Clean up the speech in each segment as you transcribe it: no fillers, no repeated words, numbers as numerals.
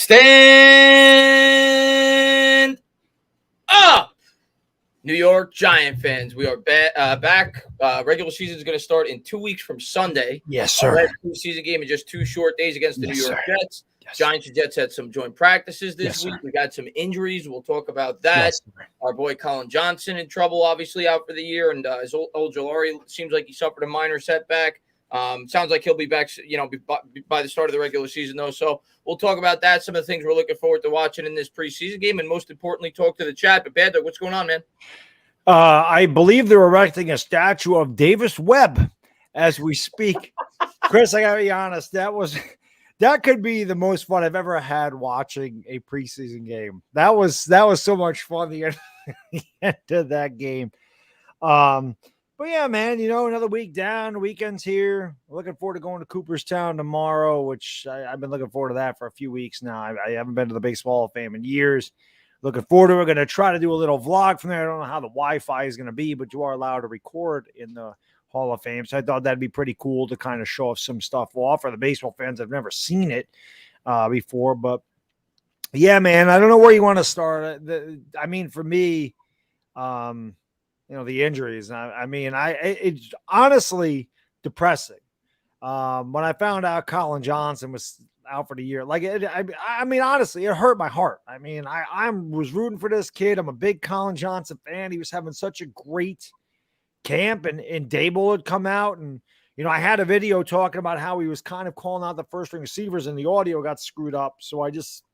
Stand up, New York Giant fans. We are back. Regular season is going to start in 2 weeks from Sunday. Yes, sir. Our preseason game in just 2 short days against the New York Jets. Yes. Giants and Jets had some joint practices this week. We got some injuries. We'll talk about that. Our boy Colin Johnson in trouble, obviously out for the year, and his old Jolari seems like he suffered a minor setback. Sounds like he'll be back, by the start of the regular season, though. So we'll talk about that, some of the things we're looking forward to watching in this preseason game, and most importantly, talk to the chat. But Baddog, what's going on, man? I believe they're erecting a statue of Davis Webb as we speak. Chris, I gotta be honest, that could be the most fun I've ever had watching a preseason game. That was so much fun the end of that game. But yeah, man, another week down, the weekend's here. Looking forward to going to Cooperstown tomorrow, which I've been looking forward to that for a few weeks now. I haven't been to the Baseball Hall of Fame in years. Looking forward to it. We're going to try to do a little vlog from there. I don't know how the Wi-Fi is going to be, but you are allowed to record in the Hall of Fame. So I thought that'd be pretty cool to kind of show off some stuff off for the baseball fans. I've never seen it before, but yeah, man, I don't know where you want to start. For me, the injuries. It's honestly depressing. When I found out Colin Johnson was out for the year, honestly, it hurt my heart. I was rooting for this kid. I'm a big Colin Johnson fan. He was having such a great camp, and Dable had come out, and I had a video talking about how he was kind of calling out the first string receivers, and the audio got screwed up. So I just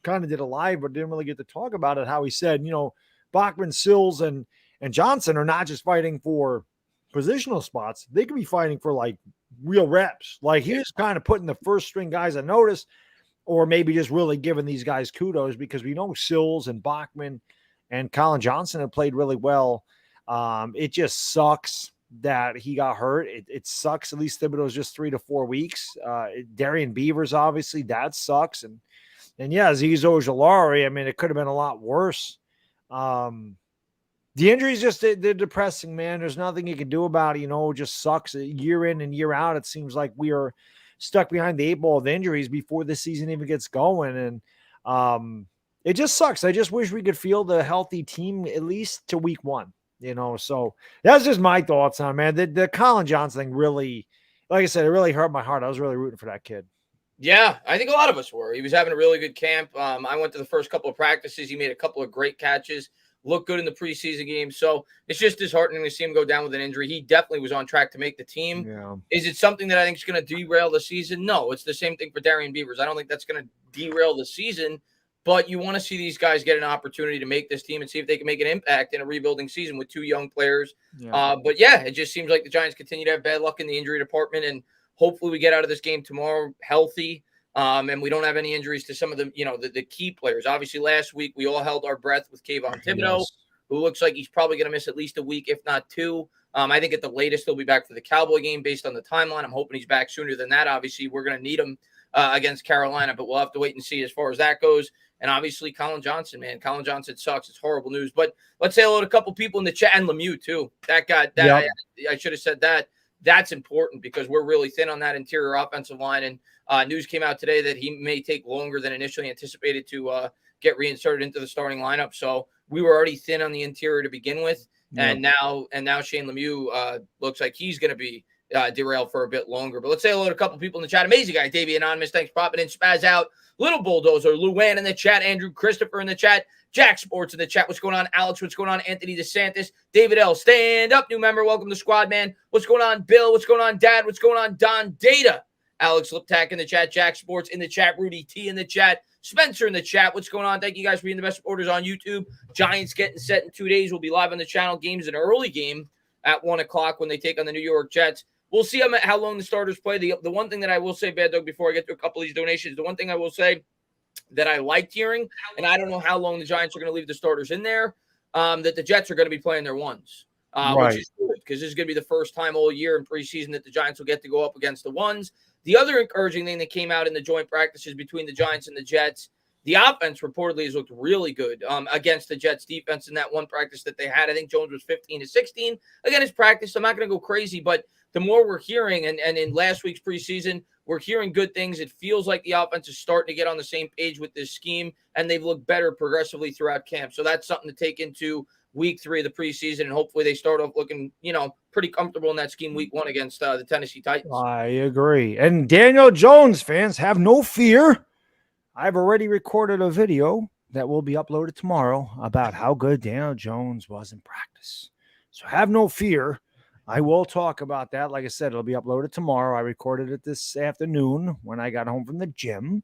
kind of did a live, but didn't really get to talk about it. How he said, Bachman, Sills, and Johnson are not just fighting for positional spots. They could be fighting for like real reps. Like he was kind of putting the first string guys on notice, or maybe just really giving these guys kudos, because we know Sills and Bachman and Colin Johnson have played really well. It just sucks that he got hurt. It sucks. At least Thibodeau's just 3 to 4 weeks. Darian Beavers, obviously, that sucks. And yeah, Zizo Ojulari, it could have been a lot worse. The injuries they're depressing, man. There's nothing you can do about it. It just sucks. Year in and year out, it seems like we are stuck behind the 8 ball of injuries before the season even gets going. And it just sucks. I just wish we could field a healthy team at least to week 1. So that's just my thoughts on it, man. The Colin Johnson thing really, like I said, it really hurt my heart. I was really rooting for that kid. Yeah, I think a lot of us were. He was having a really good camp. I went to the first couple of practices. He made a couple of great catches. Looked good in the preseason game. So it's just disheartening to see him go down with an injury. He definitely was on track to make the team. Yeah. Is it something that I think is going to derail the season? No, it's the same thing for Darian Beavers. I don't think that's going to derail the season, but you want to see these guys get an opportunity to make this team and see if they can make an impact in a rebuilding season with 2 young players. Yeah. But yeah, it just seems like the Giants continue to have bad luck in the injury department, and hopefully we get out of this game tomorrow healthy. And we don't have any injuries to some of the, the key players. Obviously, last week we all held our breath with Kayvon Thibodeau, who looks like he's probably going to miss at least a week, if not 2. I think at the latest he'll be back for the Cowboy game based on the timeline. I'm hoping he's back sooner than that. Obviously, we're going to need him against Carolina, but we'll have to wait and see as far as that goes. And obviously, Colin Johnson, man. Colin Johnson sucks. It's horrible news. But let's say hello to a couple people in the chat, and Lemieux, too. That guy, I should have said that. That's important because we're really thin on that interior offensive line. And news came out today that he may take longer than initially anticipated to get reinserted into the starting lineup. So we were already thin on the interior to begin with. And now Shane Lemieux looks like he's going to be derailed for a bit longer. But let's say hello to a couple people in the chat. Amazing guy, Davey Anonymous. Thanks for popping in. Spaz out. Little Bulldozer. Luann in the chat. Andrew Christopher in the chat. Jack Sports in the chat. What's going on? Alex, what's going on? Anthony DeSantis. David L. Stand up, new member. Welcome to Squad, man. What's going on? Bill. What's going on? Dad. What's going on? Don Data. Alex Liptak in the chat. Jack Sports in the chat. Rudy T in the chat. Spencer in the chat. What's going on? Thank you guys for being the best supporters on YouTube. Giants getting set in 2 days. We'll be live on the channel. Game's an early game at 1 o'clock when they take on the New York Jets. We'll see how long the starters play. The one thing that I will say, Bad Dog, before I get to a couple of these donations, the one thing I will say that I liked hearing, and I don't know how long the Giants are going to leave the starters in there, that the Jets are going to be playing their ones, which is good because this is going to be the first time all year in preseason that the Giants will get to go up against the ones. The other encouraging thing that came out in the joint practices between the Giants and the Jets, the offense reportedly has looked really good against the Jets defense in that one practice that they had. I think Jones was 15 to 16. Again, it's practice. I'm not going to go crazy, but the more we're hearing, and in last week's preseason, we're hearing good things. It feels like the offense is starting to get on the same page with this scheme, and they've looked better progressively throughout camp. So that's something to take into week 3 of the preseason, and hopefully they start off looking, pretty comfortable in that scheme week 1 against the Tennessee Titans. I agree. And Daniel Jones fans, have no fear. I've already recorded a video that will be uploaded tomorrow about how good Daniel Jones was in practice. So have no fear. I will talk about that. Like I said, it'll be uploaded tomorrow. I recorded it this afternoon when I got home from the gym.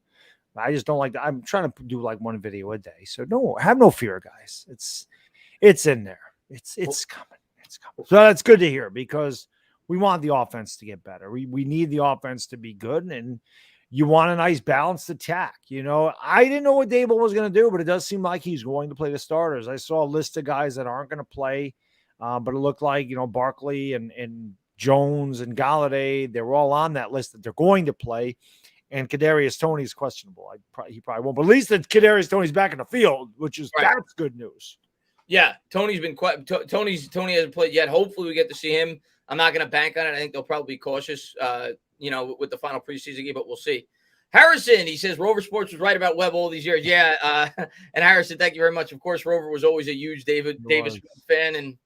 I just don't like that. I'm trying to do like one video a day. So no, have no fear, guys. It's in there. It's coming. It's coming. So that's good to hear because we want the offense to get better. We need the offense to be good, and you want a nice balanced attack. I didn't know what Dable was going to do, but it does seem like he's going to play the starters. I saw a list of guys that aren't going to play. But it looked like, Barkley and Jones and Galladay, they were all on that list that they're going to play. And Kadarius Toney is questionable. He probably won't. But at least that Kadarius Toney's back in the field, which is That's good news. Yeah, Tony's been quite. Tony hasn't played yet. Hopefully, we get to see him. I'm not going to bank on it. I think they'll probably be cautious, with the final preseason game, but we'll see. Harrison, he says Rover Sports was right about Webb all these years. Yeah, and Harrison, thank you very much. Of course, Rover was always a huge Davis fan, and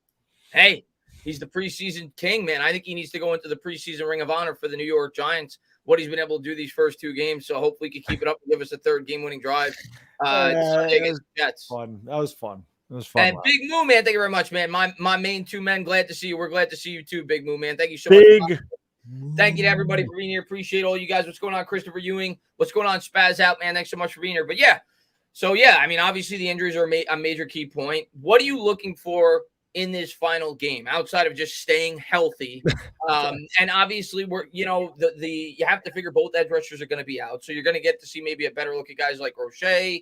hey, he's the preseason king, man. I think he needs to go into the preseason Ring of Honor for the New York Giants, what he's been able to do these first 2 games. So hopefully he can keep it up and give us a 3rd game-winning drive. That was fun. That was fun. It was fun. And Big Moo, man, thank you very much, man. My main 2 men, glad to see you. We're glad to see you too, Big Moo, man. Thank you so much. Thank you to everybody for being here. Appreciate all you guys. What's going on, Christopher Ewing? What's going on, Spaz Out, man? Thanks so much for being here. But yeah, I mean, obviously the injuries are a major key point. What are you looking for in this final game outside of just staying healthy? And obviously you have to figure both edge rushers are going to be out. So you're going to get to see maybe a better look at guys like Roche,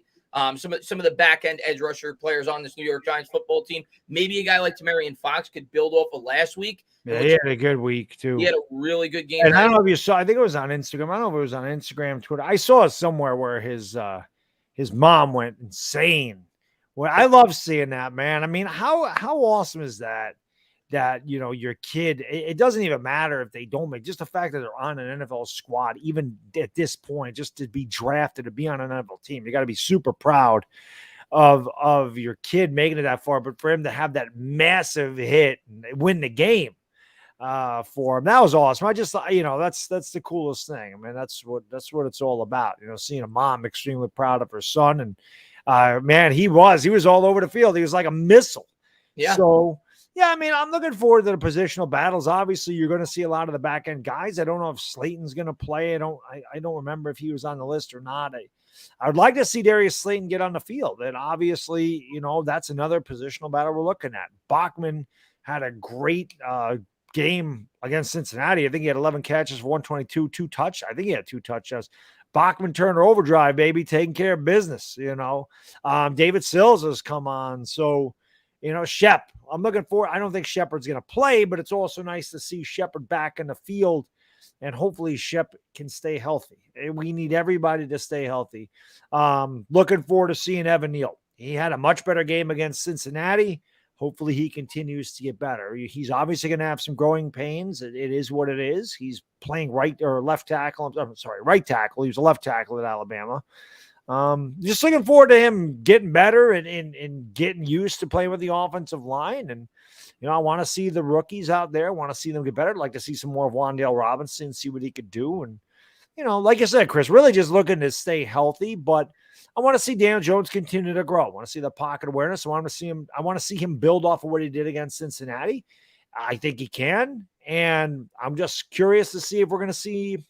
some of the back end edge rusher players on this New York Giants football team. Maybe a guy like Tamarian Fox could build off of last week. Yeah, he had a good week too. He had a really good game. And I don't know if you saw, I think it was on Instagram. I don't know if it was on Instagram, Twitter. I saw it somewhere where his mom went insane. Well, I love seeing that, man. I mean, how awesome is that your kid, it doesn't even matter if they don't make, just the fact that they're on an NFL squad, even at this point, just to be drafted, to be on an NFL team, you got to be super proud of your kid making it that far. But for him to have that massive hit and win the game for him, that was awesome. I just, that's the coolest thing. I mean, that's what it's all about. Seeing a mom extremely proud of her son, and man, he was all over the field. He was like a missile. Yeah. So yeah, I mean, I'm looking forward to the positional battles. Obviously, you're going to see a lot of the back end guys. I don't know if Slayton's going to play. I don't remember if he was on the list or not. I would like to see Darius Slayton get on the field. And obviously, that's another positional battle we're looking at. Bachman had a great game against Cincinnati. I think he had 11 catches for 122, 2 touch. I think he had 2 touchdowns. Bachman Turner overdrive, baby, taking care of business. David Sills has come on. So, Shep, I'm looking for, I don't think Shepard's going to play, but it's also nice to see Shepard back in the field, and hopefully Shep can stay healthy. We need everybody to stay healthy. Looking forward to seeing Evan Neal. He had a much better game against Cincinnati. Hopefully he continues to get better. He's obviously going to have some growing pains. It is what it is. He's playing right tackle. Right tackle. He was a left tackle at Alabama. Just looking forward to him getting better and getting used to playing with the offensive line. And, I want to see the rookies out there. I want to see them get better. I'd like to see some more of Wan'Dale Robinson, see what he could do. And, like I said, Chris, really just looking to stay healthy, but I want to see Daniel Jones continue to grow. I want to see the pocket awareness. I want to see him build off of what he did against Cincinnati. I think he can. And I'm just curious to see if we're going to see,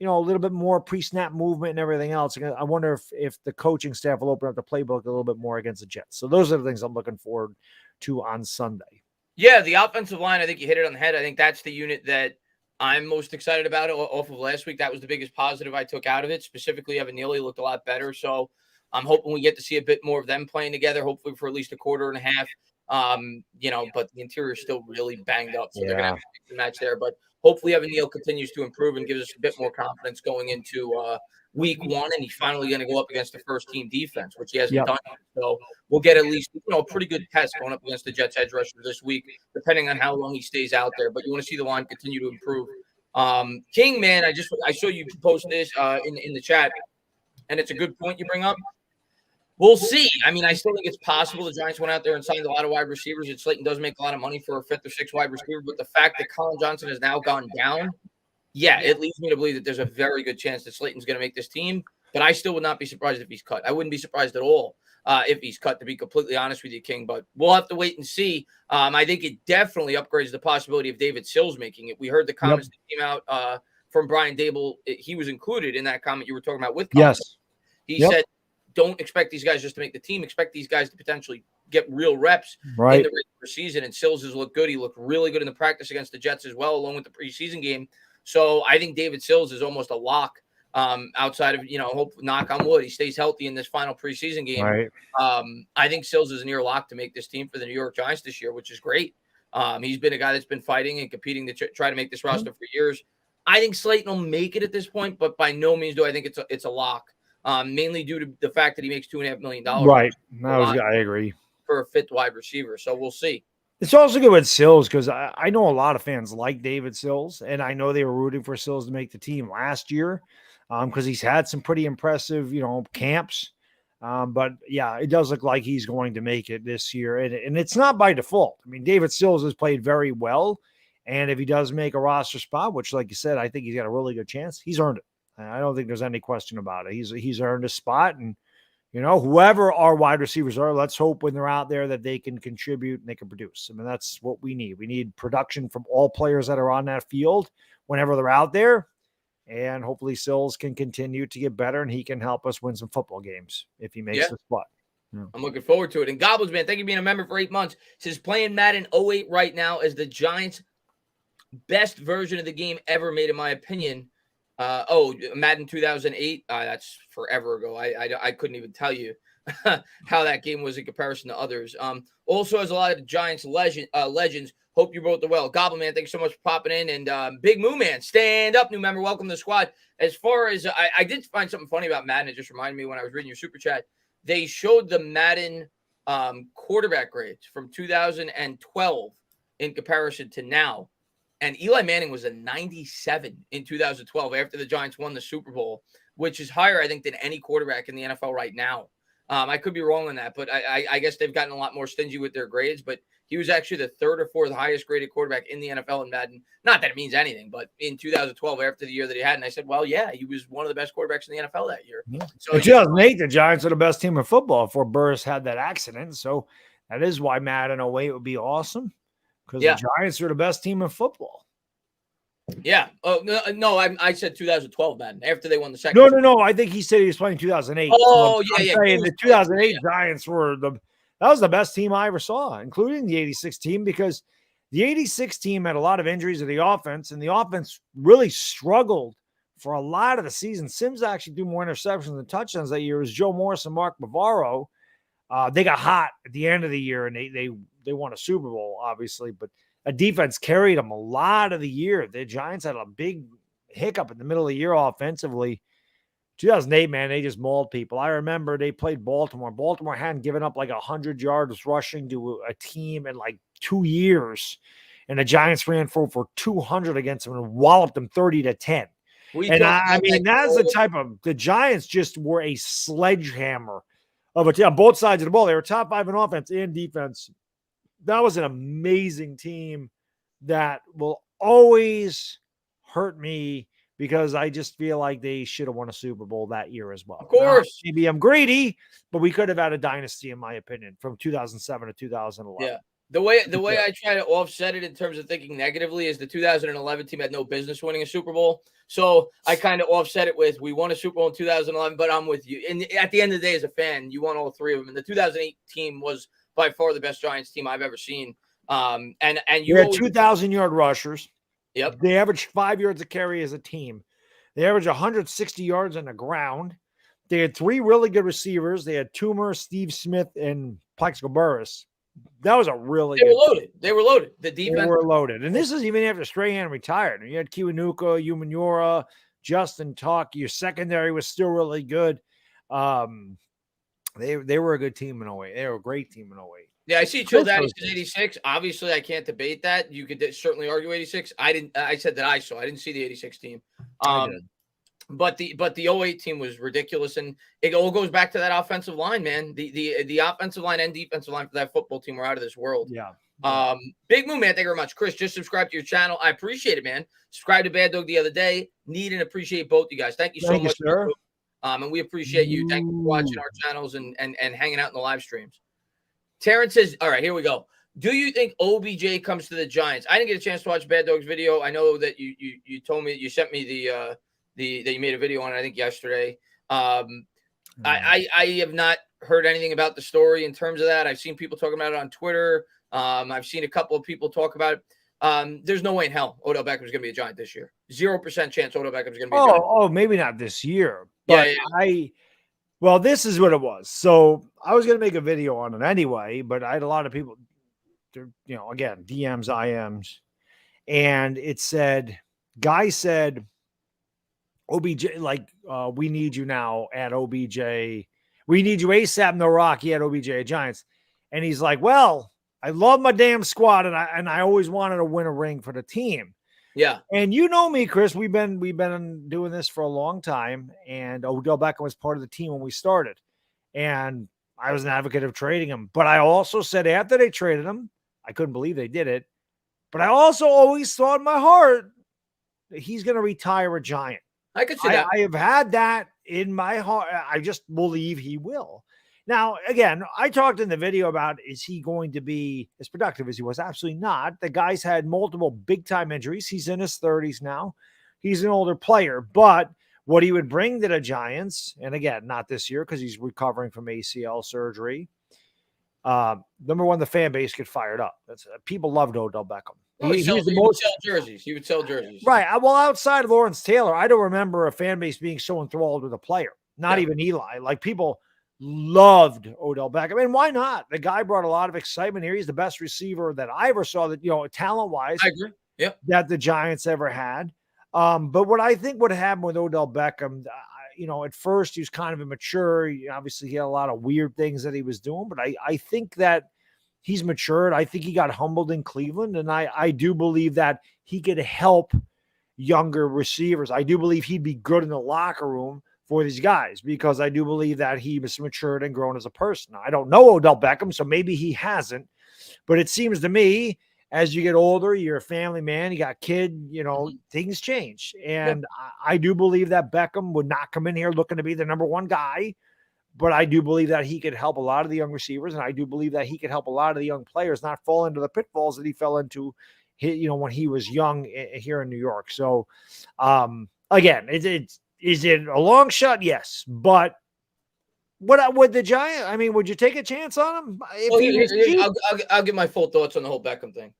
a little bit more pre-snap movement and everything else. I wonder if the coaching staff will open up the playbook a little bit more against the Jets. So those are the things I'm looking forward to on Sunday. Yeah, the offensive line, I think you hit it on the head. I think that's the unit that I'm most excited about off of last week. That was the biggest positive I took out of it. Specifically, Evan Neal looked a lot better. So I'm hoping we get to see a bit more of them playing together, hopefully for at least a quarter and a half. But the interior is still really banged up, so they're gonna Yeah. have to mix and match there. But hopefully, Evan Neal continues to improve and gives us a bit more confidence going into week 1, and he's finally going to go up against the first team defense, which he hasn't Yep. done yet. So we'll get at least a pretty good test going up against the Jets edge rusher this week, depending on how long he stays out there. But you want to see the line continue to improve. King, man, I saw you post this in the chat, and it's a good point you bring up. We'll see. I mean, I still think it's possible the Giants went out there and signed a lot of wide receivers, and Slayton does make a lot of money for a 5th or 6th wide receiver. But the fact that Colin Johnson has now gone down, yeah, it leads me to believe that there's a very good chance that Slayton's going to make this team. But I still would not be surprised if he's cut. I wouldn't be surprised at all if he's cut, to be completely honest with you, King. But we'll have to wait and see. I think it definitely upgrades the possibility of David Sills making it. We heard the comments that came out from Brian Dable. He was included in that comment you were talking about with Colin. Yes. He said, don't expect these guys just to make the team. Expect these guys to potentially get real reps in the regular season. And Sills has looked good. He looked really good in the practice against the Jets as well, along with the preseason game. So I think David Sills is almost a lock outside of, hope, knock on wood, he stays healthy in this final preseason game. Right. I think Sills is a near lock to make this team for the New York Giants this year, which is great. He's been a guy that's been fighting and competing to try to make this roster for years. I think Slayton will make it at this point, but by no means do I think it's a lock. Mainly due to the fact that he makes $2.5 million. Right. I agree. For a 5th wide receiver. So we'll see. It's also good with Sills because I know a lot of fans like David Sills, and I know they were rooting for Sills to make the team last year because he's had some pretty impressive, camps. But yeah, it does look like he's going to make it this year. And it's not by default. I mean, David Sills has played very well. And if he does make a roster spot, which, like you said, I think he's got a really good chance, he's earned it. I don't think there's any question about it. He's earned a spot, and whoever our wide receivers are, let's hope when they're out there that they can contribute and they can produce. I mean, that's what we need. We need production from all players that are on that field whenever they're out there, and hopefully Sills can continue to get better and he can help us win some football games if he makes the spot. Yeah. I'm looking forward to it. And Goblins, man, thank you for being a member for 8 months. Says playing Madden 08 right now is the Giants' best version of the game ever made, in my opinion. Madden 2008. That's forever ago. I couldn't even tell you how that game was in comparison to others. Also has a lot of Giants legends. Hope you both are well. Goblin Man, thanks so much for popping in. And Big Moo Man, stand up, new member. Welcome to the squad. As far as I did find something funny about Madden. It just reminded me when I was reading your super chat. They showed the Madden quarterback grades from 2012 in comparison to now. And Eli Manning was a 97 in 2012 after the Giants won the Super Bowl, which is higher, I think, than any quarterback in the NFL right now. I could be wrong on that, but I guess they've gotten a lot more stingy with their grades. But he was actually the 3rd or 4th highest graded quarterback in the NFL in Madden. Not that it means anything, but in 2012, after the year that he had. And I said, well, yeah, he was one of the best quarterbacks in the NFL that year. Yeah. So in 2008, the Giants were the best team in football before Burris had that accident. So that is why Madden 08 would be awesome, because the Giants are the best team in football. Yeah. Oh, no, I said 2012, Madden, after they won the second. No. I think he said he was playing 2008. Oh, so yeah. The 2008 Giants were that was the best team I ever saw, including the 86 team, because the 86 team had a lot of injuries to the offense, and the offense really struggled for a lot of the season. Sims actually threw more interceptions than touchdowns that year. It was Joe Morris and Mark Bavaro. They got hot at the end of the year, and they won a Super Bowl, obviously, but a defense carried them a lot of the year. The Giants had a big hiccup in the middle of the year offensively. 2008, man, they just mauled people. I remember they played Baltimore. Baltimore hadn't given up like 100 yards rushing to a team in like 2 years. And the Giants ran for 200 against them and walloped them 30-10. I mean, that's the type of – the Giants just were a sledgehammer of a team on both sides of the ball. They were top 5 in offense and defense. That was an amazing team that will always hurt me because I just feel like they should have won a Super Bowl that year as well. Of course. Now, maybe I'm greedy, but we could have had a dynasty, in my opinion, from 2007 to 2011. Yeah. The way I try to offset it in terms of thinking negatively is the 2011 team had no business winning a Super Bowl. So I kind of offset it with, we won a Super Bowl in 2011, but I'm with you. And at the end of the day, as a fan, you won all 3 of them. And the 2008 team was by far the best Giants team I've ever seen. And you had 2,000-yard rushers. Yep. They averaged 5 yards a carry as a team. They averaged 160 yards on the ground. They had 3 really good receivers. They had Toomer, Steve Smith, and Plexico Burris. That was a really They good were loaded. They were loaded. The They defense. were loaded. And this is even after Strahan retired. You had Kiwanuka, Umanura, Justin Tuck. Your secondary was still really good. They were a good team in 08. They were a great team in 08. Yeah, I see Chill Daddy says 86. Obviously, I can't debate that. You could certainly argue 86. I said that I saw. I didn't see the 86 team. But the 08 team was ridiculous, and it all goes back to that offensive line, man. The offensive line and defensive line for that football team were out of this world. Yeah. Big move, man. Thank you very much, Chris. Just subscribe to your channel. I appreciate it, man. Subscribe to Bad Dog the other day. Need and appreciate both you guys. Thank you so much, sir. And we appreciate you. Thank you for watching our channels and hanging out in the live streams. Terrence says, all right, here we go. Do you think OBJ comes to the Giants? I didn't get a chance to watch Bad Dog's video. I know that you told me, you sent me that you made a video on it, I think yesterday. I have not heard anything about the story in terms of that. I've seen people talking about it on Twitter. I've seen a couple of people talk about it. There's no way in hell Odell Beckham's going to be a Giant this year. 0% chance Odell Beckham's going to be a Giant. Oh, maybe not this year. But yeah. Well, this is what it was. So I was going to make a video on it anyway, but I had a lot of people, again, DMs, IMs, and it said, guy said, OBJ, we need you now at OBJ. We need you ASAP, no Rocky at OBJ at Giants. And he's like, well, I love my damn squad, and I always wanted to win a ring for the team. Yeah. And you know me, Chris, we've been doing this for a long time, and Odell Beckham was part of the team when we started. And I was an advocate of trading him. But I also said after they traded him, I couldn't believe they did it. But I also always thought in my heart that he's going to retire a Giant. I could see that. I have had that in my heart. I just believe he will. Now, again, I talked in the video about, is he going to be as productive as he was? Absolutely not. The guy's had multiple big-time injuries. He's in his 30s now. He's an older player. But what he would bring to the Giants, and again, not this year because he's recovering from ACL surgery. Number one, the fan base get fired up. People loved Odell Beckham. He would sell jerseys. He would sell jerseys. Right. Well, outside of Lawrence Taylor, I don't remember a fan base being so enthralled with a player. Not even Eli. Like, people loved Odell Beckham. And why not? The guy brought a lot of excitement here. He's the best receiver that I ever saw, that, talent-wise, I agree. Yep. That the Giants ever had. But what I think would happen with Odell Beckham, at first he was kind of immature. Obviously, he had a lot of weird things that he was doing, but I think that he's matured. I think he got humbled in Cleveland, and I do believe that he could help younger receivers. I do believe he'd be good in the locker room for these guys, because I do believe that he was matured and grown as a person. I don't know Odell Beckham, so maybe he hasn't, but it seems to me, as you get older, you're a family man, you got kid, things change. And I do believe that Beckham would not come in here looking to be the number one guy, but I do believe that he could help a lot of the young receivers, and I do believe that he could help a lot of the young players not fall into the pitfalls that he fell into, when he was young here in New York. So, again, is it a long shot? Yes. But what would the Giant? I mean, would you take a chance on him? I'll give my full thoughts on the whole Beckham thing.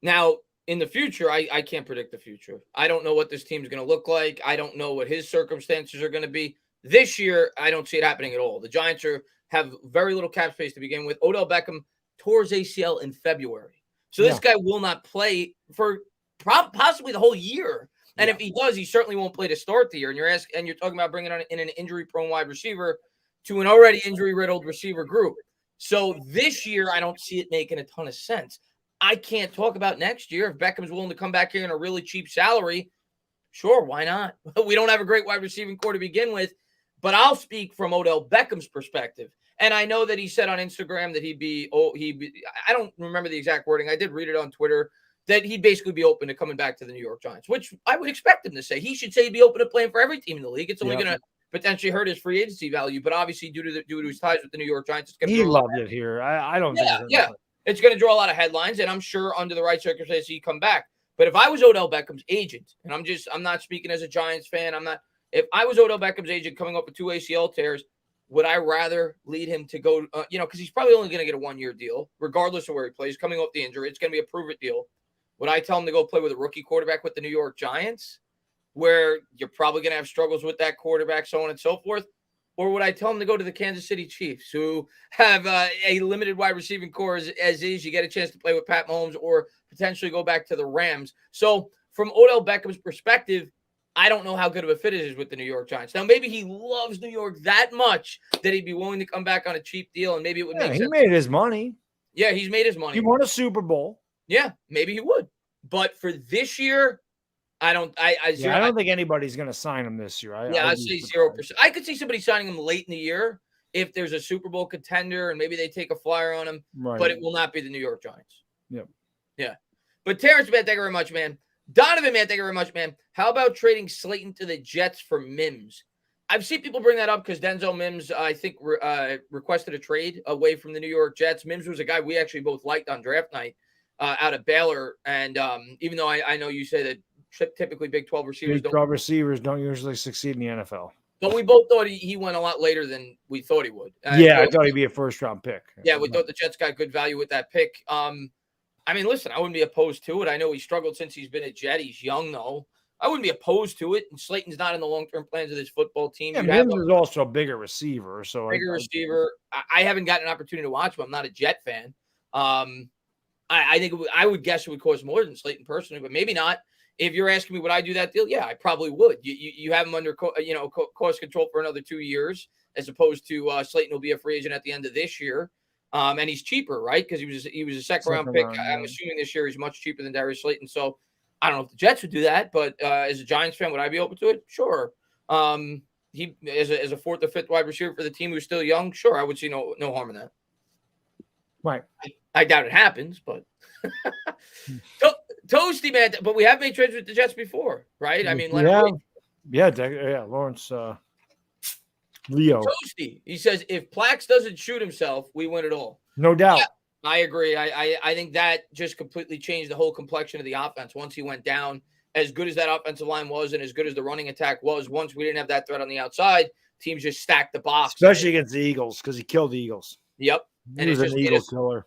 Now, in the future, I can't predict the future. I don't know what this team's going to look like. I don't know what his circumstances are going to be. This year, I don't see it happening at all. The Giants have very little cap space to begin with. Odell Beckham tore his ACL in February. So this guy will not play for possibly the whole year. And if he does, he certainly won't play to start the year. And you're talking about bringing in an injury-prone wide receiver to an already injury-riddled receiver group. So this year, I don't see it making a ton of sense. I can't talk about next year. If Beckham's willing to come back here in a really cheap salary, sure, why not? We don't have a great wide receiving core to begin with, but I'll speak from Odell Beckham's perspective. And I know that he said on Instagram that I don't remember the exact wording. I did read it on Twitter, that he'd basically be open to coming back to the New York Giants, which I would expect him to say. He should say he'd be open to playing for every team in the league. It's only going to potentially hurt his free agency value, but obviously due to his ties with the New York Giants, it's going to. He loved it here. I don't think. It's going to draw a lot of headlines, and I'm sure under the right circumstances he'd come back. But if I was Odell Beckham's agent, and I'm not speaking as a Giants fan, if I was Odell Beckham's agent coming up with 2 ACL tears, would I rather lead him to go, because he's probably only going to get a 1-year deal, regardless of where he plays, coming off the injury. It's going to be a prove-it deal. Would I tell him to go play with a rookie quarterback with the New York Giants, where you're probably going to have struggles with that quarterback, so on and so forth? or would I tell him to go to the Kansas City Chiefs, who have a limited wide receiving core as is? You get a chance to play with Pat Mahomes, or potentially go back to the Rams. So from Odell Beckham's perspective, I don't know how good of a fit it is with the New York Giants. Now, maybe he loves New York that much that he'd be willing to come back on a cheap deal, and maybe it would make sense. He made his money. Yeah, he's made his money. He won a Super Bowl. Yeah, maybe he would. But for this year, I don't think anybody's going to sign him this year. I'd say 0%. I could see somebody signing him late in the year if there's a Super Bowl contender and maybe they take a flyer on him, but it will not be the New York Giants. Yep. Yeah. But Terrence, man, thank you very much, man. Donovan, man, thank you very much, man. How about trading Slayton to the Jets for Mims? I've seen people bring that up because Denzel Mims, I think, requested a trade away from the New York Jets. Mims was a guy we actually both liked on draft night out of Baylor. And even though I know you say that typically Big 12 receivers don't usually succeed in the NFL. But we both thought he went a lot later than we thought he would. I thought he'd be a first-round pick. Yeah, we thought the Jets got good value with that pick. I mean, listen, I wouldn't be opposed to it. I know he struggled since he's been a Jet. He's young, though. I wouldn't be opposed to it. And Slayton's not in the long-term plans of this football team. Yeah, Mims is also a bigger receiver. Receiver. I haven't gotten an opportunity to watch him. I'm not a Jet fan. I think I would guess it would cost more than Slayton personally, but maybe not. If you're asking me, would I do that deal? Yeah, I probably would. You have him under cost control for another 2 years, as opposed to Slayton will be a free agent at the end of this year, and he's cheaper, right? Because he was a second round pick. I'm assuming this year he's much cheaper than Darius Slayton. So I don't know if the Jets would do that, but as a Giants fan, would I be open to it? Sure. He as a fourth or fifth wide receiver for the team who's still young. Sure, I would see no harm in that. Right. I doubt it happens, but. Toasty, man, but we have made trades with the Jets before, right? I mean, Lawrence Leo. Toasty, he says, if Plax doesn't shoot himself, we win it all. No doubt. Yeah, I agree. I think that just completely changed the whole complexion of the offense once he went down. As good as that offensive line was and as good as the running attack was, once we didn't have that threat on the outside, teams just stacked the box. Especially against the Eagles, because he killed the Eagles. Yep. He was an Eagle killer.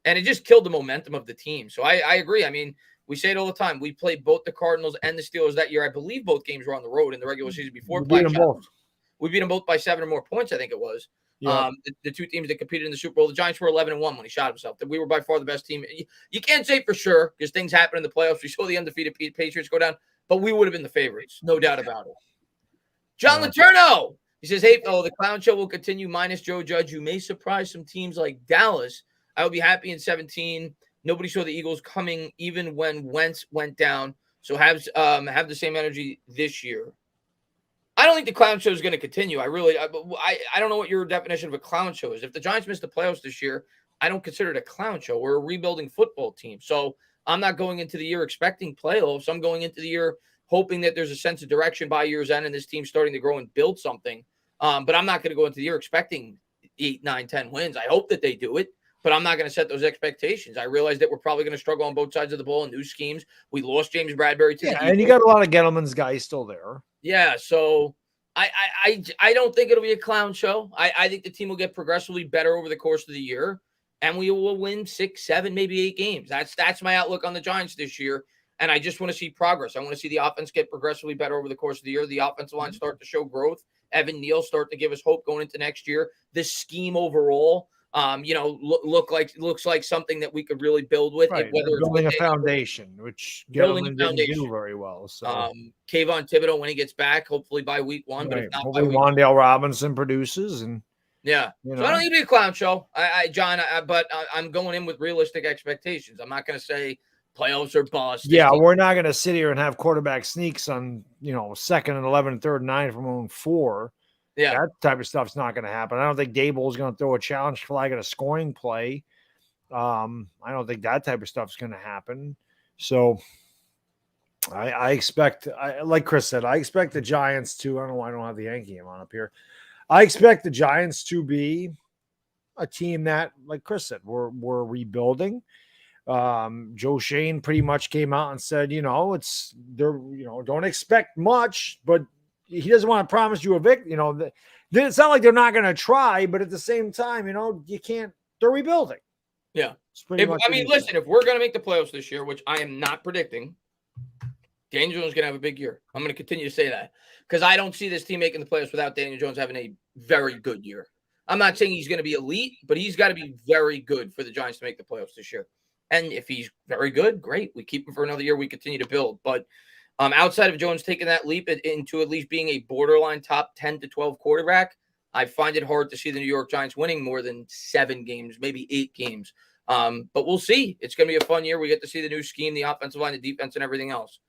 And it just killed the momentum of the team. So I agree. I mean, we say it all the time. We played both the Cardinals and the Steelers that year. I believe both games were on the road in the regular season before. We beat them both. We beat them both by 7 or more points, I think it was. Yeah. The two teams that competed in the Super Bowl, the Giants were 11-1 when he shot himself. We were by far the best team. You can't say for sure because things happen in the playoffs. We saw the undefeated Patriots go down, but we would have been the favorites, no doubt about it. John Letourneau, he says, hey, the clown show will continue minus Joe Judge. You may surprise some teams like Dallas. I would be happy in 17. Nobody saw the Eagles coming even when Wentz went down. So have the same energy this year. I don't think the clown show is going to continue. I don't know what your definition of a clown show is. If the Giants missed the playoffs this year, I don't consider it a clown show. We're a rebuilding football team. So I'm not going into the year expecting playoffs. I'm going into the year hoping that there's a sense of direction by year's end and this team's starting to grow and build something. But I'm not going to go into the year expecting 8, 9, 10 wins. I hope that they do it. But I'm not going to set those expectations. I realize that we're probably going to struggle on both sides of the ball in new schemes. We lost James Bradbury to the Eagles. And you got a lot of Gettleman's guys still there. Yeah, so I don't think it'll be a clown show. I think the team will get progressively better over the course of the year, and we will win 6, 7, maybe 8 games. That's my outlook on the Giants this year, and I just want to see progress. I want to see the offense get progressively better over the course of the year. The offensive line start to show growth. Evan Neal start to give us hope going into next year. This scheme overall. Looks like something that we could really build with. Right. Whether it's building a foundation, which Gettleman didn't do very well. So, Kayvon Thibodeau, when he gets back, hopefully by week 1, but if not, hopefully Wan'Dale Robinson produces, and so I don't need to be a clown show, but I'm going in with realistic expectations. I'm not going to say playoffs are bust. Yeah, we're not going to sit here and have quarterback sneaks on 2nd and 11, 3rd and 9 from on 4. Yeah, that type of stuff's not going to happen. I don't think Dable is going to throw a challenge flag at a scoring play. I don't think that type of stuff's going to happen. So I expect, like Chris said, I expect the Giants to, I don't know why I don't have the Yankee game on up here. I expect the Giants to be a team that, like Chris said, we're rebuilding. Joe Shane pretty much came out and said, don't expect much, but he doesn't want to promise you a victory. It's not like they're not going to try, but at the same time, you can't. They're rebuilding. Yeah. Listen, if we're going to make the playoffs this year, which I am not predicting, Daniel Jones is going to have a big year. I'm going to continue to say that because I don't see this team making the playoffs without Daniel Jones having a very good year. I'm not saying he's going to be elite, but he's got to be very good for the Giants to make the playoffs this year. And if he's very good, great. We keep him for another year. We continue to build. But outside of Jones taking that leap into at least being a borderline top 10 to 12 quarterback, I find it hard to see the New York Giants winning more than 7 games, maybe 8 games. But we'll see. It's going to be a fun year. We get to see the new scheme, the offensive line, the defense, and everything else.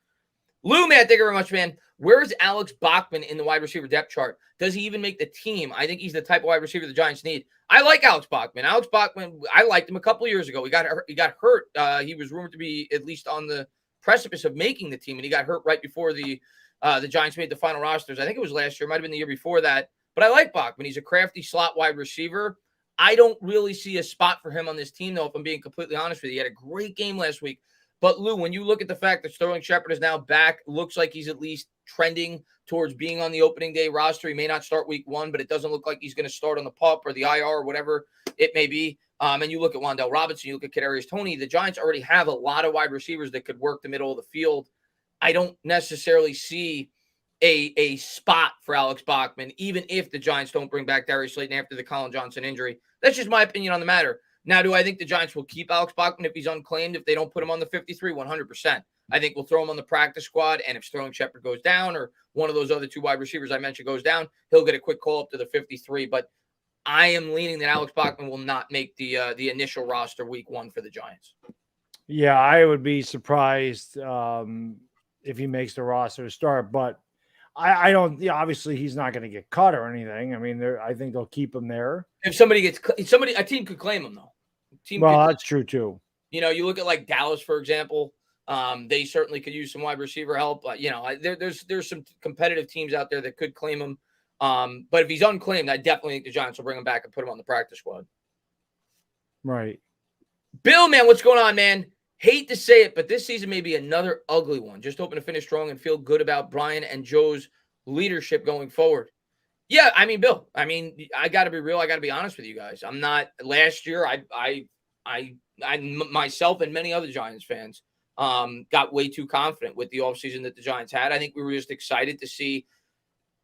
Lou, man, thank you very much, man. Where is Alex Bachman in the wide receiver depth chart? Does he even make the team? I think he's the type of wide receiver the Giants need. I like Alex Bachman. Alex Bachman, I liked him a couple of years ago. He got hurt. He was rumored to be at least on the precipice of making the team, and he got hurt right before the Giants made the final rosters. I think it was last year. It might have been the year before that. But I like Bachman. He's a crafty slot wide receiver. I don't really see a spot for him on this team, though, if I'm being completely honest with you. He had a great game last week. But, Lou, when you look at the fact that Sterling Shepard is now back, looks like he's at least trending towards being on the opening day roster. He may not start week 1, but it doesn't look like he's going to start on the PUP or the IR or whatever it may be. And you look at Wan'Dale Robinson, you look at Kadarius Toney, the Giants already have a lot of wide receivers that could work the middle of the field. I don't necessarily see a spot for Alex Bachman, even if the Giants don't bring back Darius Slayton after the Colin Johnson injury. That's just my opinion on the matter. Now, do I think the Giants will keep Alex Bachman if he's unclaimed, if they don't put him on the 53? 100%. I think we'll throw him on the practice squad, and if Sterling Shepard goes down or one of those other 2 wide receivers I mentioned goes down, he'll get a quick call up to the 53. But I am leaning that Alex Bachman will not make the initial roster week 1 for the Giants. Yeah, I would be surprised if he makes the roster to start, but I don't. Yeah, obviously he's not going to get cut or anything. I mean, I think they'll keep him there. If a team could claim him though. That's true too. You know, you look at like Dallas, for example. They certainly could use some wide receiver help. But, there's some competitive teams out there that could claim him. But if he's unclaimed, I definitely think the Giants will bring him back and put him on the practice squad. Right. Bill, man, what's going on, man? Hate to say it, but this season may be another ugly one. Just hoping to finish strong and feel good about Brian and Joe's leadership going forward. Yeah, I mean, Bill, I got to be real. I got to be honest with you guys. I'm not – last year, I myself and many other Giants fans got way too confident with the offseason that the Giants had. I think we were just excited to see,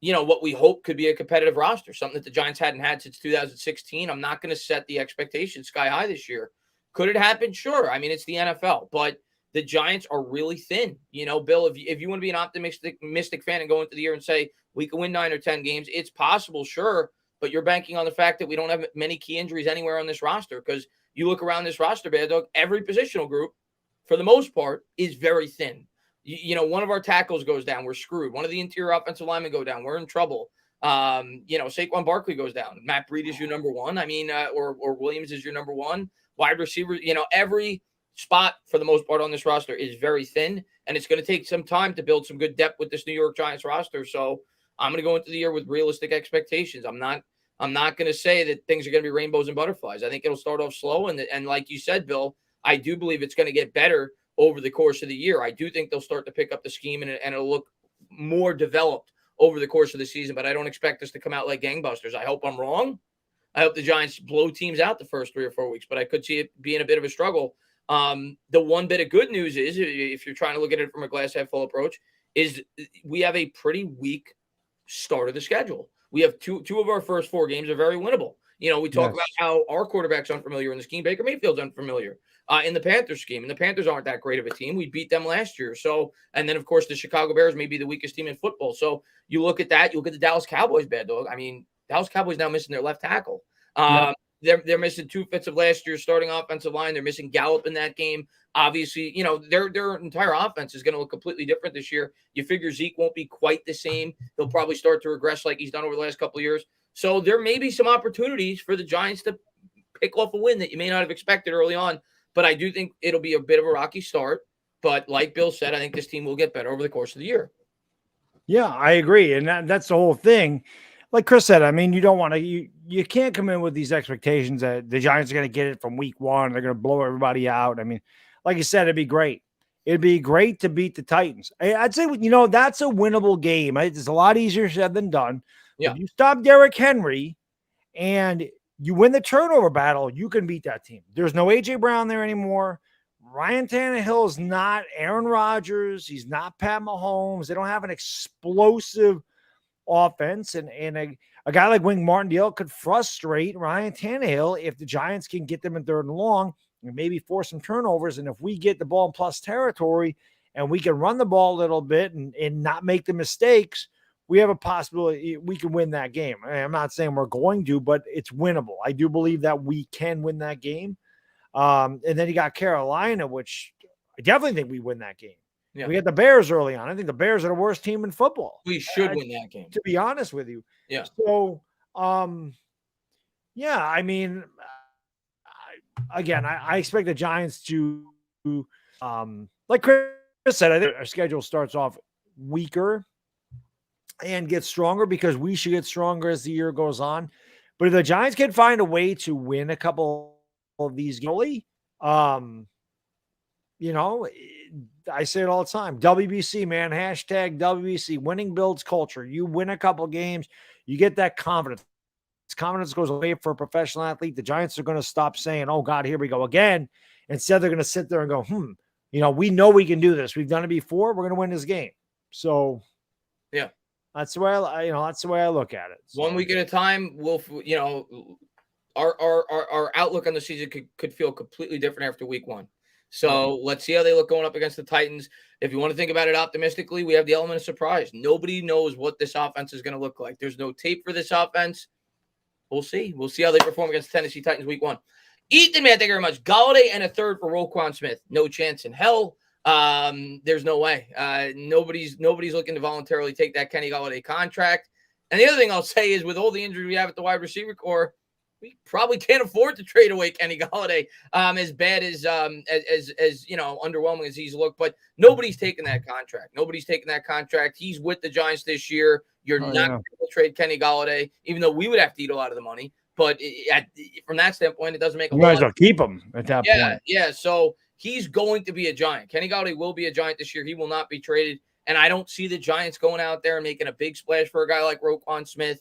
what we hope could be a competitive roster, something that the Giants hadn't had since 2016. I'm not going to set the expectations sky high this year. Could it happen? Sure. I mean, it's the NFL, but the Giants are really thin. Bill, if you want to be an optimistic fan and go into the year and say we can win 9 or 10 games, it's possible, sure, but you're banking on the fact that we don't have many key injuries anywhere on this roster because you look around this roster, Baddog, every positional group, for the most part, is very thin. One of our tackles goes down, we're screwed. One of the interior offensive linemen go down, we're in trouble. Saquon Barkley goes down. Matt Breed is your number 1. Or Williams is your number 1. Wide receivers, every spot for the most part on this roster is very thin, and it's going to take some time to build some good depth with this New York Giants roster. So I'm going to go into the year with realistic expectations. I'm not going to say that things are going to be rainbows and butterflies. I think it'll start off slow, and like you said, Bill, I do believe it's going to get better over the course of the year. I do think they'll start to pick up the scheme, and it'll look more developed over the course of the season, but I don't expect us to come out like gangbusters. I hope I'm wrong. I hope the Giants blow teams out the first 3 or 4 weeks, but I could see it being a bit of a struggle. The one bit of good news is, if you're trying to look at it from a glass half full approach, is we have a pretty weak start of the schedule. We have two of our first 4 games are very winnable. We talk about how our quarterback's unfamiliar in the scheme. Baker Mayfield's unfamiliar in the Panthers scheme, and the Panthers aren't that great of a team. We beat them last year. So, and then of course the Chicago Bears may be the weakest team in football. So you look at that, you look at the Dallas Cowboys, Baddog. Dallas Cowboys now missing their left tackle. They're missing 2 fifths of last year's starting offensive line. They're missing Gallup in that game. Obviously, their entire offense is going to look completely different this year. You figure Zeke won't be quite the same. He'll probably start to regress like he's done over the last couple of years. So there may be some opportunities for the Giants to pick off a win that you may not have expected early on. But I do think it'll be a bit of a rocky start. But like Bill said, I think this team will get better over the course of the year. Yeah, I agree. And that's the whole thing. Like Chris said, you don't want to, you can't come in with these expectations that the Giants are going to get it from week 1. They're going to blow everybody out. Like you said, it'd be great. It'd be great to beat the Titans. I'd say, that's a winnable game. It's a lot easier said than done. Yeah. If you stop Derrick Henry and you win the turnover battle, you can beat that team. There's no A.J. Brown there anymore. Ryan Tannehill is not Aaron Rodgers. He's not Pat Mahomes. They don't have an explosive offense. And a guy like Wink Martindale could frustrate Ryan Tannehill if the Giants can get them in third and long and maybe force some turnovers. And if we get the ball in plus territory and we can run the ball a little bit and not make the mistakes, we have a possibility we can win that game. I'm not saying we're going to, but it's winnable. I do believe that we can win that game. And then you got Carolina, which I definitely think we win that game. Yeah. We got the Bears early on. I think the Bears are the worst team in football. We should win that game, to be honest with you. Yeah. So, yeah, I mean, I expect the Giants to, like Chris said, I think our schedule starts off weaker and gets stronger because we should get stronger as the year goes on. But if the Giants can find a way to win a couple of these games, you know, I say it all the time. WBC, man, hashtag WBC. Winning builds culture. You win a couple games, you get that confidence. Confidence goes away for a professional athlete. The Giants are going to stop saying, "Oh God, here we go again." Instead, they're going to sit there and go, you know we can do this. We've done it before. We're going to win this game. So, yeah, that's the way that's the way I look at it. So, 1 week at a time, we'll, our outlook on the season could feel completely different after week one. So let's see how they look going up against the Titans. If you want to think about it optimistically, we have the element of surprise. Nobody knows what this offense is going to look like. There's no tape for this offense. We'll see. We'll see how they perform against the Tennessee Titans week one. Ethan, man, thank you very much. Golladay and a third for Roquan Smith. No chance in hell. There's no way. Nobody's looking to voluntarily take that Kenny Golladay contract. And the other thing I'll say is with all the injuries we have at the wide receiver core, we probably can't afford to trade away Kenny Golladay. As bad as underwhelming as he's looked, but nobody's taking that contract. Nobody's taking that contract. He's with the Giants this year. You're not going to trade Kenny Golladay, even though we would have to eat a lot of the money. But from that standpoint, it doesn't make a lot. You might as well keep him at that point. Yeah. So he's going to be a Giant. Kenny Golladay will be a Giant this year. He will not be traded. And I don't see the Giants going out there and making a big splash for a guy like Roquan Smith.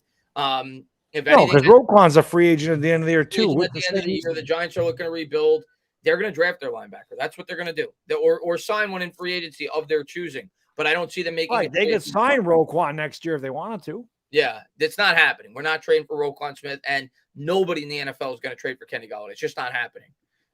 Because Roquan's a free agent at the end of the year too. At the end of the year, the Giants are looking to rebuild. They're going to draft their linebacker. That's what they're going to do. Or sign one in free agency of their choosing. But I don't see them making it. They could sign Roquan next year if they wanted to. Yeah, that's not happening. We're not trading for Roquan Smith, and nobody in the NFL is going to trade for Kenny Golladay. It's just not happening.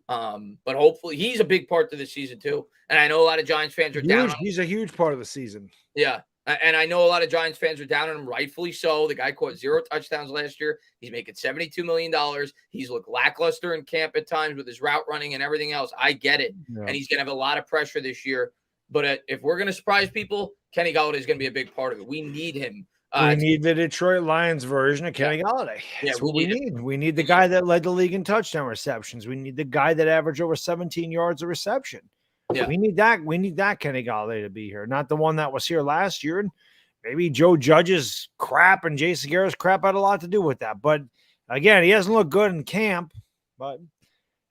But hopefully he's a big part of the season too. And I know a lot of Giants fans are down. He's a huge part of the season. Yeah. And I know a lot of Giants fans are down on him, rightfully so. The guy caught 0 touchdowns last year. He's making $72 million. He's looked lackluster in camp at times with his route running and everything else. I get it. Yeah. And he's going to have a lot of pressure this year. But if we're going to surprise people, Kenny Golladay is going to be a big part of it. We need him. We need the Detroit Lions version of Kenny Golladay. That's what we need. We need the guy that led the league in touchdown receptions. We need the guy that averaged over 17 yards a reception. Yeah. We need that. We need that Kenny Golladay to be here, not the one that was here last year. And maybe Joe Judge's crap and Jason Garrett's crap had a lot to do with that. But again, he hasn't looked good in camp. But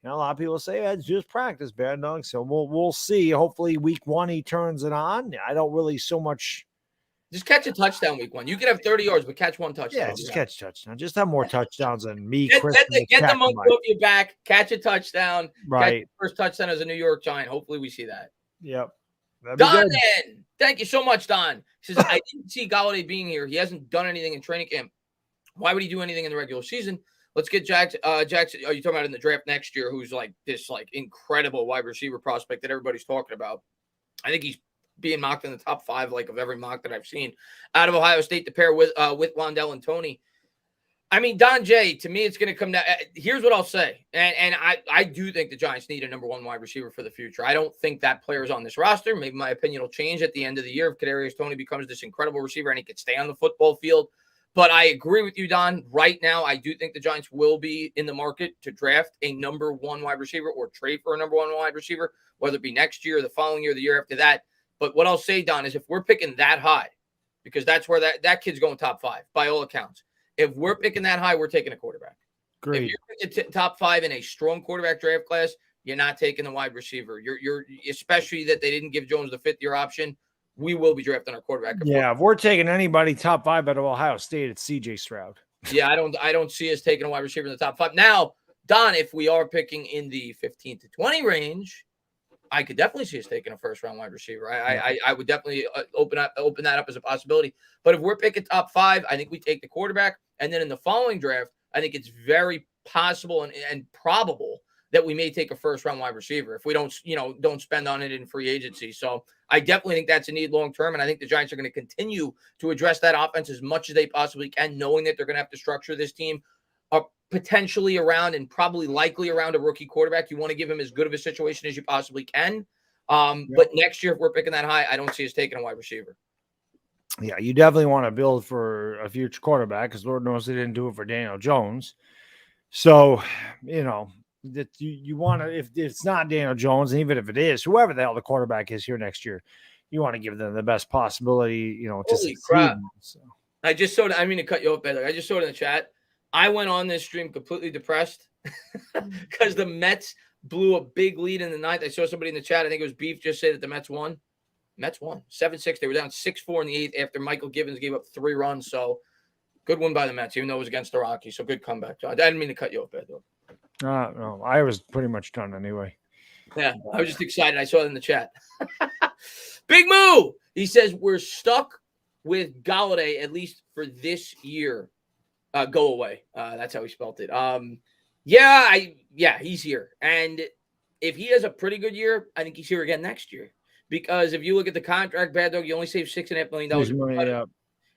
a lot of people say it's just practice, Baddog. So we'll see. Hopefully, week one he turns it on. I don't really so much. Just catch a touchdown week one. You can have 30 yards, but catch one touchdown. Yeah, just catch a touchdown. Just have more touchdowns than me. Get the monkey off your back. Catch a touchdown. Right. Catch first touchdown as a New York Giant. Hopefully we see that. Yep. Don, thank you so much, Don. He says, I didn't see Golladay being here. He hasn't done anything in training camp. Why would he do anything in the regular season? Let's get Jackson. Are you talking about in the draft next year? Who's like this incredible wide receiver prospect that everybody's talking about? I think he's being mocked in the top 5 of every mock that I've seen out of Ohio State to pair with Wandell and Tony. I mean, Don J, to me, it's going to come down. Here's what I'll say. And I do think the Giants need a number 1 wide receiver for the future. I don't think that player is on this roster. Maybe my opinion will change at the end of the year if Kadarius Toney becomes this incredible receiver and he could stay on the football field. But I agree with you, Don. Right now, I do think the Giants will be in the market to draft a number 1 wide receiver or trade for a number 1 wide receiver, whether it be next year or the following year, the year after that. But what I'll say, Don, is if we're picking that high, because that's where that kid's going top 5 by all accounts. If we're picking that high, we're taking a quarterback. Great. If you're picking top 5 in a strong quarterback draft class, you're not taking the wide receiver. You're especially that they didn't give Jones the 5th-year option. We will be drafting our quarterback. Yeah, if we're taking anybody top 5 out of Ohio State, it's C.J. Stroud. Yeah, I don't see us taking a wide receiver in the top 5. Now, Don, if we are picking in the 15 to 20 range, I could definitely see us taking a first-round wide receiver. I would definitely open that up as a possibility. But if we're picking top 5, I think we take the quarterback. And then in the following draft, I think it's very possible and probable that we may take a first-round wide receiver if we don't spend on it in free agency. So I definitely think that's a need long-term, and I think the Giants are going to continue to address that offense as much as they possibly can, knowing that they're going to have to structure this team potentially around and probably likely around a rookie quarterback. You want to give him as good of a situation as you possibly can. But next year, if we're picking that high, I don't see us taking a wide receiver. Yeah, you definitely want to build for a future quarterback because Lord knows they didn't do it for Daniel Jones. So, that you want to, if it's not Daniel Jones, and even if it is, whoever the hell the quarterback is here next year, you want to give them the best possibility, to Holy succeed. crap. So. I just saw it. I mean to cut you off, Baddog. I just saw it in the chat. I went on this stream completely depressed because the Mets blew a big lead in the ninth. I saw somebody in the chat. I think it was Beef just say that the Mets won. Mets won 7-6. They were down 6-4 in the eighth after Michael Gibbons gave up 3 runs. So good win by the Mets, even though it was against the Rockies. So good comeback. I didn't mean to cut you off, Baddog. No, I was pretty much done anyway. Yeah, I was just excited. I saw it in the chat. Big Moo! He says we're stuck with Galladay, at least for this year. Go away. That's how he spelled it. He's here. And if he has a pretty good year, I think he's here again next year. Because if you look at the contract, Baddog, you only save $6.5 million.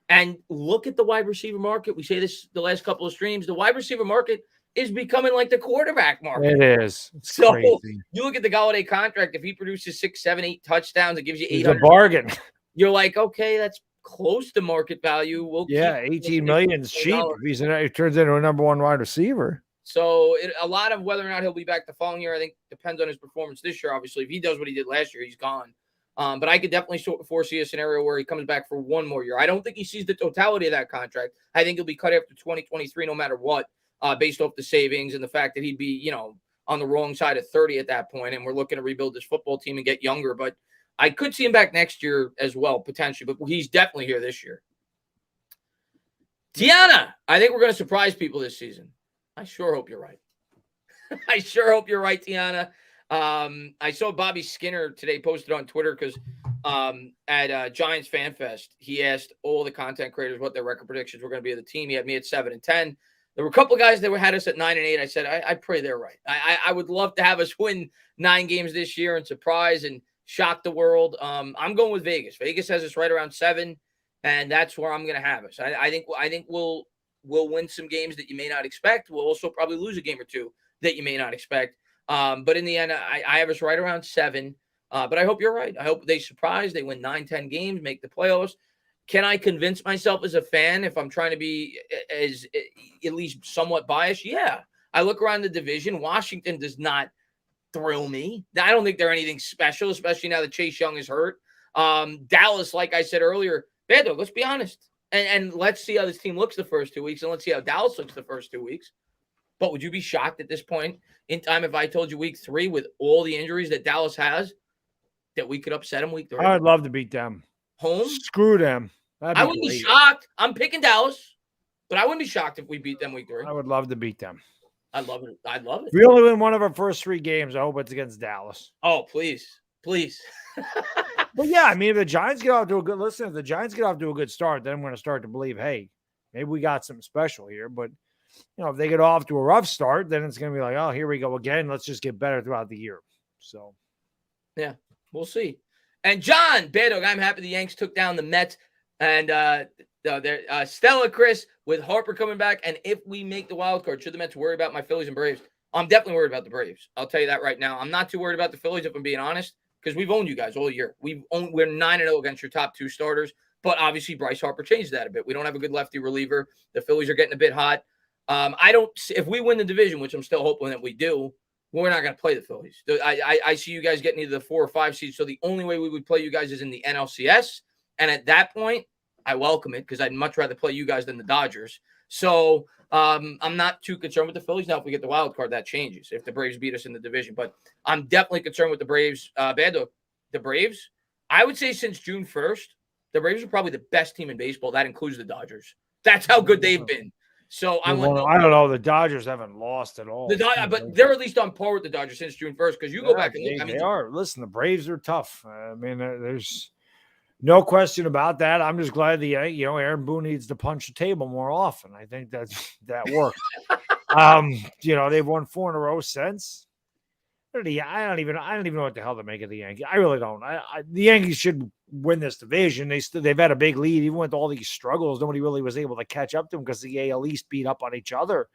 And look at the wide receiver market. We say this the last couple of streams. The wide receiver market is becoming like the quarterback market. It is. It's so crazy. You look at the Galladay contract. If he produces 6, 7, 8 touchdowns, it gives you 800. It's a bargain. You're like, okay, that's close to market value. We'll $18 million is cheap if he turns into a number 1 wide receiver. So a lot of whether or not he'll be back the following year, I think, depends on his performance this year. Obviously, if he does what he did last year, he's gone. But I could definitely foresee a scenario where he comes back for 1 more year. I don't think he sees the totality of that contract. I think he'll be cut after 2023 no matter what, based off the savings and the fact that he'd be, on the wrong side of 30 at that point, and we're looking to rebuild this football team and get younger. But I could see him back next year as well, potentially. But he's definitely here this year. Tiana, I think we're going to surprise people this season. I sure hope you're right. I sure hope you're right, Tiana. I saw Bobby Skinner today posted on Twitter because at Giants Fan Fest, he asked all the content creators what their record predictions were going to be of the team. He had me at 7-10. There were a couple of guys that had us at 9-8. I said, I pray they're right. I would love to have us win 9 games this year and surprise and shock the world. I'm going with Vegas. Vegas has us right around 7, and that's where I'm going to have us. I think we'll win some games that you may not expect. We'll also probably lose a game or 2 that you may not expect. But in the end, I have us right around 7. But I hope you're right. I hope they surprise. They win 9, 10 games, make the playoffs. Can I convince myself as a fan if I'm trying to be as at least somewhat biased? Yeah. I look around the division. Washington does not thrill me. I don't think they're anything special, especially now that Chase Young is hurt. Dallas, like I said earlier, Baddog, let's be honest. And let's see how this team looks the first 2 weeks, and let's see how Dallas looks the first 2 weeks. But would you be shocked at this point in time if I told you week 3 with all the injuries that Dallas has that we could upset them week 3? I'd love to beat them. Home? Screw them. I wouldn't be shocked. I'm picking Dallas, but I wouldn't be shocked if we beat them week 3. I would love to beat them. I'd love it. I'd love it. If we only win one of our first 3 games, I hope it's against Dallas. Oh, please. Please. But yeah, I mean, if the Giants get off to a good start, then I'm going to start to believe, hey, maybe we got something special here. But if they get off to a rough start, then it's going to be like, oh, here we go again. Let's just get better throughout the year. So, yeah, we'll see. And John Baddog, I'm happy the Yanks took down the Mets. And Stella Chris with Harper coming back. And if we make the wild card, should the Mets worry about my Phillies and Braves? I'm definitely worried about the Braves. I'll tell you that right now. I'm not too worried about the Phillies, if I'm being honest, because we've owned you guys all year. We're 9-0 against your top 2 starters. But obviously, Bryce Harper changed that a bit. We don't have a good lefty reliever. The Phillies are getting a bit hot. If we win the division, which I'm still hoping that we do, we're not going to play the Phillies. I see you guys getting either the 4 or 5 seeds. So the only way we would play you guys is in the NLCS. And at that point, I welcome it because I'd much rather play you guys than the Dodgers. So I'm not too concerned with the Phillies. Now, if we get the wild card, that changes if the Braves beat us in the division. But I'm definitely concerned with the Braves. The Braves, I would say since June 1st, the Braves are probably the best team in baseball. That includes the Dodgers. That's how good they've been. So I I want don't know. The Dodgers haven't lost at all. but they're at least on par with the Dodgers since June 1st. Because you go back and look, they are. Listen, the Braves are tough. I mean, there's no question about that. I'm just glad Aaron Boone needs to punch the table more often. I think that works. They've won 4 in a row since. I don't even know what the hell to make of the Yankees. I really don't. The Yankees should win this division. They've had a big lead, even with all these struggles. Nobody really was able to catch up to them because the AL East beat up on each other.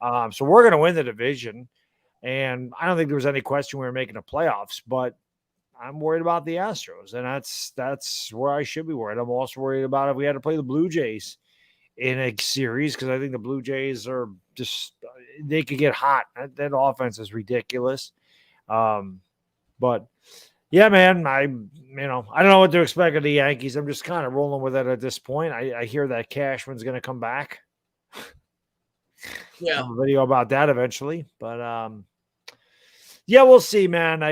So we're going to win the division, and I don't think there was any question we were making the playoffs. But I'm worried about the Astros, and that's where I should be worried. I'm also worried about if we had to play the Blue Jays in a series, because I think the Blue Jays are just they could get hot. That offense is ridiculous. But yeah, man, I don't know what to expect of the Yankees. I'm just kind of rolling with it at this point. I hear that Cashman's going to come back. Yeah, a video about that eventually, but yeah, we'll see, man.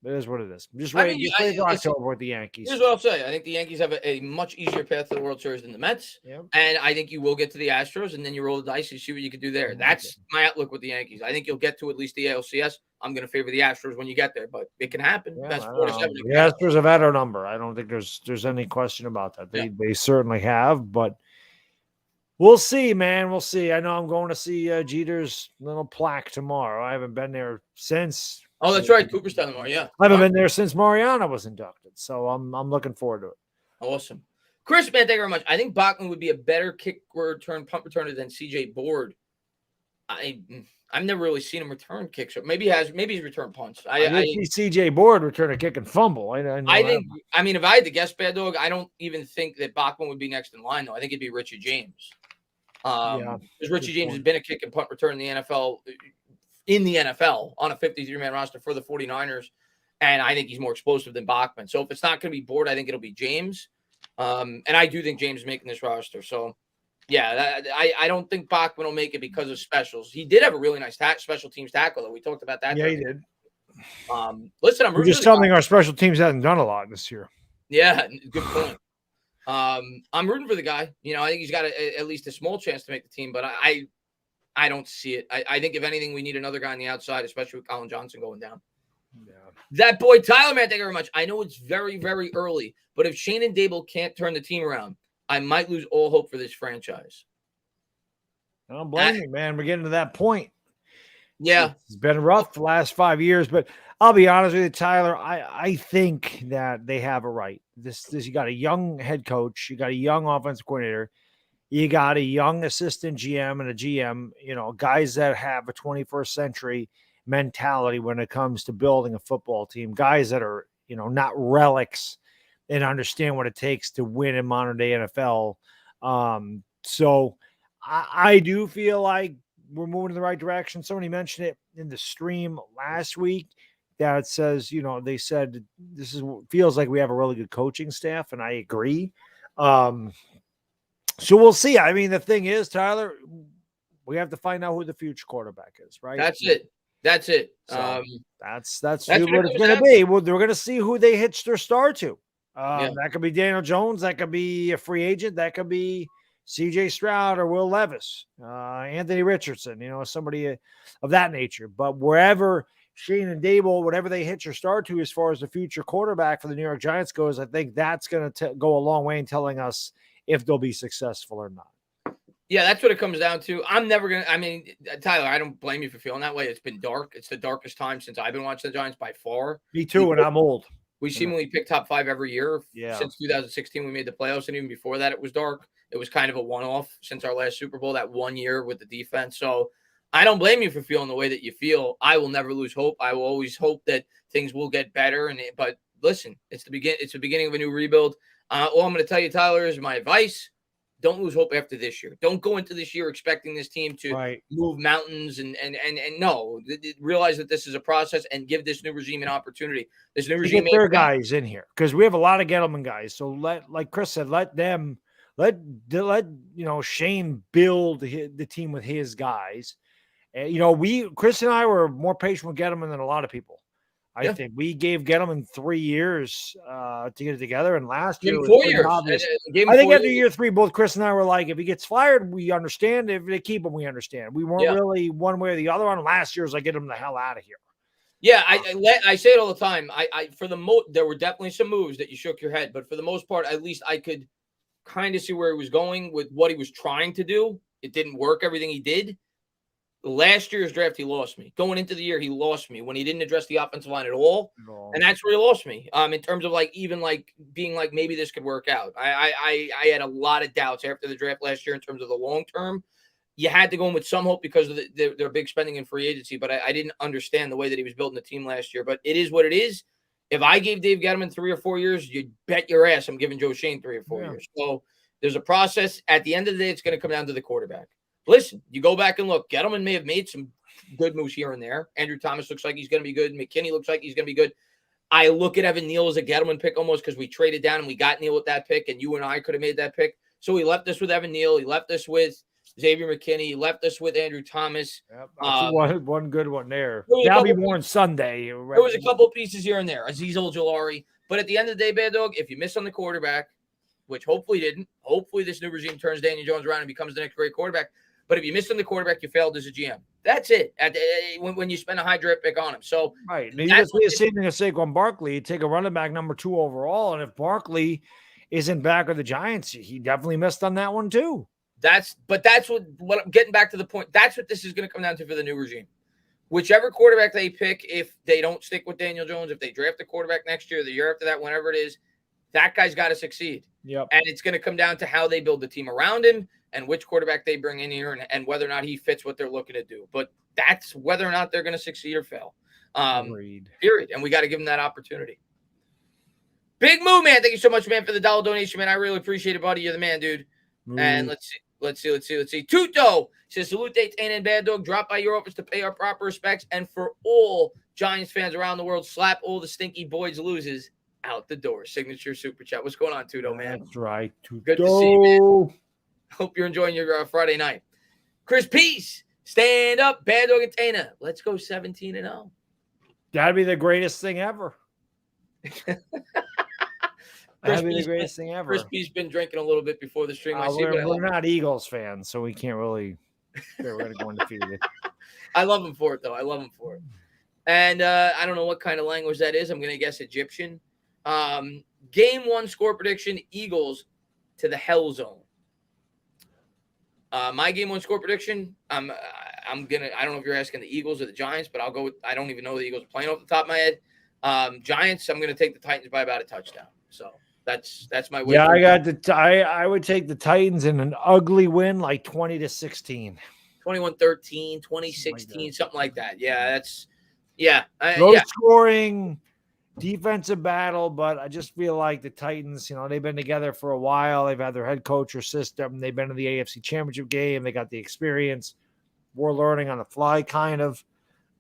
It is what it is. I'm just waiting for October with the Yankees. Here's what I'll say. I think the Yankees have a much easier path to the World Series than the Mets. Yep. And I think you will get to the Astros, and then you roll the dice and see what you can do there. That's my outlook with the Yankees. I think you'll get to at least the ALCS. I'm going to favor the Astros when you get there, but it can happen. Yeah, That's 4-7. The Astros have had our number. I don't think there's any question about that. They certainly have, but we'll see, man. We'll see. I know I'm going to see Jeter's little plaque tomorrow. I haven't been there since. Oh, that's right. Cooperstown tomorrow. Yeah. I haven't been there since Mariana was inducted. So I'm looking forward to it. Awesome. Chris, man, thank you very much. I think Bachman would be a better kick return, punt returner than CJ Board. I've never really seen him return kicks. Maybe he's returned punts. I see CJ Board return a kick and fumble. I think if I had to guess, Baddog, I don't even think that Bachman would be next in line, though. I think it'd be Richie James. Because Richie James has been a kick and punt return in the NFL on a 53-man roster for the 49ers, and I think he's more explosive than Bachman. So if it's not going to be Board, I think it'll be James. And I do think James is making this roster. So, yeah, I don't think Bachman will make it because of specials. He did have a really nice special teams tackle, though. We talked about that. Yeah, he did. Listen, I'm just telling our special teams hasn't done a lot this year. Yeah, good point. I'm rooting for the guy. I think he's got at least a small chance to make the team, but I don't see it. I think, if anything, we need another guy on the outside, especially with Colin Johnson going down. Yeah. That boy, Tyler, man, thank you very much. I know it's very, very early, but if Shane and Dable can't turn the team around, I might lose all hope for this franchise. I don't blame you, man. We're getting to that point. Yeah. It's been rough the last 5 years, but I'll be honest with you, Tyler, I think that they have a right. This you got a young head coach, you got a young offensive coordinator, you got a young assistant GM and a GM, guys that have a 21st century mentality when it comes to building a football team, guys that are, not relics and understand what it takes to win in modern day NFL. So I do feel like we're moving in the right direction. Somebody mentioned it in the stream last week that says, they said feels like we have a really good coaching staff, and I agree. So we'll see. I mean, the thing is, Tyler, we have to find out who the future quarterback is, right? That's it. So that's what it's going to be. Well, we're going to see who they hitch their star to. That could be Daniel Jones. That could be a free agent. That could be C.J. Stroud or Will Levis, Anthony Richardson, somebody of that nature. But wherever Shane and Dable, whatever they hitch their star to as far as the future quarterback for the New York Giants goes, I think that's going to go a long way in telling us if they'll be successful or not. Yeah, that's what it comes down to. I'm never going to – Tyler, I don't blame you for feeling that way. It's been dark. It's the darkest time since I've been watching the Giants by far. Me too, and I'm old. We seemingly pick top 5 every year. Yeah. Since 2016, we made the playoffs, and even before that, it was dark. It was kind of a one-off since our last Super Bowl, that 1 year with the defense. So I don't blame you for feeling the way that you feel. I will never lose hope. I will always hope that things will get better. But listen, it's the beginning of a new rebuild. All I'm going to tell you, Tyler, is my advice. Don't lose hope after this year. Don't go into this year expecting this team to move mountains and no. Realize that this is a process and give this new regime an opportunity. This new regime, get their guys in here because we have a lot of Gettleman guys. So like Chris said, let Shane build the team with his guys. Chris and I were more patient with Gettleman than a lot of people. I think we gave Gettleman 3 years to get it together, and last year was 4 pretty years. obvious. Gave him I think 4 after years. year 3, both Chris and I were like, if he gets fired, we understand. If they keep him, we understand. We weren't really one way or the other on. Last year was like, get him the hell out of here. Yeah, I say it all the time. There were definitely some moves that you shook your head, but for the most part, at least I could kind of see where he was going with what he was trying to do. It didn't work, everything he did. Last year's draft, he lost me. Going into the year, he lost me when he didn't address the offensive line at all. And that's where he lost me. In terms of being like maybe this could work out. I had a lot of doubts after the draft last year in terms of the long term. You had to go in with some hope because of their big spending in free agency, but I didn't understand the way that he was building the team last year. But it is what it is. If I gave Dave Gettleman 3 or 4 years, you'd bet your ass I'm giving Joe Shane 3 or 4 years. So there's a process. At the end of the day, it's going to come down to the quarterback. Listen, you go back and look. Gettleman may have made some good moves here and there. Andrew Thomas looks like he's going to be good. McKinney looks like he's going to be good. I look at Evan Neal as a Gettleman pick almost because we traded down and we got Neal with that pick, and you and I could have made that pick. So he left us with Evan Neal. He left us with Xavier McKinney. He left us with Andrew Thomas. Yep, one good one there. That'll be worn Sunday. There was a couple pieces here and there. Azeez Ojulari. But at the end of the day, Bad Dog, if you miss on the quarterback, which hopefully didn't, hopefully this new regime turns Daniel Jones around and becomes the next great quarterback. But if you missed on the quarterback, you failed as a GM. That's it. When you spend a high draft pick on him. So right. You just see the same thing as Saquon Barkley. You take a running back number 2 overall, and if Barkley isn't back with the Giants, he definitely missed on that one too. That's what I'm getting back to the point. That's what this is going to come down to for the new regime. Whichever quarterback they pick, if they don't stick with Daniel Jones, if they draft a quarterback next year, the year after that, whenever it is, that guy's got to succeed. Yep. And it's going to come down to how they build the team around him and which quarterback they bring in here and whether or not he fits what they're looking to do. But that's whether or not they're going to succeed or fail. Period. And we got to give them that opportunity. Big move, man. Thank you so much, man, for the $1 donation, man. I really appreciate it, buddy. You're the man, dude. And let's see. Tuto says, salute dates and Bad Dog. Drop by your office to pay our proper respects. And for all Giants fans around the world, slap all the stinky boys loses out the door. Signature super chat. What's going on, Tuto, man? That's right. Tuto. Good to see you, man. Hope you're enjoying your Friday night. Chris Peace, stand up. Bad Dog and Tana. Let's go 17-0. That'd be the greatest thing ever. That'd be the greatest thing ever. Chris Peace been drinking a little bit before the stream. We're not Eagles fans, so we can't really. We're going to go undefeated. I love him for it, though. I love him for it. And I don't know what kind of language that is. I'm going to guess Egyptian. Game 1 score prediction: Eagles to the hell zone. My game 1 score prediction: I don't know if you're asking the Eagles or the Giants, but I'll go with. I don't even know the Eagles are playing off the top of my head. Giants. I'm going to take the Titans by about a touchdown. So that's my way. Yeah, I would take the Titans in an ugly win, like 20-16, 21-13, 2016, something like that. Yeah, low scoring. Defensive battle, but I just feel like the Titans, they've been together for a while. They've had their head coach or system. They've been in the AFC Championship game. They got the experience. We're learning on the fly, kind of.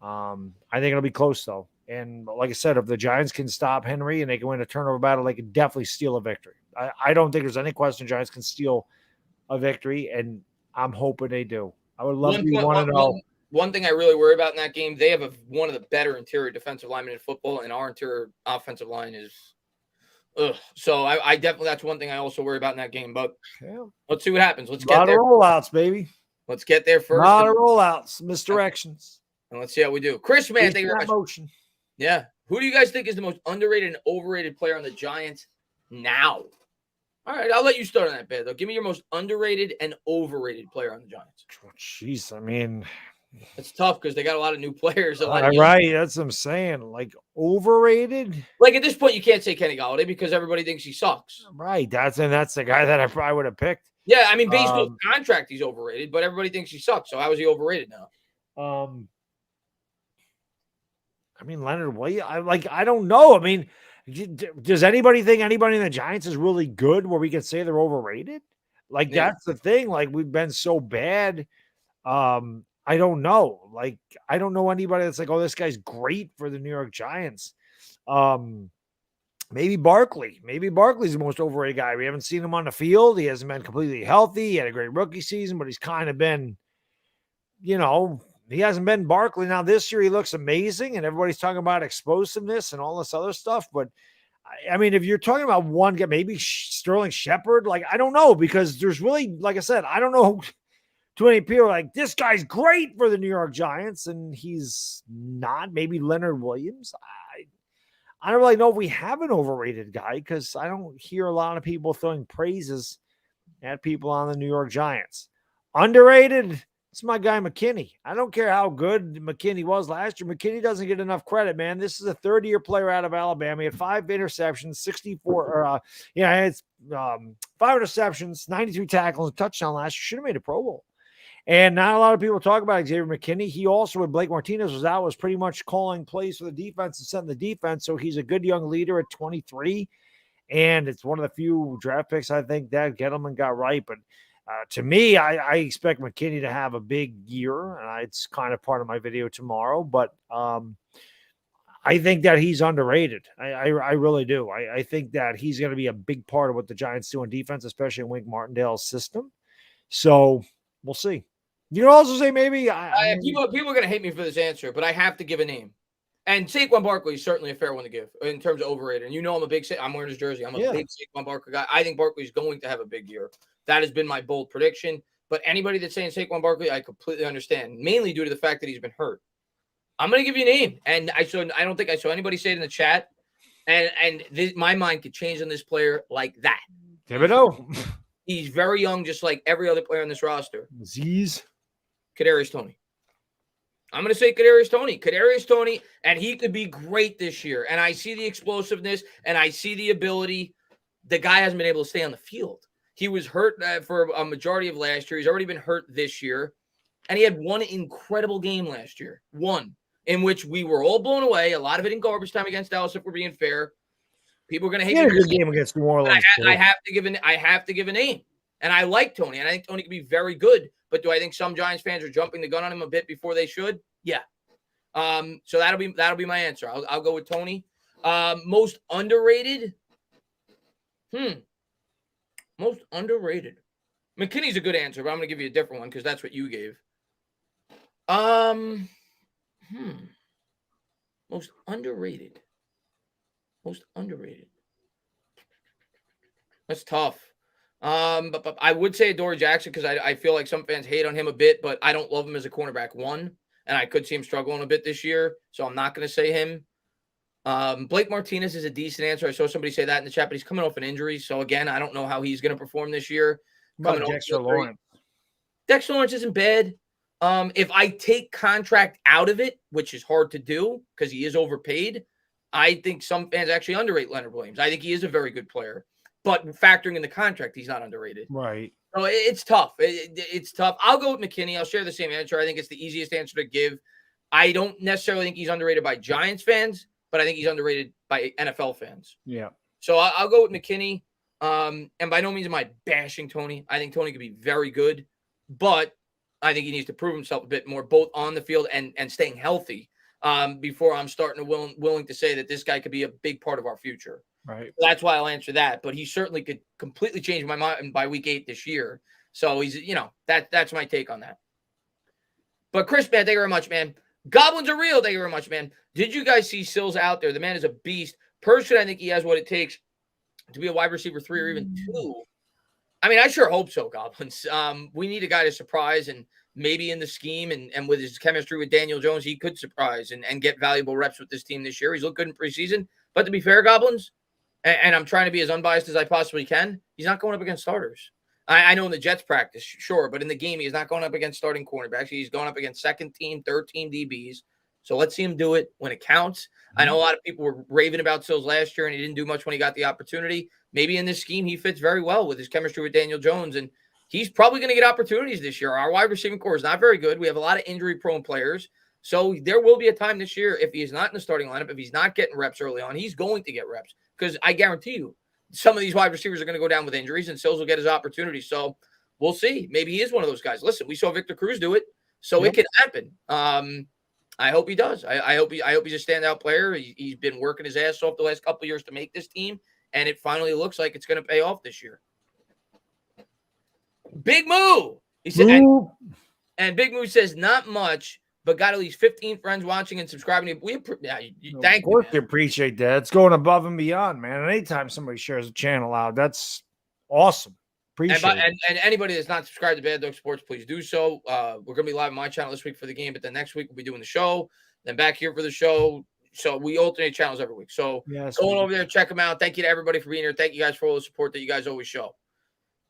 I think it'll be close, though. And like I said, if the Giants can stop Henry and they can win a turnover battle, they can definitely steal a victory. I don't think there's any question Giants can steal a victory, and I'm hoping they do. I would love to be 1-0. One thing I really worry about in that game, they have one of the better interior defensive linemen in football, and our interior offensive line is So I definitely, that's one thing I also worry about in that game. But let's see what happens. Let's get there. A lot of rollouts, baby. Let's get there first. A lot of rollouts, misdirections. And let's see how we do. Chris, man, thank you very much. Motion. Yeah. Who do you guys think is the most underrated and overrated player on the Giants now? All right, I'll let you start on that, Baddog. Give me your most underrated and overrated player on the Giants. Jeez, I mean, it's tough because they got a lot of new players. Right, that's what I'm saying. Like, overrated? Like, at this point, you can't say Kenny Golladay because everybody thinks he sucks. Right, that's the guy that I probably would have picked. Yeah, I mean, based on his contract, he's overrated, but everybody thinks he sucks. So how is he overrated now? I mean, Leonard Williams, I don't know. I mean, does anybody think anybody in the Giants is really good where we can say they're overrated? Like, that's the thing. Like, we've been so bad. I don't know. Like, I don't know anybody that's like, oh, this guy's great for the New York Giants. Maybe Barkley. Maybe Barkley's the most overrated guy. We haven't seen him on the field. He hasn't been completely healthy. He had a great rookie season, but he's kind of been, he hasn't been Barkley. Now this year he looks amazing, and everybody's talking about explosiveness and all this other stuff. But I mean, if you're talking about one guy, maybe Sterling Shepard, like I don't know, because there's really, like I said, I don't know too many people like this guy's great for the New York Giants, and he's not. Maybe Leonard Williams. I don't really know if we have an overrated guy because I don't hear a lot of people throwing praises at people on the New York Giants. Underrated, it's my guy McKinney. I don't care how good McKinney was last year. McKinney doesn't get enough credit, man. This is a third-year player out of Alabama. He had 5 interceptions, 5 interceptions, 92 tackles, a touchdown last year. Should have made a Pro Bowl. And not a lot of people talk about Xavier McKinney. He also, when Blake Martinez was out, was pretty much calling plays for the defense and setting the defense. So he's a good young leader at 23. And it's one of the few draft picks I think that Gettleman got right. But to me, I expect McKinney to have a big year. It's kind of part of my video tomorrow. But I think that he's underrated. I really do. I think that he's going to be a big part of what the Giants do on defense, especially in Wink Martindale's system. So we'll see. You can also say maybe people are going to hate me for this answer, but I have to give a name. And Saquon Barkley is certainly a fair one to give in terms of overrated. And I'm wearing his jersey. I'm a big Saquon Barkley guy. I think Barkley is going to have a big year. That has been my bold prediction. But anybody that's saying Saquon Barkley, I completely understand, mainly due to the fact that he's been hurt. I'm going to give you a name. And I don't think I saw anybody say it in the chat. And my mind could change on this player like that. Thibodeau. He's very young, just like every other player on this roster. Kadarius Toney. I'm going to say Kadarius Toney, and he could be great this year. And I see the explosiveness, and I see the ability. The guy hasn't been able to stay on the field. He was hurt for a majority of last year. He's already been hurt this year. And he had one incredible game last year. One, in which we were all blown away. A lot of it in garbage time against Dallas, if we're being fair. People are going to hate me. He had a good game against New Orleans. I have to give a name. And I like Toney, and I think Toney can be very good. But do I think some Giants fans are jumping the gun on him a bit before they should? Yeah. So that'll be my answer. I'll go with Toney. Most underrated. Most underrated. McKinney's a good answer, but I'm going to give you a different one because that's what you gave. Most underrated. That's tough. But I would say Adoree Jackson because I feel like some fans hate on him a bit, but I don't love him as a cornerback one, and I could see him struggling a bit this year, so I'm not going to say him. Blake Martinez is a decent answer. I saw somebody say that in the chat, but he's coming off an injury, so again, I don't know how he's going to perform this year. Dexter Lawrence. Dexter Lawrence isn't bad. If I take contract out of it, which is hard to do because he is overpaid, I think some fans actually underrate Leonard Williams. I think he is a very good player. But factoring in the contract, he's not underrated. Right. So it's tough. It's tough. I'll go with McKinney. I'll share the same answer. I think it's the easiest answer to give. I don't necessarily think he's underrated by Giants fans, but I think he's underrated by NFL fans. Yeah. So I'll go with McKinney. And by no means am I bashing Toney. I think Toney could be very good, but I think he needs to prove himself a bit more, both on the field and staying healthy before I'm starting to willing to say that this guy could be a big part of our future. Right. That's why I'll answer that. But he certainly could completely change my mind by week 8 this year. So he's, that's my take on that. But Chris, man, thank you very much, man. Goblins are real. Thank you very much, man. Did you guys see Sills out there? The man is a beast. Personally, I think he has what it takes to be a wide receiver 3 or even 2. I mean, I sure hope so, Goblins. We need a guy to surprise, and maybe in the scheme and with his chemistry with Daniel Jones, he could surprise and get valuable reps with this team this year. He's looked good in preseason. But to be fair, Goblins, and I'm trying to be as unbiased as I possibly can, he's not going up against starters. I know in the Jets practice, sure, but in the game, he's not going up against starting cornerbacks. He's going up against second team, third team DBs. So let's see him do it when it counts. I know a lot of people were raving about Sills last year, and he didn't do much when he got the opportunity. Maybe in this scheme, he fits very well with his chemistry with Daniel Jones, and he's probably going to get opportunities this year. Our wide receiving core is not very good. We have a lot of injury-prone players. So there will be a time this year, if he is not in the starting lineup, if he's not getting reps early on, he's going to get reps. Because I guarantee you, some of these wide receivers are going to go down with injuries, and Sills will get his opportunity. So we'll see. Maybe he is one of those guys. Listen, we saw Victor Cruz do it, so it can happen. I hope he does. I hope he's a standout player. He's been working his ass off the last couple of years to make this team, and it finally looks like it's going to pay off this year. Big Moo. He said, and Big Moo says, not much, but got at least 15 friends watching and subscribing. Thank you, man. Of course, you appreciate that. It's going above and beyond, man. And anytime somebody shares a channel out, that's awesome. Appreciate it. And anybody that's not subscribed to Bad Dog Sports, please do so. We're going to be live on my channel this week for the game, but then next week we'll be doing the show, then back here for the show. So we alternate channels every week. So go over there, check them out. Thank you to everybody for being here. Thank you guys for all the support that you guys always show.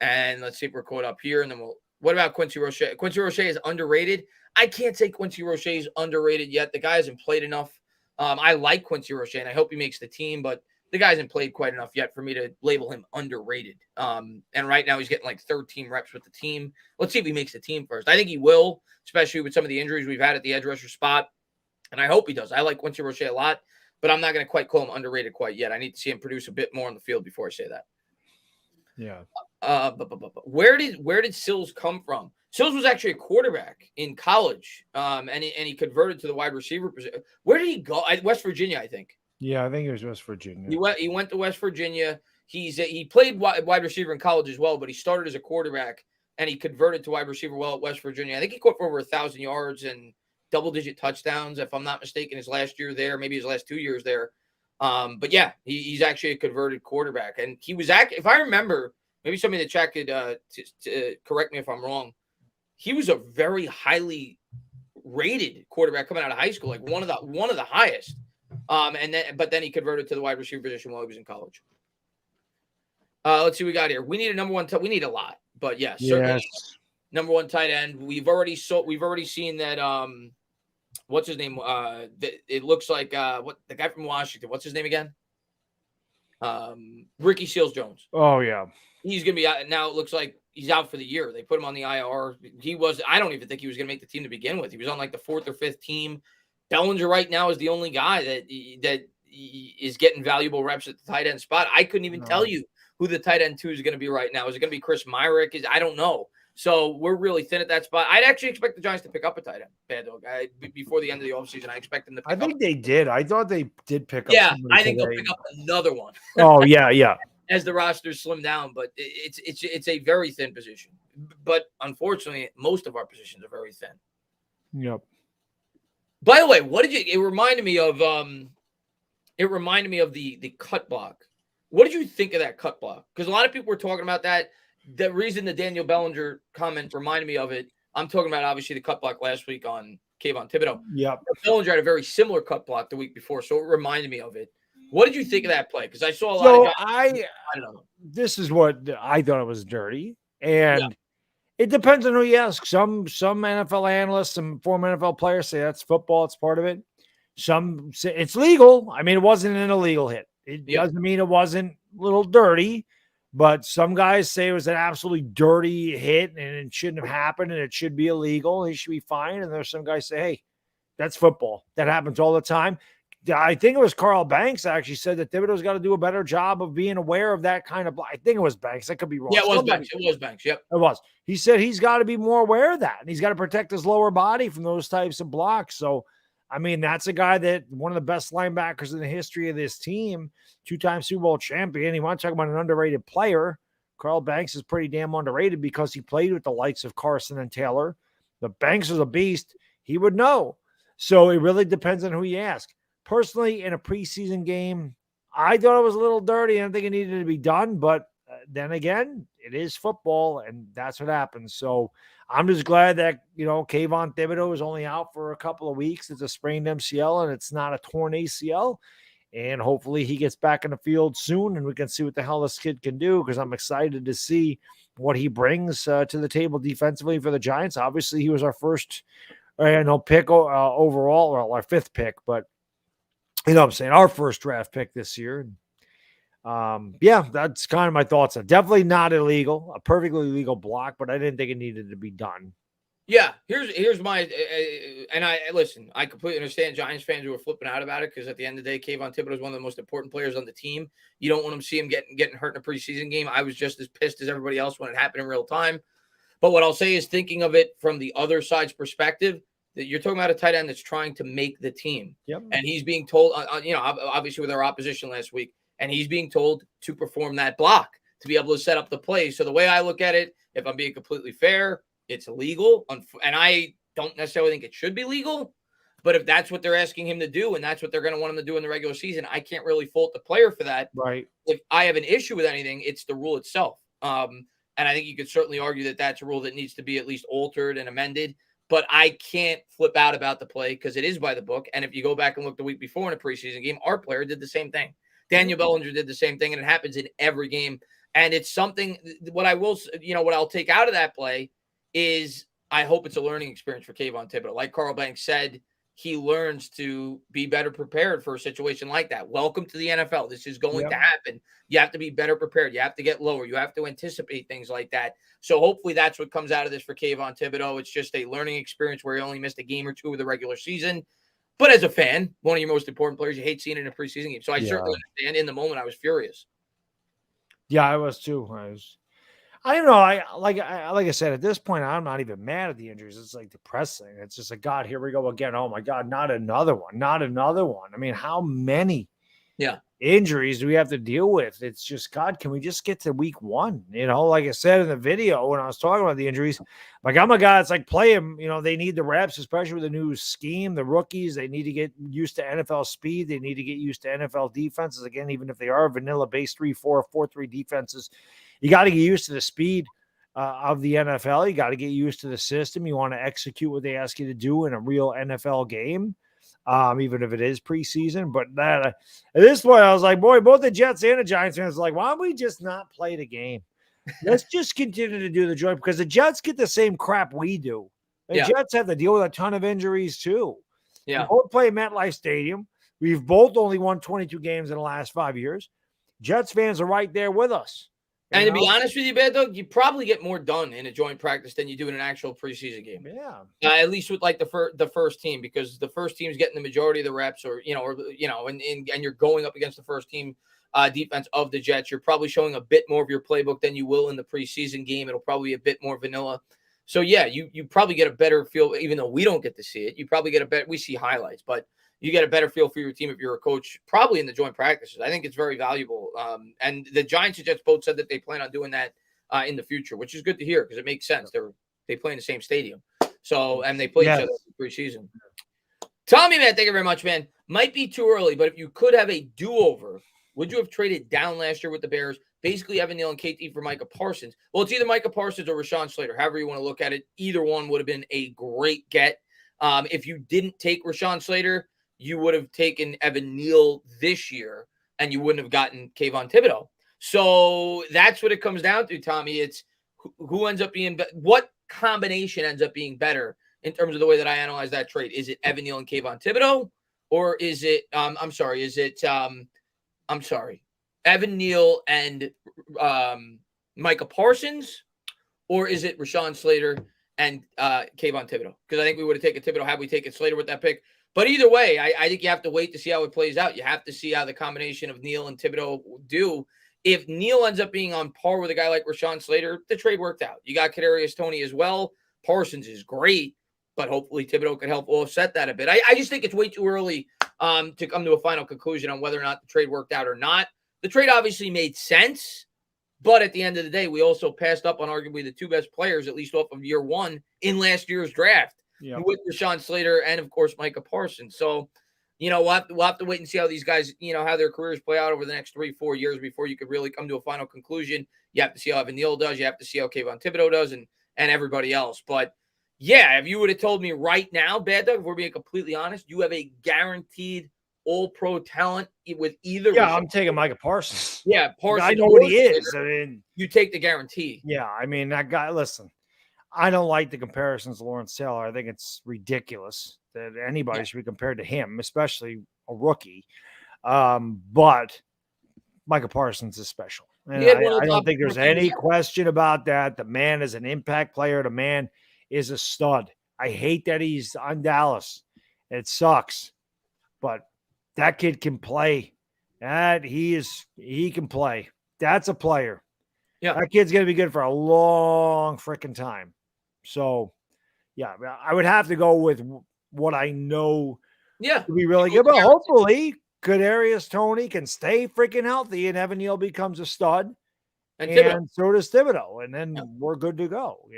And let's see if we're caught up here, and then what about Quincy Roche? Quincy Roche is underrated. I can't say Quincy Roche is underrated yet. The guy hasn't played enough. I like Quincy Roche, and I hope he makes the team, but the guy hasn't played quite enough yet for me to label him underrated. And right now he's getting like 13 reps with the team. Let's see if he makes the team first. I think he will, especially with some of the injuries we've had at the edge rusher spot. And I hope he does. I like Quincy Roche a lot, but I'm not going to quite call him underrated quite yet. I need to see him produce a bit more on the field before I say that. Yeah. Where did Sills come from? Sills was actually a quarterback in college, and he converted to the wide receiver position. Where did he go? West Virginia, I think. Yeah, I think it was West Virginia. He went to West Virginia. He played wide receiver in college as well, but he started as a quarterback and he converted to wide receiver well at West Virginia. I think he caught for over 1,000 yards and double-digit touchdowns, if I'm not mistaken, his last year there, maybe his last 2 years there. But yeah, he's actually a converted quarterback, and he was if I remember, maybe somebody in the chat could to correct me if I'm wrong. He was a very highly rated quarterback coming out of high school, like one of the highest. But then he converted to the wide receiver position while he was in college. Let's see what we got here. We need a number one. We need a lot, but yes, certainly number one tight end. We've already seen that. What's his name? It looks like the guy from Washington. What's his name again? Ricky Seals-Jones. Oh yeah, he's gonna be out now. It looks like he's out for the year. They put him on the IR. I don't even think he was gonna make the team to begin with. He was on like the 4th or 5th team. Bellinger right now is the only guy that is getting valuable reps at the tight end spot. I couldn't even tell you who the tight end 2 is going to be right now. Is it going to be Chris Myrick? I don't know. So we're really thin at that spot. I'd actually expect the Giants to pick up a tight end, Bad Dog. Before the end of the offseason, I expect them to pick up. I think they did. I thought they did pick up. Yeah, I think they'll pick up another one. Oh, yeah. As the rosters slim down, but it's a very thin position. But unfortunately, most of our positions are very thin. Yep. By the way, it reminded me of the cut block. What did you think of that cut block? Because a lot of people were talking about that. The reason the Daniel Bellinger comment reminded me of it, I'm talking about obviously the cut block last week on Kayvon Thibodeau. Yep. Bellinger had a very similar cut block the week before, so it reminded me of it. What did you think of that play? Because I saw a lot of guys. I don't know. This is what I thought it was dirty. And it depends on who you ask. Some NFL analysts, some former NFL players say that's football. It's part of it. Some say it's legal. I mean, it wasn't an illegal hit. It doesn't mean it wasn't a little dirty, but some guys say it was an absolutely dirty hit and it shouldn't have happened and it should be illegal. He should be fined. And there's some guys say, hey, that's football. That happens all the time. I think it was Carl Banks actually said that Thibodeau's got to do a better job of being aware of that kind of. I think it was Banks. I could be wrong. Yeah, it was Banks. It was Banks. Yep, it was. He said he's got to be more aware of that, and he's got to protect his lower body from those types of blocks. So, I mean, that's a guy that one of the best linebackers in the history of this team, 2-time Super Bowl champion. You want to talk about an underrated player? Carl Banks is pretty damn underrated because he played with the likes of Carson and Taylor. The Banks is a beast. He would know. So it really depends on who you ask. Personally, in a preseason game, I thought it was a little dirty. I don't think it needed to be done, but then again, it is football, and that's what happens. So I'm just glad that, Kayvon Thibodeau is only out for a couple of weeks. It's a sprained MCL, and it's not a torn ACL. And hopefully he gets back in the field soon, and we can see what the hell this kid can do, because I'm excited to see what he brings to the table defensively for the Giants. Obviously, he was our first pick overall, or our 5th pick, but I'm saying, our first draft pick this year. That's kind of my thoughts. Definitely not illegal, a perfectly legal block, but I didn't think it needed to be done. Yeah, here's my and I completely understand Giants fans who are flipping out about it, because at the end of the day, Kayvon Thibodeau is one of the most important players on the team. You don't want to see him getting hurt in a preseason game. I was just as pissed as everybody else when it happened in real time. But what I'll say is, thinking of it from the other side's perspective, that you're talking about a tight end that's trying to make the team. Yep. And he's being told, obviously with our opposition last week, and he's being told to perform that block to be able to set up the play. So the way I look at it, if I'm being completely fair, it's illegal. And I don't necessarily think it should be legal. But if that's what they're asking him to do and that's what they're going to want him to do in the regular season, I can't really fault the player for that. Right. If I have an issue with anything, it's the rule itself. And I think you could certainly argue that that's a rule that needs to be at least altered and amended. But I can't flip out about the play because it is by the book. And if you go back and look the week before in a preseason game, our player did the same thing. Daniel Bellinger did the same thing, and it happens in every game. And it's something, what I will, what I'll take out of that play is I hope it's a learning experience for Kayvon Thibodeau. Like Carl Banks said, he learns to be better prepared for a situation like that. Welcome to the NFL. This is going to happen. You have to be better prepared. You have to get lower. You have to anticipate things like that. So hopefully that's what comes out of this for Kayvon Thibodeau. It's just a learning experience where he only missed a game or two of the regular season. But as a fan, one of your most important players, you hate seeing it in a preseason game. So I certainly understand. In the moment, I was furious. Yeah, I was too. I don't know. Like I said, at this point, I'm not even mad at the injuries. It's like depressing. It's just like, God, here we go again. Oh my God, not another one. I mean, how many injuries do we have to deal with? It's just, God, can we just get to week one? Like I said in the video when I was talking about the injuries, like I'm a guy that's like play them. They need the reps, especially with the new scheme. The rookies, they need to get used to NFL speed. They need to get used to NFL defenses again, even if they are vanilla based 3-4, 4-3 defenses. You got to get used to the speed of the NFL. You got to get used to the system. You want to execute what they ask you to do in a real NFL game, even if it is preseason. But that at this point, I was like, boy, both the Jets and the Giants fans are like, why don't we just not play the game? Let's just continue to do the joint because the Jets get the same crap we do. The Jets have to deal with a ton of injuries too. We both play at MetLife Stadium. We've both only won 22 games in the last 5 years. Jets fans are right there with us. And to be honest with you, Baddog, you probably get more done in a joint practice than you do in an actual preseason game. Yeah. At least with like the first team, because the first team's getting the majority of the reps, and you're going up against the first team defense of the Jets. You're probably showing a bit more of your playbook than you will in the preseason game. It'll probably be a bit more vanilla. So yeah, you probably get a better feel, even though we don't get to see it. You probably get a better. We see highlights, but you get a better feel for your team if you're a coach, probably in the joint practices. I think it's very valuable. And the Giants and Jets both said that they plan on doing that in the future, which is good to hear because it makes sense. They play in the same stadium. So, and they play each other in the preseason. Tommy, man, thank you very much, man. Might be too early, but if you could have a do-over, would you have traded down last year with the Bears? Basically, Evan Neal and KT for Micah Parsons. Well, it's either Micah Parsons or Rashawn Slater. However you want to look at it, either one would have been a great get. If you didn't take Rashawn Slater, you would have taken Evan Neal this year, and you wouldn't have gotten Kayvon Thibodeau. So that's what it comes down to, Tommy. It's who ends up being what combination ends up being better in terms of the way that I analyze that trade. Is it Evan Neal and Kayvon Thibodeau, or is it Evan Neal and Micah Parsons, or is it Rashawn Slater and Kayvon Thibodeau? Because I think we would have taken Thibodeau had we taken Slater with that pick. But either way, I think you have to wait to see how it plays out. You have to see how the combination of Neal and Thibodeau do. If Neal ends up being on par with a guy like Rashawn Slater, the trade worked out. You got Kadarius Toney as well. Parsons is great, but hopefully Thibodeau can help offset that a bit. I just think it's way too early to come to a final conclusion on whether or not the trade worked out or not. The trade obviously made sense, but at the end of the day, we also passed up on arguably the two best players, at least off of year one, in last year's draft. With Rashawn Slater and, of course, Micah Parsons. So, we'll have to wait and see how these guys, how their careers play out over the next 3-4 years before you could really come to a final conclusion. You have to see how Evan Neal does. You have to see how Kayvon Thibodeau does and everybody else. But, yeah, if you would have told me right now, Baddog, if we're being completely honest, you have a guaranteed all-pro talent with either. Yeah, I'm taking Micah Parsons. Yeah, Parsons. I know what he is. I mean, you take the guarantee. Yeah, I mean, that guy, listen. I don't like the comparisons to Lawrence Taylor. I think it's ridiculous that anybody should be compared to him, especially a rookie. But Micah Parsons is special. And I don't think there's any question about that. The man is an impact player. The man is a stud. I hate that he's on Dallas. It sucks. But that kid can play. He can play. That's a player. Yeah. That kid's going to be good for a long freaking time. So, yeah, I would have to go with what I know to be really good. But hopefully, Kadarius Toney can stay freaking healthy and Evan Neal becomes a stud. And Thibodeau. And so does Thibodeau. And then Yeah. we're good to go,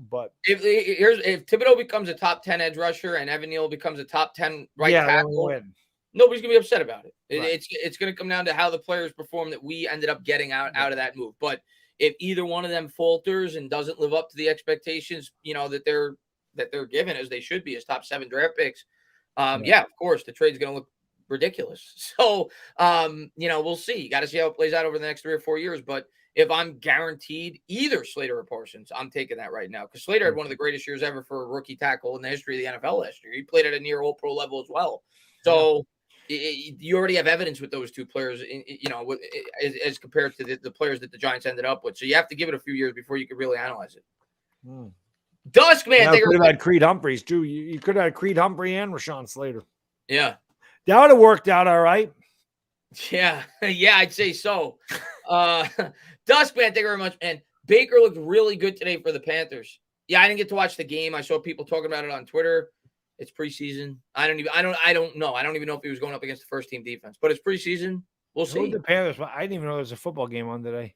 but If Thibodeau becomes a top 10 edge rusher and Evan Neal becomes a top 10 right then we tackle, win. nobody's gonna be upset about it. Right. It's gonna come down to how the players perform that we ended up getting out of that move. But if either one of them falters and doesn't live up to the expectations, that they're given as they should be as top 7 draft picks, yeah, of course the trade's gonna look ridiculous. So we'll see. You got to see how it plays out over the next 3 or 4 years. But if I'm guaranteed either Slater or Parsons, I'm taking that right now because Slater had one of the greatest years ever for a rookie tackle in the history of the NFL last year. He played at a near all pro level as well. So you already have evidence with those two players, as compared to the players that the Giants ended up with. So you have to give it a few years before you can really analyze it. Dusk, man. You could have had Creed Humphreys, too. You could have had Creed Humphrey and Rashawn Slater. Yeah. That would have worked out all right. Yeah. Yeah, I'd say so. Dusk, man, thank you very much. And Baker looked really good today for the Panthers. Yeah, I didn't get to watch the game. I saw people talking about it on Twitter. It's preseason. I don't know. I don't even know if he was going up against the first team defense, but it's preseason. We'll see. The Panthers, I didn't even know there was a football game on today.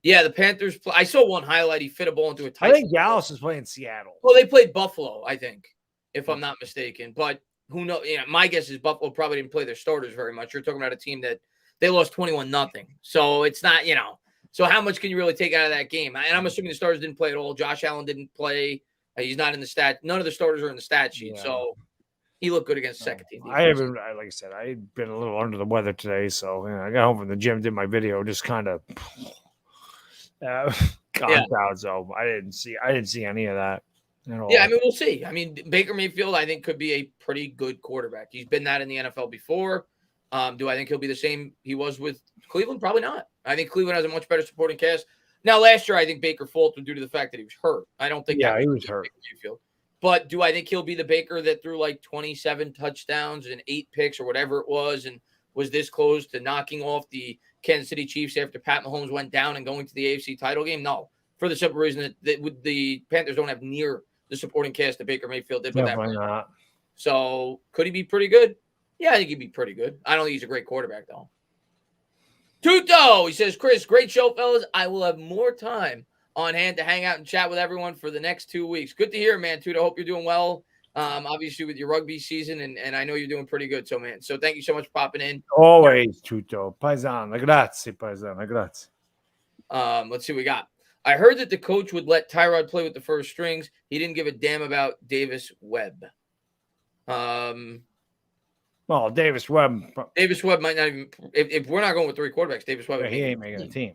Yeah, the Panthers. I saw one highlight. He fit a ball into a tight. I think Dallas is playing Seattle. Well, they played Buffalo, I think, if I'm not mistaken. But who knows? My guess is Buffalo probably didn't play their starters very much. You're talking about a team that they lost 21-0. So it's not, So how much can you really take out of that game? And I'm assuming the starters didn't play at all. Josh Allen didn't play. He's not in the stat. None of the starters are in the stat sheet. Yeah. So he looked good against the second team. I haven't, like I said, I've been a little under the weather today. So I got home from the gym, did my video, just kind of out. So I didn't see any of that at all. Yeah, we'll see. Baker Mayfield, I think, could be a pretty good quarterback. He's been that in the NFL before. Do I think he'll be the same he was with Cleveland? Probably not. I think Cleveland has a much better supporting cast. Now, last year, I think Baker faltered due to the fact that he was hurt. I don't think he was hurt. But do I think he'll be the Baker that threw like 27 touchdowns and 8 picks or whatever it was and was this close to knocking off the Kansas City Chiefs after Pat Mahomes went down and going to the AFC title game? No, for the simple reason that the Panthers don't have near the supporting cast that Baker Mayfield did. Definitely not. So could he be pretty good? Yeah, I think he'd be pretty good. I don't think he's a great quarterback, though. Tuto, he says, Chris, great show, fellas. I will have more time on hand to hang out and chat with everyone for the next 2 weeks. Good to hear, man, Tuto. Hope you're doing well, obviously, with your rugby season, and I know you're doing pretty good. So, man, thank you so much for popping in. Always, Tuto. Paisano. Grazie, paisano. Grazie. Let's see what we got. I heard that the coach would let Tyrod play with the first strings. He didn't give a damn about Davis Webb. Well, Davis Webb might not even – if we're not going with 3 quarterbacks, Davis Webb – he ain't making a team.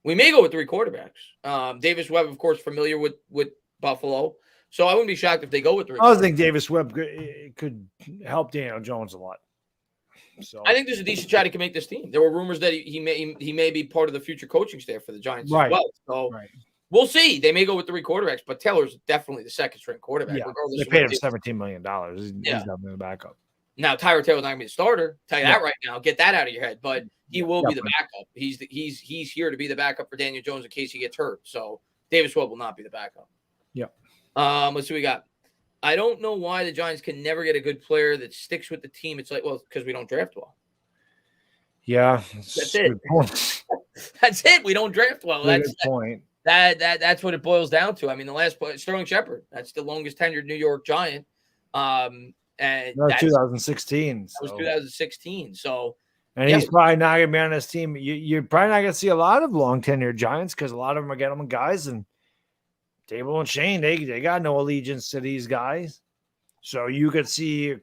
We may go with 3 quarterbacks. Davis Webb, of course, familiar with Buffalo. So I wouldn't be shocked if they go with 3. I think Davis Webb could help Daniel Jones a lot. So I think there's a decent shot he can make this team. There were rumors that he may be part of the future coaching staff for the Giants as well. So we'll see. They may go with 3 quarterbacks, but Taylor's definitely the second string quarterback. Yeah, they paid him $17 million. He's definitely the backup. Now, Tyrod Taylor's not going to be the starter. Tell you that right now. Get that out of your head. But he will be the backup. He's here to be the backup for Daniel Jones in case he gets hurt. So Davis Webb will not be the backup. Yep. Let's see what we got. I don't know why the Giants can never get a good player that sticks with the team. It's like, well, because we don't draft well. Yeah, that's it. That's it. We don't draft well. That's the point. That's what it boils down to. The last player, Sterling Shepard. That's the longest tenured New York Giant. And that was 2016. That was 2016. So, and he's probably not going to be on this team. You're probably not going to see a lot of long tenured Giants because a lot of them are getting them guys. And Dable and Shane, they got no allegiance to these guys. So you could see,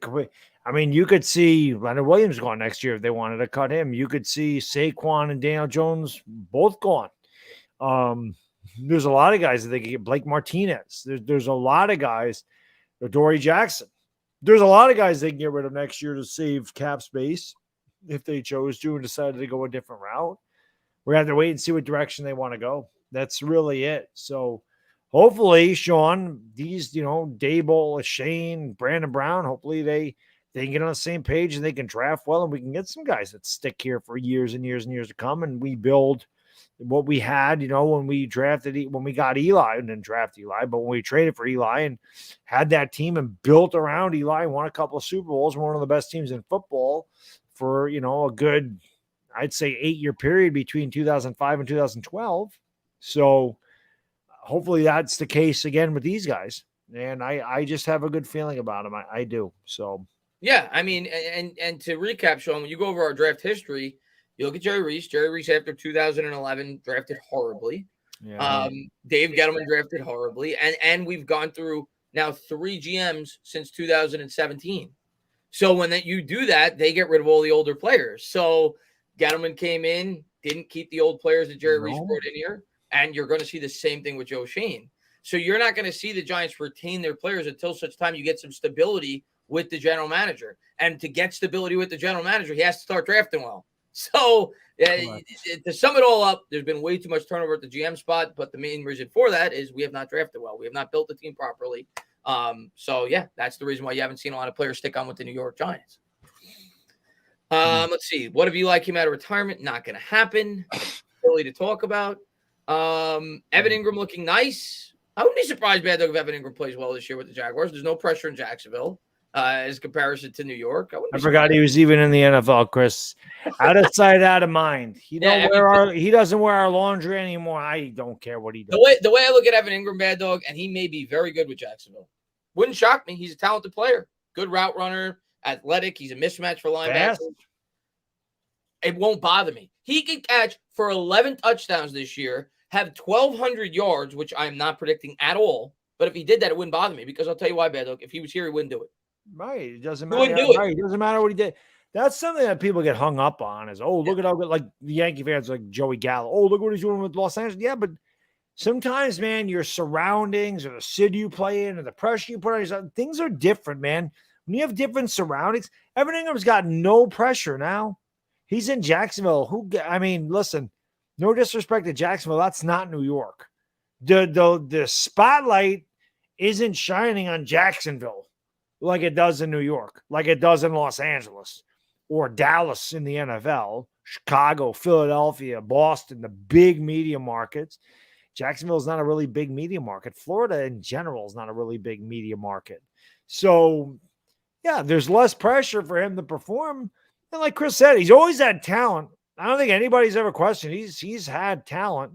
you could see Leonard Williams going next year if they wanted to cut him. You could see Saquon and Daniel Jones both gone. There's a lot of guys that they could get. Blake Martinez. There's a lot of guys. Dory Jackson. There's a lot of guys they can get rid of next year to save cap space if they chose to and decided to go a different route. We have to wait and see what direction they want to go. That's really it. So hopefully, Sean, these, Dable, Shane, Brandon Brown, hopefully they can get on the same page and they can draft well and we can get some guys that stick here for years and years and years to come. And we build what we had, when we got Eli and didn't draft Eli, but when we traded for Eli and had that team and built around Eli and won a couple of Super Bowls, one of the best teams in football for, a good, I'd say 8-year period between 2005 and 2012. So hopefully that's the case again with these guys. And I just have a good feeling about them. I do. So Yeah, I mean, and to recap, Sean, when you go over our draft history, you look at Jerry Reese. Jerry Reese, after 2011, drafted horribly. yeah, Dave Gettleman drafted horribly, and we've gone through now 3 GMs since 2017. So when you do that, they get rid of all the older players. So Gettleman came in, didn't keep the old players that Jerry Reese brought in here, and you're going to see the same thing with Joe Shane. So you're not going to see the Giants retain their players until such time you get some stability with the general manager. And to get stability with the general manager, he has to start drafting well. So to sum it all up, there's been way too much turnover at the GM spot, but the main reason for that is we have not drafted well. We have not built the team properly. So yeah, that's the reason why you haven't seen a lot of players stick on with the New York Giants. Let's see. What if you like him out of retirement? Not going to happen. Silly to talk about. Evan Ingram looking nice. I wouldn't be surprised, Bad Dog, if Evan Ingram plays well this year with the Jaguars. There's no pressure in Jacksonville as comparison to New York. I forgot he was even in the NFL, Chris. Out of sight, out of mind. He doesn't wear our laundry anymore. I don't care what he does. The way I look at Evan Ingram, Bad Dog, and he may be very good with Jacksonville. Wouldn't shock me. He's a talented player, good route runner, athletic. He's a mismatch for linebackers. It won't bother me. He could catch for 11 touchdowns this year, have 1,200 yards, which I'm not predicting at all. But if he did that, it wouldn't bother me because I'll tell you why, Bad Dog. If he was here, he wouldn't do it. Right. It doesn't matter. It doesn't matter what he did. That's something that people get hung up on is, look at how good, like the Yankee fans like Joey Gallo. Oh, look what he's doing with Los Angeles. Yeah, but sometimes, man, your surroundings or the city you play in or the pressure you put on yourself, things are different, man. When you have different surroundings, Evan Ingram's got no pressure now. He's in Jacksonville. Listen, no disrespect to Jacksonville. That's not New York. The spotlight isn't shining on Jacksonville like it does in New York, like it does in Los Angeles or Dallas in the NFL, Chicago, Philadelphia, Boston, the big media markets. Jacksonville is not a really big media market. Florida in general is not a really big media market. So, yeah, there's less pressure for him to perform. And like Chris said, he's always had talent. I don't think anybody's ever questioned. He's had talent,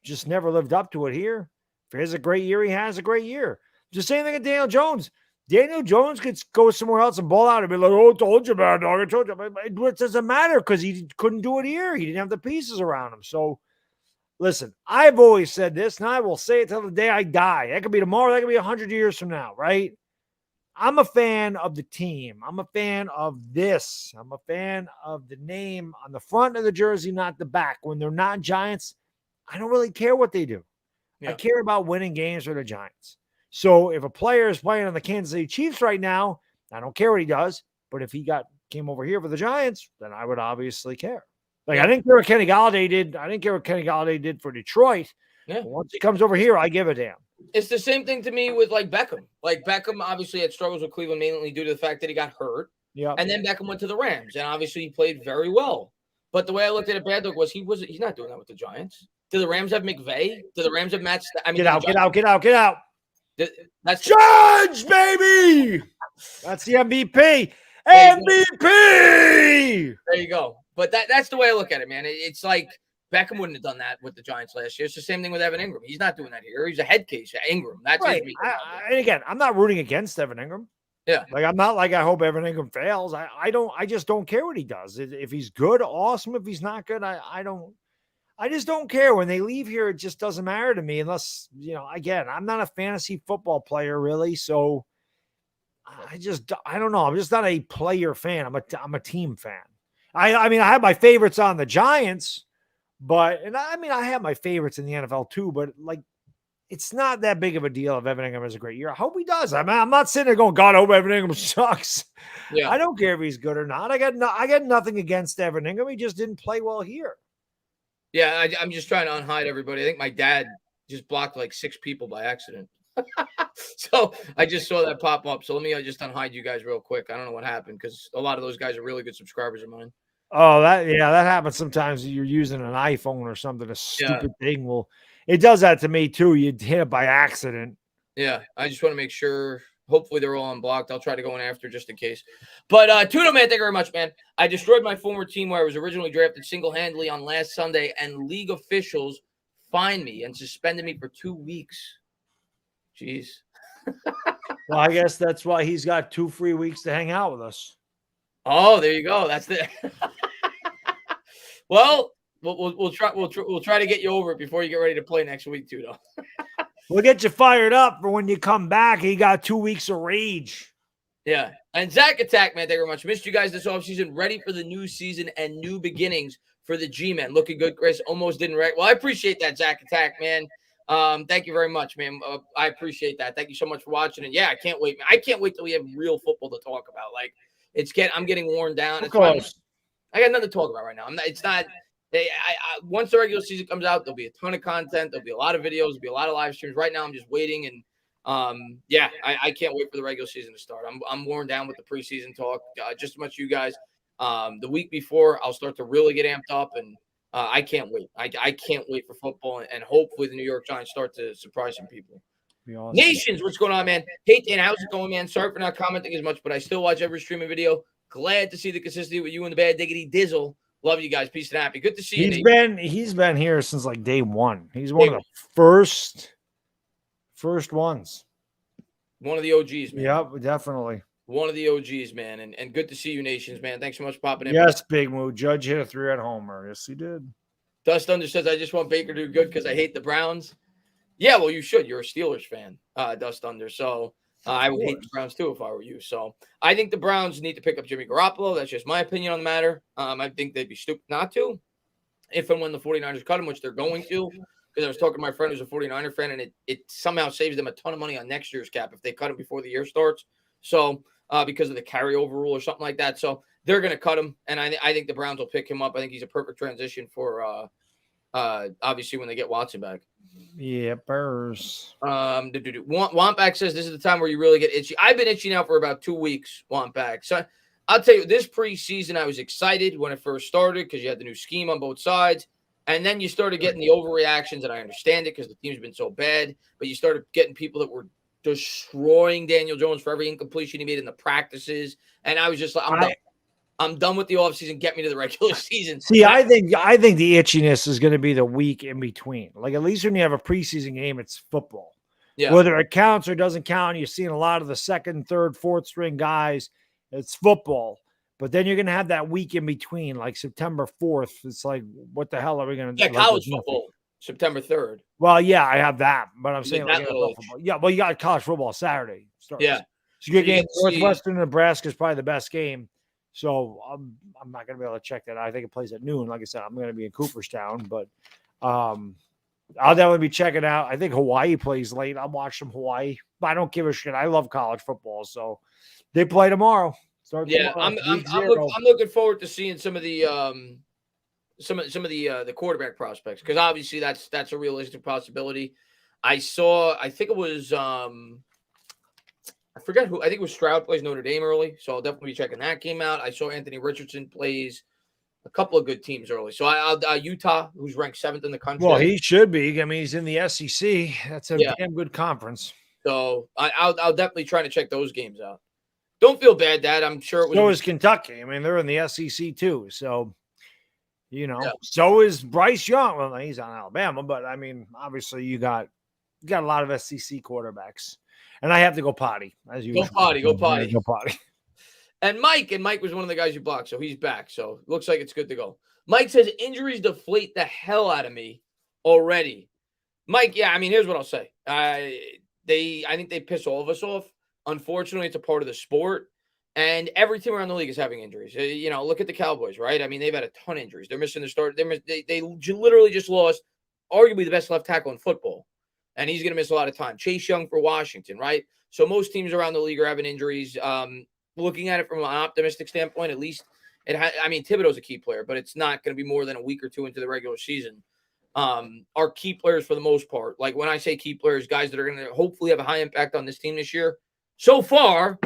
just never lived up to it here. If he has a great year, he has a great year. Just same thing with Daniel Jones. Daniel Jones could go somewhere else and ball out and be like, "Oh, I told you, Bad Dog. I told you." It doesn't matter because he couldn't do it here. He didn't have the pieces around him. So, listen, I've always said this, and I will say it till the day I die. That could be tomorrow. That could be 100 years from now, right? I'm a fan of the team. I'm a fan of this. I'm a fan of the name on the front of the jersey, not the back. When they're not Giants, I don't really care what they do. Yeah. I care about winning games for the Giants. So if a player is playing on the Kansas City Chiefs right now, I don't care what he does. But if he came over here for the Giants, then I would obviously care. Like, I didn't care what Kenny Galladay did. I didn't care what Kenny Galladay did for Detroit. Yeah. Once he comes over here, I give a damn. It's the same thing to me with like Beckham. Like Beckham obviously had struggles with Cleveland mainly due to the fact that he got hurt. Yeah. And then Beckham went to the Rams, and obviously he played very well. But the way I looked at it, Bad Dog, was he's not doing that with the Giants. Do the Rams have McVay? Do the Rams have Matt? Get out. That's Judge, baby. That's the MVP. MVP. There you go. But that's the way I look at it, man. It's like Beckham wouldn't have done that with the Giants last year. It's the same thing with Evan Ingram. He's not doing that here. He's a head case. Ingram. That's right. And again, I'm not rooting against Evan Ingram. Yeah. Like, I'm not like I hope Evan Ingram fails. I just don't care what he does. If he's good, awesome. If he's not good, I just don't care. When they leave here, it just doesn't matter to me unless, again, I'm not a fantasy football player really. So I don't know. I'm just not a player fan. I'm a team fan. I mean, I have my favorites on the Giants, I have my favorites in the NFL too, but like, it's not that big of a deal if Evan Ingram has a great year. I hope he does. I'm not sitting there going, God, I hope Evan Ingram sucks. Yeah. I don't care if he's good or not. I got nothing against Evan Ingram. He just didn't play well here. Yeah, I'm just trying to unhide everybody. I think my dad just blocked like 6 people by accident. So I just saw that pop up. So let me just unhide you guys real quick. I don't know what happened because a lot of those guys are really good subscribers of mine. Oh, that happens sometimes. You're using an iPhone or something, a stupid thing. Well, it does that to me too. You hit it by accident. Yeah, I just want to make sure. Hopefully they're all unblocked. I'll try to go in after just in case. But Tuno, man, thank you very much, man. I destroyed my former team where I was originally drafted single-handedly on last Sunday, and league officials fined me and suspended me for 2 weeks. Jeez. Well, I guess that's why he's got 2 free weeks to hang out with us. Oh, there you go. That's the. Well, we'll try to get you over it before you get ready to play next week too, though. We'll get you fired up for when you come back. He got 2 weeks of rage. Yeah. And Zach Attack, man, thank you very much. Missed you guys this offseason. Ready for the new season and new beginnings for the G-Men. Looking good, Chris. Almost didn't wreck. Well, I appreciate that, Zach Attack, man. Thank you very much, man. I appreciate that. Thank you so much for watching. And yeah, I can't wait, man. I can't wait till we have real football to talk about. Like, I'm getting worn down. Of course. I got nothing to talk about right now. Once the regular season comes out, there'll be a ton of content. There'll be a lot of videos. There'll be a lot of live streams. Right now, I'm just waiting. And I can't wait for the regular season to start. I'm worn down with the preseason talk, just as much as you guys. The week before, I'll start to really get amped up, and I can't wait. I can't wait for football, and hopefully the New York Giants start to surprise some people. Awesome. Nations, what's going on, man? Hey, Dan, how's it going, man? Sorry for not commenting as much, but I still watch every streaming video. Glad to see the consistency with you and the Bad Diggity Dizzle. Love you guys. Peace and happy. Good to see you. He's been here since like day one. He's one of the first ones. One of the OGs, man. Yep, definitely. One of the OGs, man. And good to see you, Nations, man. Thanks so much for popping in. Yes, Big Moo. Judge hit a 3 at homer. Yes, he did. Dust Thunder says, I just want Baker to do good because I hate the Browns. Yeah, well, you should. You're a Steelers fan, Dust Thunder. So I would hate the Browns too if I were you. So I think the Browns need to pick up Jimmy Garoppolo. That's just my opinion on the matter. I think they'd be stupid not to if and when the 49ers cut him, which they're going to. Because I was talking to my friend who's a 49er fan, and it somehow saves them a ton of money on next year's cap if they cut him before the year starts. So because of the carryover rule or something like that. So they're going to cut him, and I think the Browns will pick him up. I think he's a perfect transition for obviously when they get Watson back. Yeah, Burrs. Wampback says this is the time where you really get itchy. I've been itchy now for about 2 weeks, Wampback. So I'll tell you, this preseason, I was excited when it first started because you had the new scheme on both sides. And then you started getting the overreactions, and I understand it because the team's been so bad. But you started getting people that were destroying Daniel Jones for every incompletion he made in the practices. And I was just like, I'm done with the offseason. Get me to the regular season. See, I think the itchiness is going to be the week in between. Like, at least when you have a preseason game, it's football. Yeah. Whether it counts or doesn't count, you're seeing a lot of the second, third, fourth string guys. It's football. But then you're going to have that week in between, like September 4th. It's like, what the hell are we going to do? Yeah, college football, September 3rd. Well, yeah, I have that. But I'm saying, like, football. Yeah, well, you got college football Saturday. Starts. Yeah. It's a good game. Northwestern, Nebraska is probably the best game. So I'm not going to be able to check that. I think it plays at noon. Like I said, I'm going to be in Cooperstown. But I'll definitely be checking out. I think Hawaii plays late. I'll watch some Hawaii. But I don't give a shit. I love college football. So they play tomorrow. I'm looking forward to seeing some of the quarterback prospects because obviously that's a realistic possibility. I think it was I forget who. I think it was Stroud plays Notre Dame early, so I'll definitely be checking that game out. I saw Anthony Richardson plays a couple of good teams early. So I'll Utah, who's ranked 7th in the country. Well, he should be. I mean, he's in the SEC. That's a damn good conference. So I'll definitely try to check those games out. Don't feel bad, Dad. I'm sure it was. So is Kentucky. I mean, they're in the SEC too. So, So is Bryce Young. Well, he's on Alabama, but I mean, obviously you got a lot of SEC quarterbacks. And I have to go potty, as you go potty. Go potty. And Mike was one of the guys you blocked, so he's back. So it looks like it's good to go. Mike says injuries deflate the hell out of me already. Mike, yeah, I mean, here's what I'll say. I think they piss all of us off. Unfortunately, it's a part of the sport, and every team around the league is having injuries. Look at the Cowboys, right? I mean, they've had a ton of injuries. They're missing the start. They literally just lost arguably the best left tackle in football, and he's going to miss a lot of time. Chase Young for Washington, right? So most teams around the league are having injuries. Looking at it from an optimistic standpoint, at least Thibodeau's a key player, but it's not going to be more than a week or two into the regular season. Our key players for the most part, like when I say key players, guys that are going to hopefully have a high impact on this team this year, so far,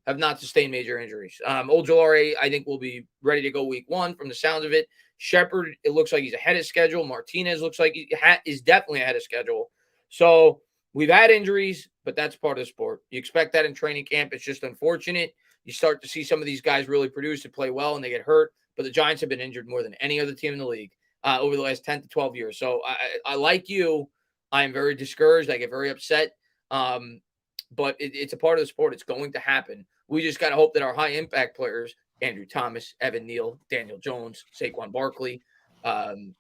have not sustained major injuries. Ojolari, I think, will be ready to go week 1 from the sounds of it. Shepard, it looks like he's ahead of schedule. Martinez looks like he is definitely ahead of schedule. So we've had injuries, but that's part of the sport. You expect that in training camp. It's just unfortunate. You start to see some of these guys really produce and play well, and they get hurt. But the Giants have been injured more than any other team in the league. over the last 10 to 12 years. So I like you. I am very discouraged. I get very upset. But it's a part of the sport. It's going to happen. We just got to hope that our high impact players, Andrew Thomas, Evan Neal, Daniel Jones, Saquon Barkley, Kayvon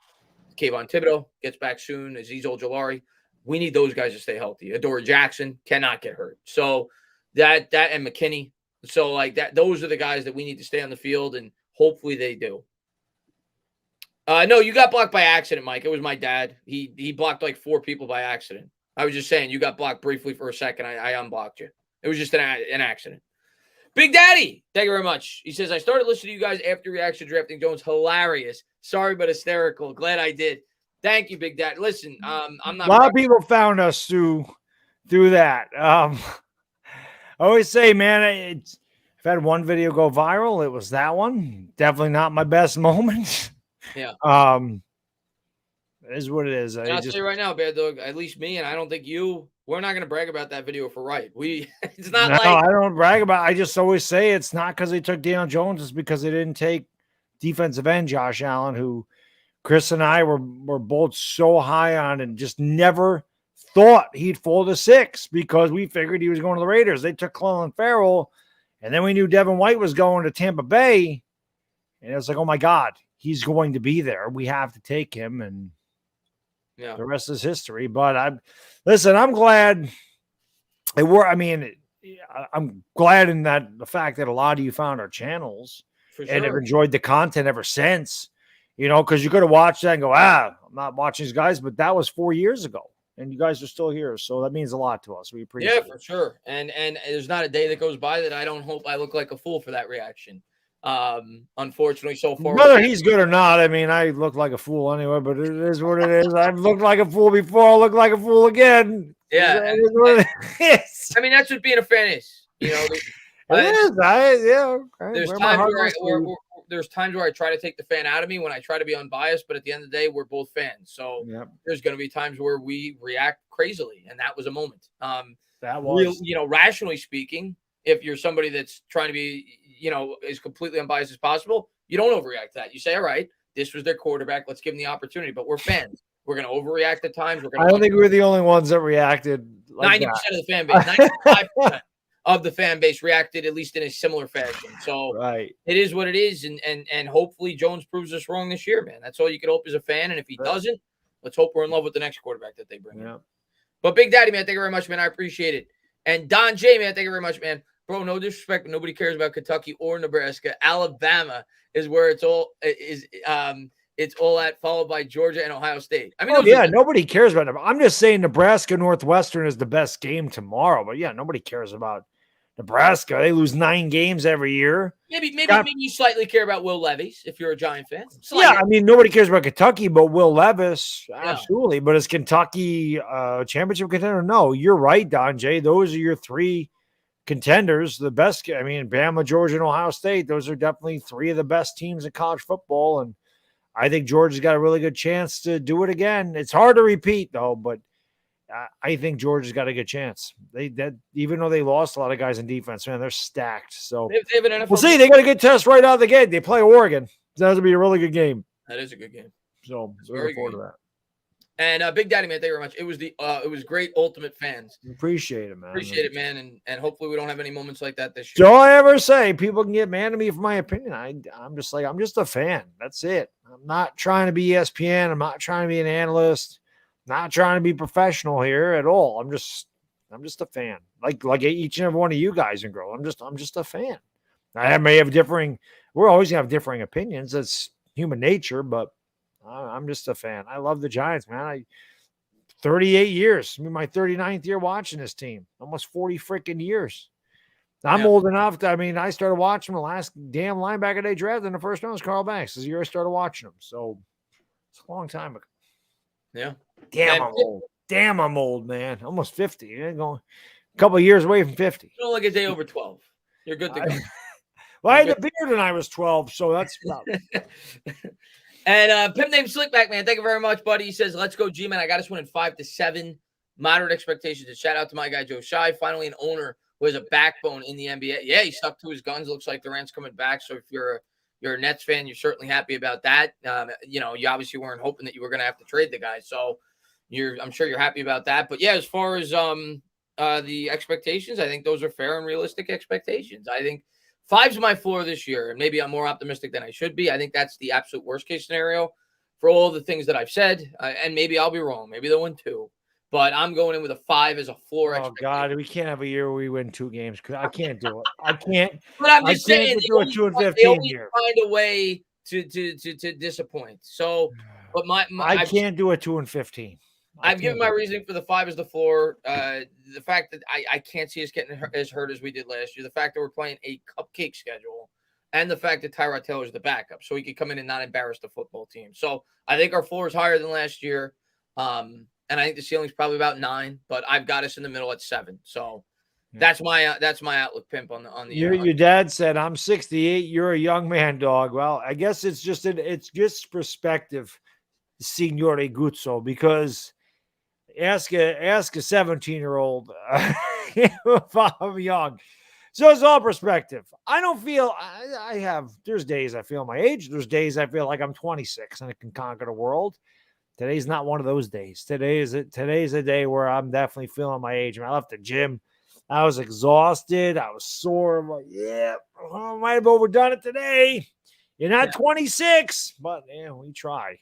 Thibodeau gets back soon, Azeez Ojulari. We need those guys to stay healthy. Adoree Jackson cannot get hurt. So that and McKinney. So like that, those are the guys that we need to stay on the field, and hopefully they do. No, you got blocked by accident, Mike. It was my dad. He blocked like 4 people by accident. I was just saying you got blocked briefly for a second. I unblocked you. It was just an accident. Big Daddy, thank you very much. He says, I started listening to you guys after reaction drafting Jones. Hilarious. Sorry, but hysterical. Glad I did. Thank you, Big Daddy. Listen, I'm not. A lot of people found us through that. I always say, man, I've had one video go viral. It was that one. Definitely not my best moment. Yeah. It is what it is. I'll say right now, Baddog, at least me, and I don't think you, we're not going to brag about that video for right. It's not like. I don't brag about it. I just always say it's not because they took Daniel Jones. It's because they didn't take defensive end Josh Allen, who Chris and I were both so high on and just never thought he'd fall to 6 because we figured he was going to the Raiders. They took Clelin Ferrell, and then we knew Devin White was going to Tampa Bay, and it was like, oh, my God, he's going to be there. We have to take him, and the rest is history. But I'm glad it were. I mean, I'm glad in that the fact that a lot of you found our channels and have enjoyed the content ever since, because you could have watched that and go, I'm not watching these guys, but that was 4 years ago and you guys are still here. So that means a lot to us. We appreciate it. Yeah, for sure. And there's not a day that goes by that I don't hope I look like a fool for that reaction. Unfortunately, so far, whether he's good or not, I mean, I look like a fool anyway, but it is what it is. I've looked like a fool before. I'll look like a fool again. Yeah. It is what it is. I mean, that's what being a fan is. It is. There's times where I try to take the fan out of me when I try to be unbiased, but at the end of the day, we're both fans. So there's going to be times where we react crazily, and that was a moment. That was, rationally speaking, if you're somebody that's trying to be, as completely unbiased as possible, you don't overreact to that. You say, all right, this was their quarterback. Let's give them the opportunity. But we're fans. We're going to overreact at times. I don't think we're the only ones that reacted. 90% of the fan base, 95% of the fan base reacted at least in a similar fashion. So it is what it is. And hopefully Jones proves us wrong this year, man. That's all you can hope as a fan. And if he doesn't, let's hope we're in love with the next quarterback that they bring in. But Big Daddy, man, thank you very much, man. I appreciate it. And Don J, man, thank you very much, man. Bro, no disrespect, but nobody cares about Kentucky or Nebraska. Alabama is where it's all at, followed by Georgia and Ohio State. I mean, nobody cares about them. I'm just saying Nebraska Northwestern is the best game tomorrow. But nobody cares about Nebraska. They lose 9 games every year. Maybe you slightly care about Will Levis if you're a Giant fan. I mean, nobody cares about Kentucky, but Will Levis, absolutely. But is Kentucky championship contender? No, you're right, Don J. Those are your 3 contenders. The best, I mean, Bama, Georgia, and Ohio State. Those are definitely 3 of the best teams in college football, and I think Georgia's got a really good chance to do it again. It's hard to repeat, though, but I think Georgia's got a good chance. Even though they lost a lot of guys in defense, man, they're stacked. So we'll see. They got a good test right out of the gate. They play Oregon. That'll be a really good game. That is a good game. So looking forward to that. And Big Daddy, man, thank you very much. It was great. Ultimate fans. Appreciate it, man. Appreciate it, man. And hopefully we don't have any moments like that this year. Don't I ever say people can get mad at me for my opinion. I'm just a fan. That's it. I'm not trying to be ESPN. I'm not trying to be an analyst. Not trying to be professional here at all. I'm just a fan. Like each and every one of you guys and girls. I'm just a fan. I may have we're always gonna have differing opinions. That's human nature, but I'm just a fan. I love the Giants, man. 38 years. My 39th year watching this team. Almost 40 freaking years. I'm old enough to, I started watching the last damn linebacker they drafted in the first round was Carl Banks. This is the year I started watching him. So it's a long time ago. Yeah. Damn, I'm old. Damn, I'm old, man. Almost 50. You're going a couple of years away from 50. You don't look a day over 12. You're good to go. Well, I had the beard when I was 12, so that's about it. And Pimp named Slickback, man. Thank you very much, buddy. He says, let's go, G-Man. I got us winning 5-7. Moderate expectations. And shout out to my guy, Joe Shai. Finally, an owner who has a backbone in the NBA. Yeah, he stuck to his guns. Looks like Durant's coming back. So if you're You're a Nets fan. You're certainly happy about that. You obviously weren't hoping that you were going to have to trade the guy. So I'm sure you're happy about that. But yeah, as far as the expectations, I think those are fair and realistic expectations. I think 5's my floor this year, and maybe I'm more optimistic than I should be. I think that's the absolute worst case scenario for all the things that I've said, and maybe I'll be wrong. Maybe they'll win 2, but I'm going in with a 5 as a floor. Oh God, we can't have a year where we win 2 games. I can't do it. I can't. But I'm I just can't saying get to a 2-15 they always year. find a way to disappoint. So, but I can't do a 2-15. I've given my reasoning for the 5 as the floor. The fact that I can't see us getting as hurt as we did last year. The fact that we're playing a cupcake schedule. And the fact that Tyrod Taylor's the backup. So he could come in and not embarrass the football team. So I think our floor is higher than last year. And I think the ceiling's probably about 9. But I've got us in the middle at 7. So that's my outlook, Pimp, on the Your dad said, I'm 68. You're a young man, dog. Well, I guess it's just perspective, Signore Guzzo, because ask a 17-year-old if I'm young. So it's all perspective. I don't feel there's days I feel my age. There's days I feel like I'm 26 and I can conquer the world. Today's not one of those days. Today's a day where I'm definitely feeling my age. I left the gym. I was exhausted. I was sore. I'm like, yeah, I might have overdone it today. You're not 26, but yeah, we try.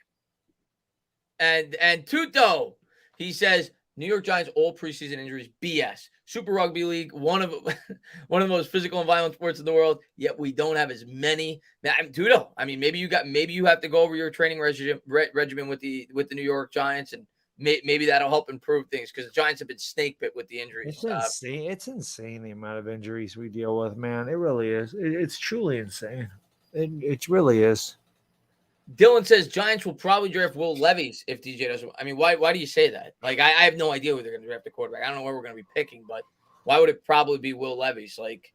And Tuto, he says, New York Giants all preseason injuries, BS. Super Rugby League, one of the most physical and violent sports in the world. Yet we don't have as many. Tuto, I mean, maybe you have to go over your training regimen with the New York Giants, and maybe that'll help improve things because the Giants have been snake bit with the injuries. It's insane. It's insane the amount of injuries we deal with, man. It really is. It's truly insane. It really is. Dylan says Giants will probably draft Will Levis if DJ doesn't. I mean, why do you say that? Like, I have no idea who they're going to draft the quarterback. I don't know where we're going to be picking, but why would it probably be Will Levis? Like,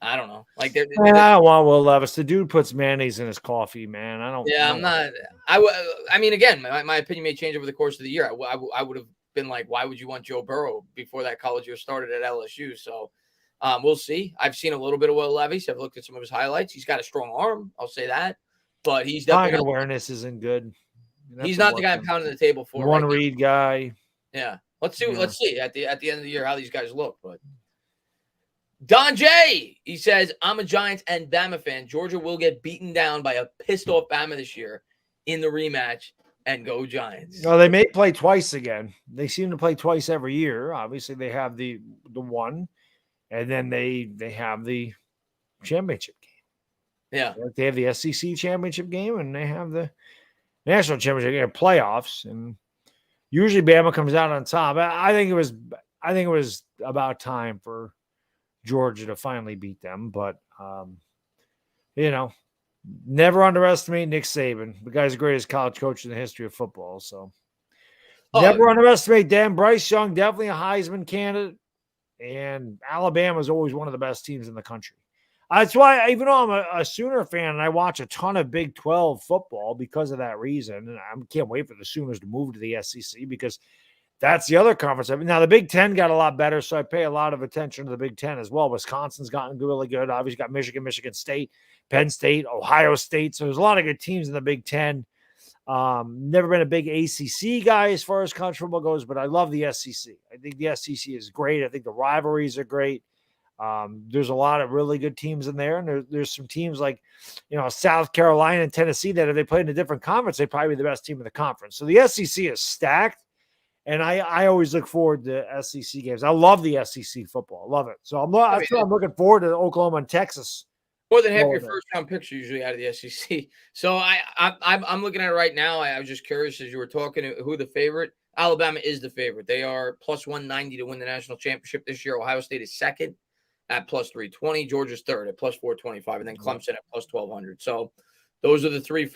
I don't know. Like, I don't want Will Levis. The dude puts mayonnaise in his coffee, man. I don't. Yeah, I'm not. I mean, again, my opinion may change over the course of the year. I would have been like, why would you want Joe Burrow before that college year started at LSU? So, we'll see. I've seen a little bit of Will Levis. I've looked at some of his highlights. He's got a strong arm. I'll say that. But he's definitely awareness isn't good. He's not the guy I'm pounding the table for. One read guy. Yeah. Let's see. Yeah. Let's see at the end of the year how these guys look. But Don J, he says, I'm a Giants and Bama fan. Georgia will get beaten down by a pissed off Bama this year in the rematch, and go Giants. No, they may play twice again. They seem to play twice every year. Obviously, they have the one, and then they have the championship game. Yeah. They have the SEC championship game and they have the national championship game playoffs. And usually Bama comes out on top. I think it was about time for Georgia to finally beat them. But never underestimate Nick Saban. The guy's the greatest college coach in the history of football. So never underestimate Dan Bryce Young, definitely a Heisman candidate. And Alabama is always one of the best teams in the country. That's why, even though I'm a Sooner fan and I watch a ton of Big 12 football because of that reason, and I can't wait for the Sooners to move to the SEC because that's the other conference. Now, the Big 10 got a lot better, so I pay a lot of attention to the Big 10 as well. Wisconsin's gotten really good. Obviously, got Michigan State, Penn State, Ohio State. So there's a lot of good teams in the Big 10. Never been a big ACC guy as far as college football goes, but I love the SEC. I think the SEC is great. I think the rivalries are great. There's a lot of really good teams in there, and there's some teams like, South Carolina and Tennessee that if they played in a different conference, they'd probably be the best team in the conference. So the SEC is stacked, and I always look forward to SEC games. I love the SEC football. I love it. So I'm looking forward to Oklahoma and Texas. More than half your first-round picks are usually out of the SEC. So I'm looking at it right now. I was just curious as you were talking who the favorite. Alabama is the favorite. They are plus 190 to win the national championship this year. Ohio State is second at plus 320. Georgia's third at plus 425, and then Clemson at plus 1200. So those are the three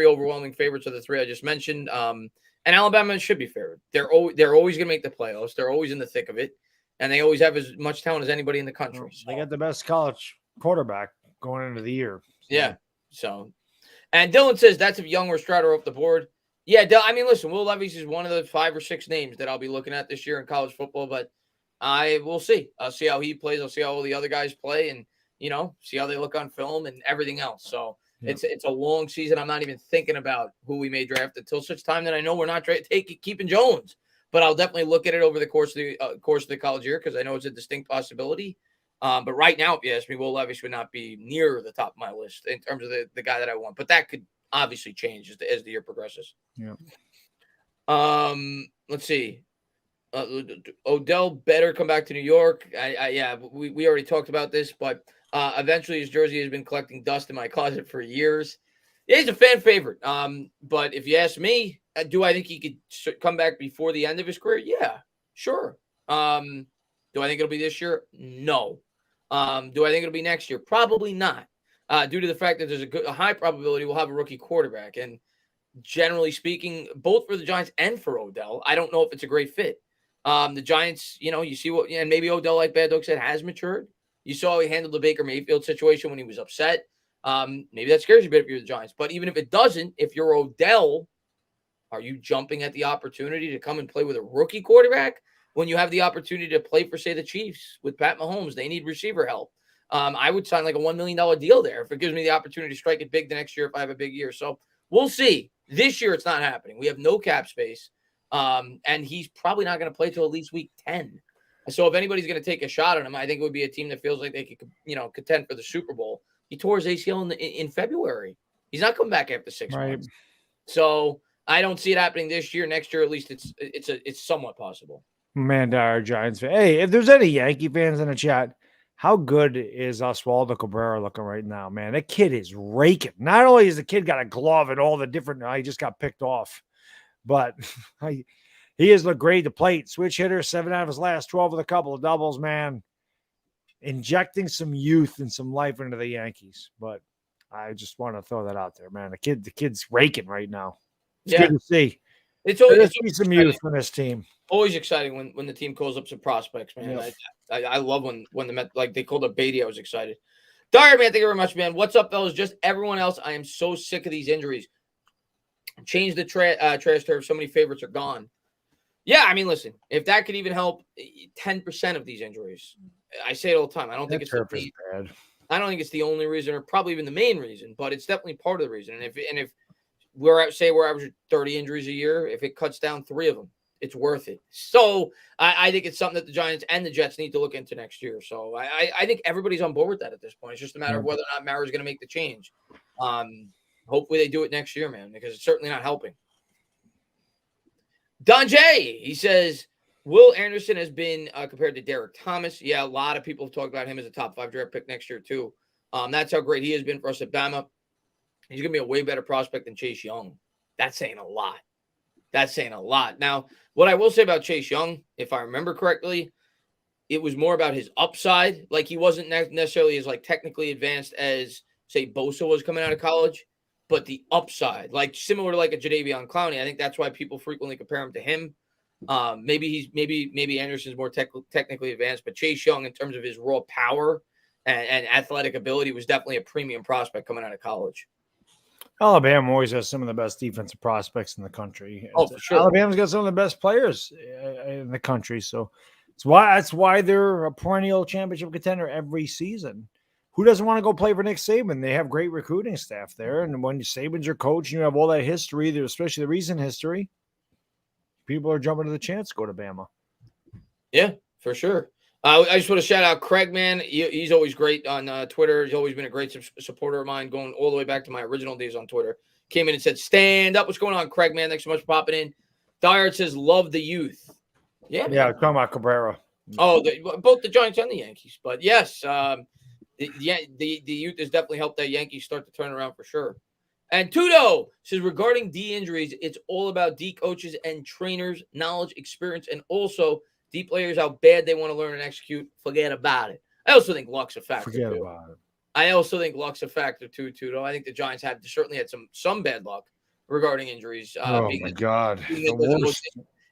overwhelming favorites of the three I just mentioned. And Alabama should be favored. They're always going to make the playoffs. They're always in the thick of it, and they always have as much talent as anybody in the country. They got the best college quarterback going into the year. So. Yeah. So, and Dylan says that's if Young or Strider off the board. Yeah, I mean, listen, Will Levis is one of the 5 or 6 names that I'll be looking at this year in college football, but I will see. I'll see how he plays. I'll see how all the other guys play and, see how they look on film and everything else. So Yep. It's a long season. I'm not even thinking about who we may draft until such time that I know we're not keeping Jones. But I'll definitely look at it over the course of the college year because I know it's a distinct possibility. But right now, if you ask me, Will Levis would not be near the top of my list in terms of the guy that I want. But that could obviously change as the year progresses. Yeah. Let's see. Odell better come back to New York. We already talked about this, but eventually his jersey has been collecting dust in my closet for years. Yeah, he's a fan favorite. But if you ask me, do I think he could come back before the end of his career? Yeah, sure. Do I think it'll be this year? No. Do I think it'll be next year? Probably not. Due to the fact that there's a high probability we'll have a rookie quarterback, and generally speaking, both for the Giants and for Odell, I don't know if it's a great fit. The Giants, you see what, and maybe Odell, like Baddog said, has matured. You saw how he handled the Baker Mayfield situation when he was upset. Maybe that scares you a bit if you're the Giants. But even if it doesn't, if you're Odell, are you jumping at the opportunity to come and play with a rookie quarterback when you have the opportunity to play for, say, the Chiefs with Pat Mahomes? They need receiver help. I would sign like a $1 million deal there if it gives me the opportunity to strike it big the next year if I have a big year. So we'll see. This year, it's not happening. We have no cap space. And he's probably not going to play till at least week 10. So if anybody's going to take a shot on him, I think it would be a team that feels like they could, contend for the Super Bowl. He tore his ACL in February. He's not coming back after 6 months. So I don't see it happening this year. Next year, at least it's somewhat possible. Man, our Giants fan. Hey, if there's any Yankee fans in the chat, how good is Oswaldo Cabrera looking right now, man? That kid is raking. Not only has the kid got a glove and all the different, he just got picked off, but he has looked great to plate. Switch hitter, 7 out of his last 12 with a couple of doubles, man. Injecting some youth and some life into the Yankees. But I just want to throw that out there, man. The kid's raking right now. It's good to see. It's always some youth on this team. Always exciting when the team calls up some prospects, man. Yep. I love when the Met, like they called up Beatty. I was excited. Dyer, man, thank you very much, man. What's up, fellas? Just everyone else. I am so sick of these injuries. Change the trash turf. So many favorites are gone. Yeah, I mean, listen, if that could even help 10% of these injuries, I say it all the time. I don't think it's bad. I don't think it's the only reason, or probably even the main reason, but it's definitely part of the reason. And if we're averaging 30 injuries a year, if it cuts down 3 of them, it's worth it. So I think it's something that the Giants and the Jets need to look into next year. So I think everybody's on board with that at this point. It's just a matter of whether or not Mara's going to make the change. Hopefully they do it next year, man, because it's certainly not helping. Don J, he says, Will Anderson has been compared to Derek Thomas. Yeah, a lot of people have talked about him as a top 5 draft pick next year, too. That's how great he has been for us at Bama. He's going to be a way better prospect than Chase Young. That's saying a lot. Now, what I will say about Chase Young, if I remember correctly, it was more about his upside. Like, he wasn't necessarily as, technically advanced as, say, Bosa was coming out of college. But the upside, similar to a Jadeveon Clowney, I think that's why people frequently compare him to him. Maybe Anderson's more technically advanced, but Chase Young, in terms of his raw power and athletic ability, was definitely a premium prospect coming out of college. Alabama always has some of the best defensive prospects in the country. Oh, for sure. Alabama's got some of the best players in the country, so that's why they're a perennial championship contender every season. Who doesn't want to go play for Nick Saban? They have great recruiting staff there. And when Saban's your coach and you have all that history, especially the recent history, people are jumping to the chance to go to Bama. Yeah, for sure. I just want to shout out Craig, man. He's always great on Twitter. He's always been a great supporter of mine, going all the way back to my original days on Twitter. Came in and said, stand up. What's going on, Craig, man? Thanks so much for popping in. Dyer says, love the youth. Yeah, man. Yeah, talking about Cabrera. Oh, both the Giants and the Yankees. But yes, the youth has definitely helped that Yankees start to turn around for sure. And Tudo says, regarding D injuries, it's all about D coaches and trainers, knowledge, experience, and also D players, how bad they want to learn and execute. Forget about it. I also think luck's a factor. I also think luck's a factor too, Tudo. I think the Giants have certainly had some bad luck regarding injuries. Oh, my God. The most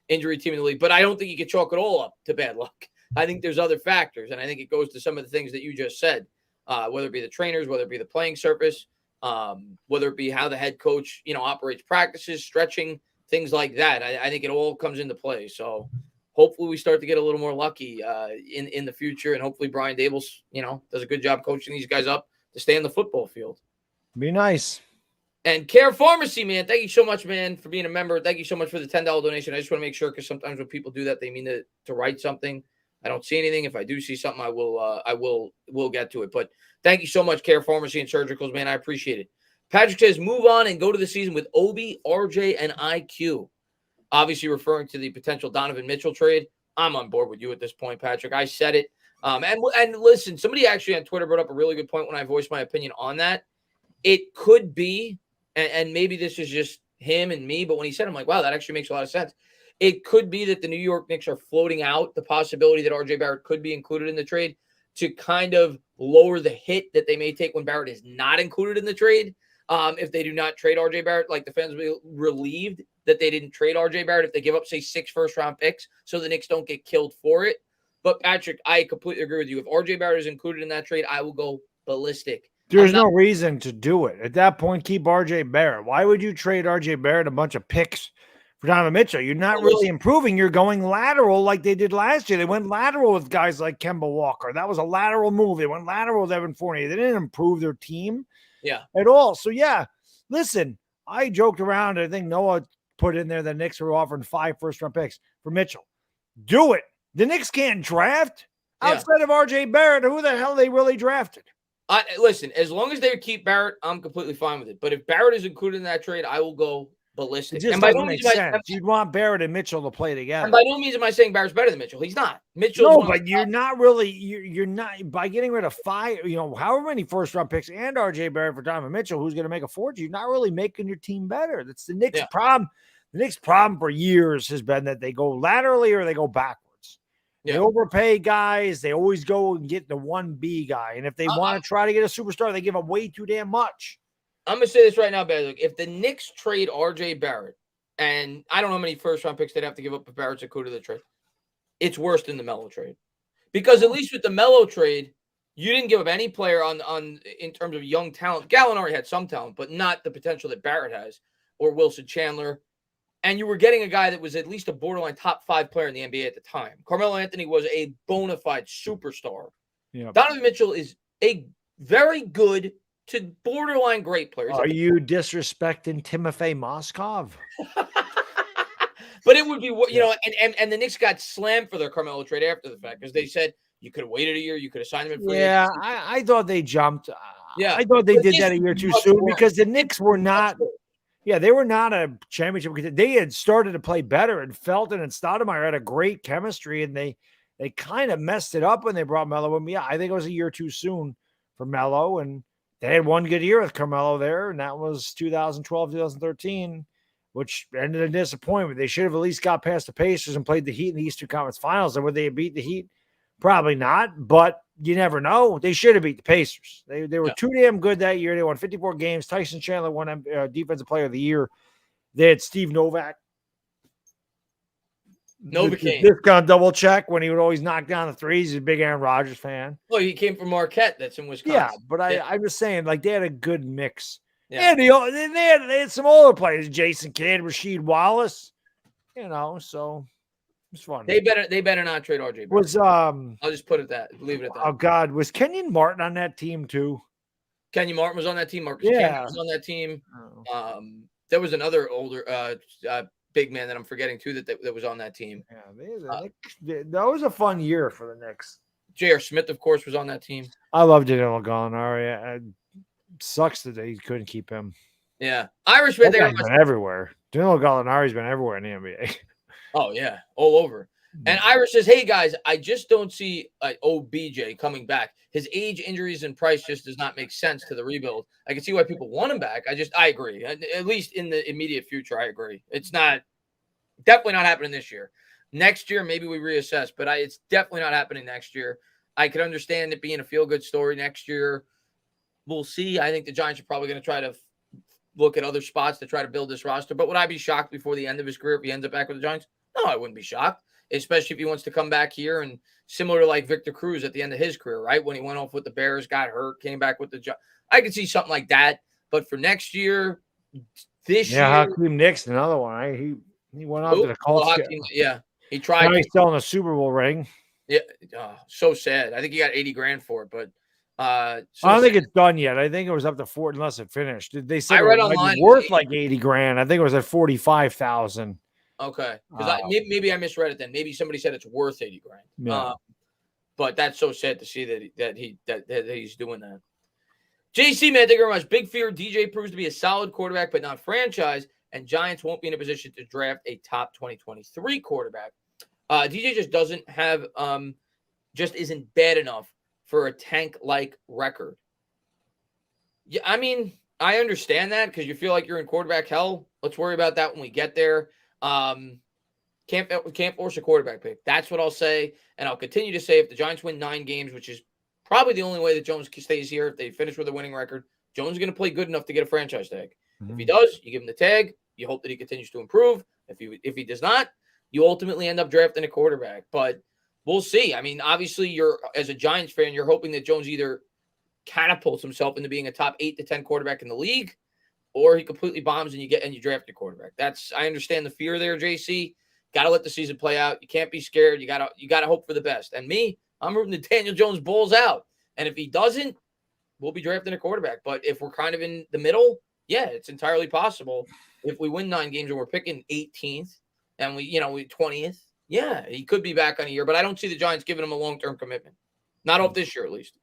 injury team in the league. But I don't think you can chalk it all up to bad luck. I think there's other factors, and I think it goes to some of the things that you just said, whether it be the trainers, whether it be the playing surface, whether it be how the head coach, operates practices, stretching, things like that. I think it all comes into play. So hopefully we start to get a little more lucky in the future, and hopefully Brian Daboll, does a good job coaching these guys up to stay on the football field. Be nice. And Care Pharmacy, man, thank you so much, man, for being a member. Thank you so much for the $10 donation. I just want to make sure, because sometimes when people do that, they mean to write something. I don't see anything. If I do see something, I will get to it. But thank you so much, Care Pharmacy and Surgicals, man. I appreciate it. Patrick says, move on and go to the season with Obi, RJ, and IQ. Obviously referring to the potential Donovan Mitchell trade. I'm on board with you at this point, Patrick. I said it. And listen, somebody actually on Twitter brought up a really good point when I voiced my opinion on that. It could be, and maybe this is just him and me, but when he said, I'm like, wow, that actually makes a lot of sense. It could be that the New York Knicks are floating out the possibility that RJ Barrett could be included in the trade to kind of lower the hit that they may take when Barrett is not included in the trade. If they do not trade RJ Barrett, like the fans will be relieved that they didn't trade RJ Barrett if they give up, say, 6 first-round picks so the Knicks don't get killed for it. But, Patrick, I completely agree with you. If RJ Barrett is included in that trade, I will go ballistic. There's no reason to do it. At that point, keep RJ Barrett. Why would you trade RJ Barrett a bunch of picks for Donovan Mitchell? You're not really improving. You're going lateral like they did last year. They went lateral with guys like Kemba Walker. That was a lateral move. They went lateral with Evan Fournier. They didn't improve their team at all. So, yeah, listen, I joked around. I think Noah put in there the Knicks were offering 5 first-round picks for Mitchell. Do it. The Knicks can't draft. Outside of RJ Barrett, who the hell they really drafted? Listen, as long as they keep Barrett, I'm completely fine with it. But if Barrett is included in that trade, I will go ballistic. It just doesn't make sense. You'd want Barrett and Mitchell to play together. And by no means am I saying Barrett's better than Mitchell. He's not. No, but you're not really. You're not, by getting rid of 5. However many first-round picks and RJ Barrett for Donovan Mitchell, who's going to make a fortune. You're not really making your team better. That's the Knicks' problem. The Knicks' problem for years has been that they go laterally or they go backwards. They overpay guys. They always go and get the 1B guy. And if they want to try to get a superstar, they give up way too damn much. I'm going to say this right now, Baddog. If the Knicks trade RJ Barrett, and I don't know how many first-round picks they'd have to give up if Barrett's included in the trade, it's worse than the Melo trade. Because at least with the Melo trade, you didn't give up any player on in terms of young talent. Gallinari had some talent, but not the potential that Barrett has, or Wilson Chandler. And you were getting a guy that was at least a borderline top 5 player in the NBA at the time. Carmelo Anthony was a bona fide superstar. Yeah. Donovan Mitchell is a very good to borderline great player. Are you disrespecting Timofey Moskov? But it would be, and the Knicks got slammed for their Carmelo trade after the fact because they said you could have waited a year, you could have signed him in free agency. I thought they jumped. I thought they did that a year too soon because the Knicks were not. Yeah, they were not a championship. They had started to play better, and Felton and Stoudemire had a great chemistry, and they kind of messed it up when they brought Melo in. Yeah, I think it was a year too soon for Melo, and they had one good year with Carmelo there, and that was 2012, 2013, which ended in disappointment. They should have at least got past the Pacers and played the Heat in the Eastern Conference Finals. And would they have beat the Heat? Probably not, but you never know. They should have beat the Pacers. They were too damn good that year. They won 54 games. Tyson Chandler won Defensive Player of the Year. They had Steve Novak. Novocaine. This gonna double check when he would always knock down the threes. He's a big Aaron Rodgers fan. Well, he came from Marquette. That's in Wisconsin. Yeah, but I'm just saying, like, they had a good mix. Yeah, they had some older players. Jason Kidd, Rasheed Wallace. So it's fun. They better not trade RJ. I'll just leave it at that. Oh God, was Kenyon Martin on that team too? Kenyon Martin was on that team. Marcus Camby was on that team. Oh. There was another older big man that I'm forgetting too that was on that team. Yeah, that was a fun year for the Knicks. J.R. Smith, of course, was on that team. I love Danilo Gallinari. It sucks that they couldn't keep him. Yeah, Irish man. They've been everywhere. Danilo Gallinari's been everywhere in the NBA. Oh, yeah, all over. And Irish says, hey, guys, I just don't see OBJ coming back. His age, injuries, and price just does not make sense to the rebuild. I can see why people want him back. I agree. At least in the immediate future, I agree. It's definitely not happening this year. Next year, maybe we reassess, but it's definitely not happening next year. I could understand it being a feel-good story next year. We'll see. I think the Giants are probably going to try to look at other spots to try to build this roster. But would I be shocked before the end of his career if he ends up back with the Giants? No, I wouldn't be shocked, especially if he wants to come back here and similar to like Victor Cruz at the end of his career, right? When he went off with the Bears, got hurt, came back with the Giants. I could see something like that. But for next year, this year. Yeah, Hakeem Nicks, another one. He went on to the Colts. Yeah, he tried. Now he's selling a Super Bowl ring. Yeah, so sad. I think he got $80,000 for it, but I don't think it's done yet. I think it was up to 4 unless it finished. They said I it read might online be worth like 80 grand. I think it was at 45,000. Okay, because maybe I misread it then. Maybe somebody said it's worth 80 grand. Yeah. But that's so sad to see that he's doing that. JC, man, thank you very much. Big fear DJ proves to be a solid quarterback, but not franchise, and Giants won't be in a position to draft a top 2023 quarterback. DJ just doesn't have, just isn't bad enough for a tank-like record. Yeah, I mean, I understand that because you feel like you're in quarterback hell. Let's worry about that when we get there. Can't force a quarterback pick. That's what I'll say, and I'll continue to say if the Giants win 9 games, which is probably the only way that Jones stays here. If they finish with a winning record, Jones is going to play good enough to get a franchise tag. Mm-hmm. If he does, you give him the tag. You hope that he continues to improve. If he does not, you ultimately end up drafting a quarterback. But we'll see. I mean, obviously, as a Giants fan, you're hoping that Jones either catapults himself into being a top 8 to 10 quarterback in the league, or he completely bombs and you draft your quarterback. I understand the fear there, JC. Got to let the season play out. You can't be scared. You gotta hope for the best. And I'm rooting the Daniel Jones balls out. And if he doesn't, we'll be drafting a quarterback. But if we're kind of in the middle, yeah, it's entirely possible. If we win 9 games and we're picking 18th and we 20th, yeah, he could be back on a year. But I don't see the Giants giving him a long-term commitment. Not off this year, at least.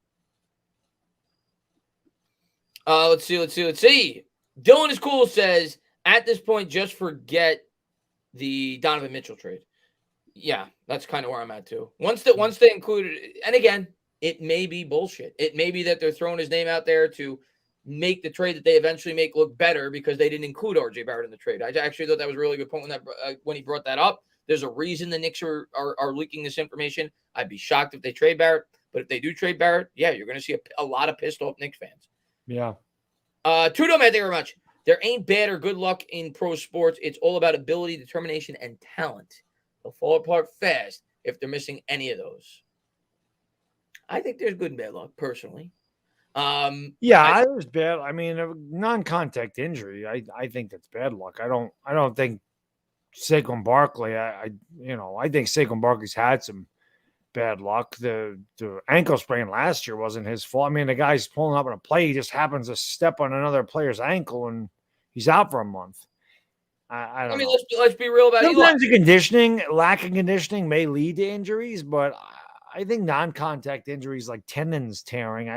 Let's see. Dylan is cool says, at this point, just forget the Donovan Mitchell trade. Yeah, that's kind of where I'm at too. Once they included, and again, it may be bullshit. It may be that they're throwing his name out there to make the trade that they eventually make look better because they didn't include RJ Barrett in the trade. I actually thought that was a really good point when he brought that up. There's a reason the Knicks are leaking this information. I'd be shocked if they trade Barrett, but if they do trade Barrett, yeah, you're going to see a lot of pissed off Knicks fans. Yeah. Tudo, man, thank you very much. There ain't bad or good luck in pro sports. It's all about ability, determination, and talent. They'll fall apart fast if they're missing any of those. I think there's good and bad luck, personally. There's bad. I mean, a non-contact injury. I think that's bad luck. I don't think Saquon Barkley. I think Saquon Barkley's had some bad luck. The ankle sprain last year wasn't his fault. I mean, the guy's pulling up on a play. He just happens to step on another player's ankle and he's out for a month. I don't know. Let's be real about it. Sometimes the lack of conditioning may lead to injuries, but I think non-contact injuries like tendons tearing,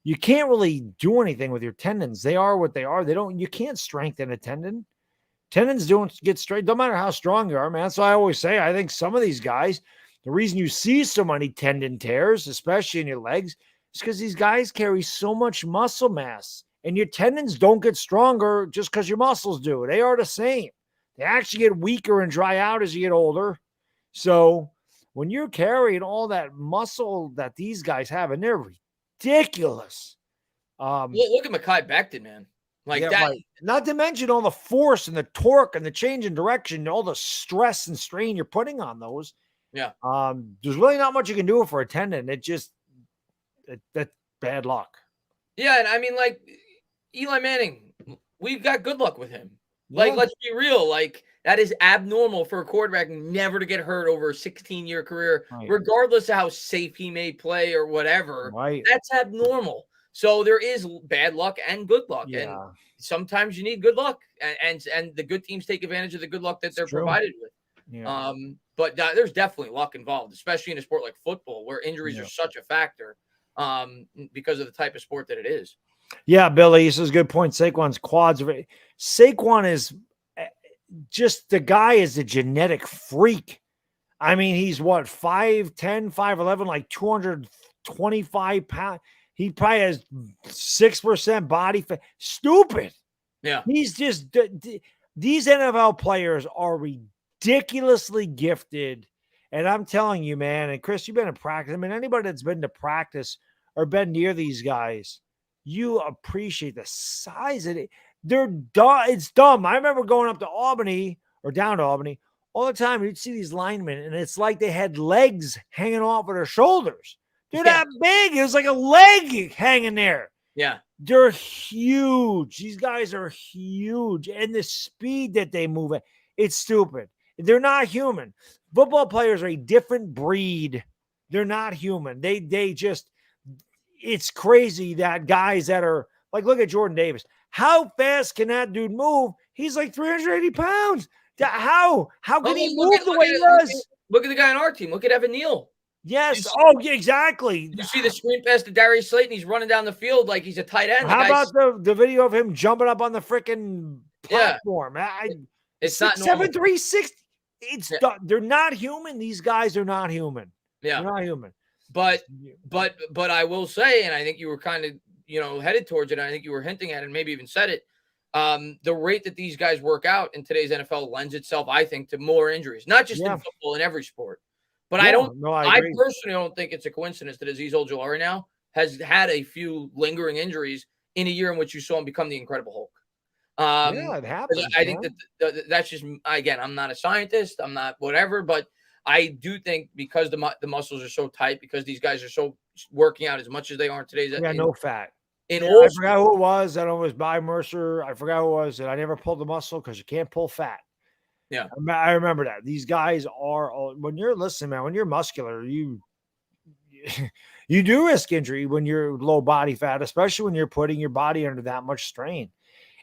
you can't really do anything with your tendons. They are what they are. You can't strengthen a tendon. Tendons don't get straight. Don't matter how strong you are, man. That's why I always say, I think some of these guys, the reason you see so many tendon tears, especially in your legs, is because these guys carry so much muscle mass. And your tendons don't get stronger just because your muscles do. They are the same. They actually get weaker and dry out as you get older. So when you're carrying all that muscle that these guys have, and they're ridiculous. Look at Mekhi Becton, man. That. Right. Not to mention all the force and the torque and the change in direction, all the stress and strain you're putting on those. Yeah. There's really not much you can do for a tendon. That's bad luck. Yeah, and I mean, Eli Manning, we've got good luck with him. Let's be real. That is abnormal for a quarterback never to get hurt over a 16-year career, regardless of how safe he may play or whatever. Right. That's abnormal. So there is bad luck and good luck. Yeah. And sometimes you need good luck. And the good teams take advantage of the good luck that they're provided with. Yeah. But there's definitely luck involved, especially in a sport like football, where injuries are such a factor because of the type of sport that it is. Yeah, Billy, this is a good point. Saquon's quads. Saquon is just the guy is a genetic freak. I mean, he's 5'10", 5'11", like 225 pounds. He probably has 6% body fat. Stupid. Yeah. He's just these NFL players are ridiculously gifted. And I'm telling you, man, and Chris, you've been in practice. I mean, anybody that's been to practice or been near these guys, you appreciate the size of it. They're dumb. It's dumb. I remember going up to Albany or down to Albany all the time. You'd see these linemen, and it's like they had legs hanging off of their shoulders. They're that big. It was like a leg hanging there. Yeah. They're huge. These guys are huge. And the speed that they move at, it's stupid. They're not human. Football players are a different breed. They're not human. They just, it's crazy that guys that are like, look at Jordan Davis. How fast can that dude move? He's like 380 pounds. How can he move the way he does? Look at the guy on our team. Look at Evan Neal. Yes. Oh, yeah, exactly. You see the screen pass to Darius Slayton. He's running down the field like he's a tight end. How about the video of him jumping up on the freaking platform? It's not normal. 7'3", they're not human. These guys are not human. Yeah, they're not human. But I will say, and I think you were kind of headed towards it. And I think you were hinting at it, and maybe even said it. The rate that these guys work out in today's NFL lends itself, I think, to more injuries. Not just in football, in every sport. But I personally don't think it's a coincidence that Azeez Ojulari now has had a few lingering injuries in a year in which you saw him become the Incredible Hulk. It happens. I think that's just, again, I'm not a scientist. I'm not whatever, but I do think because the muscles are so tight, because these guys are so working out as much as they are in today's. No fat. I forgot who it was. I don't know, it was By Mercer. I forgot who it was. And I never pulled the muscle because you can't pull fat. Yeah. I remember that. These guys are, when you're listening, man, when you're muscular, you do risk injury when you're low body fat, especially when you're putting your body under that much strain.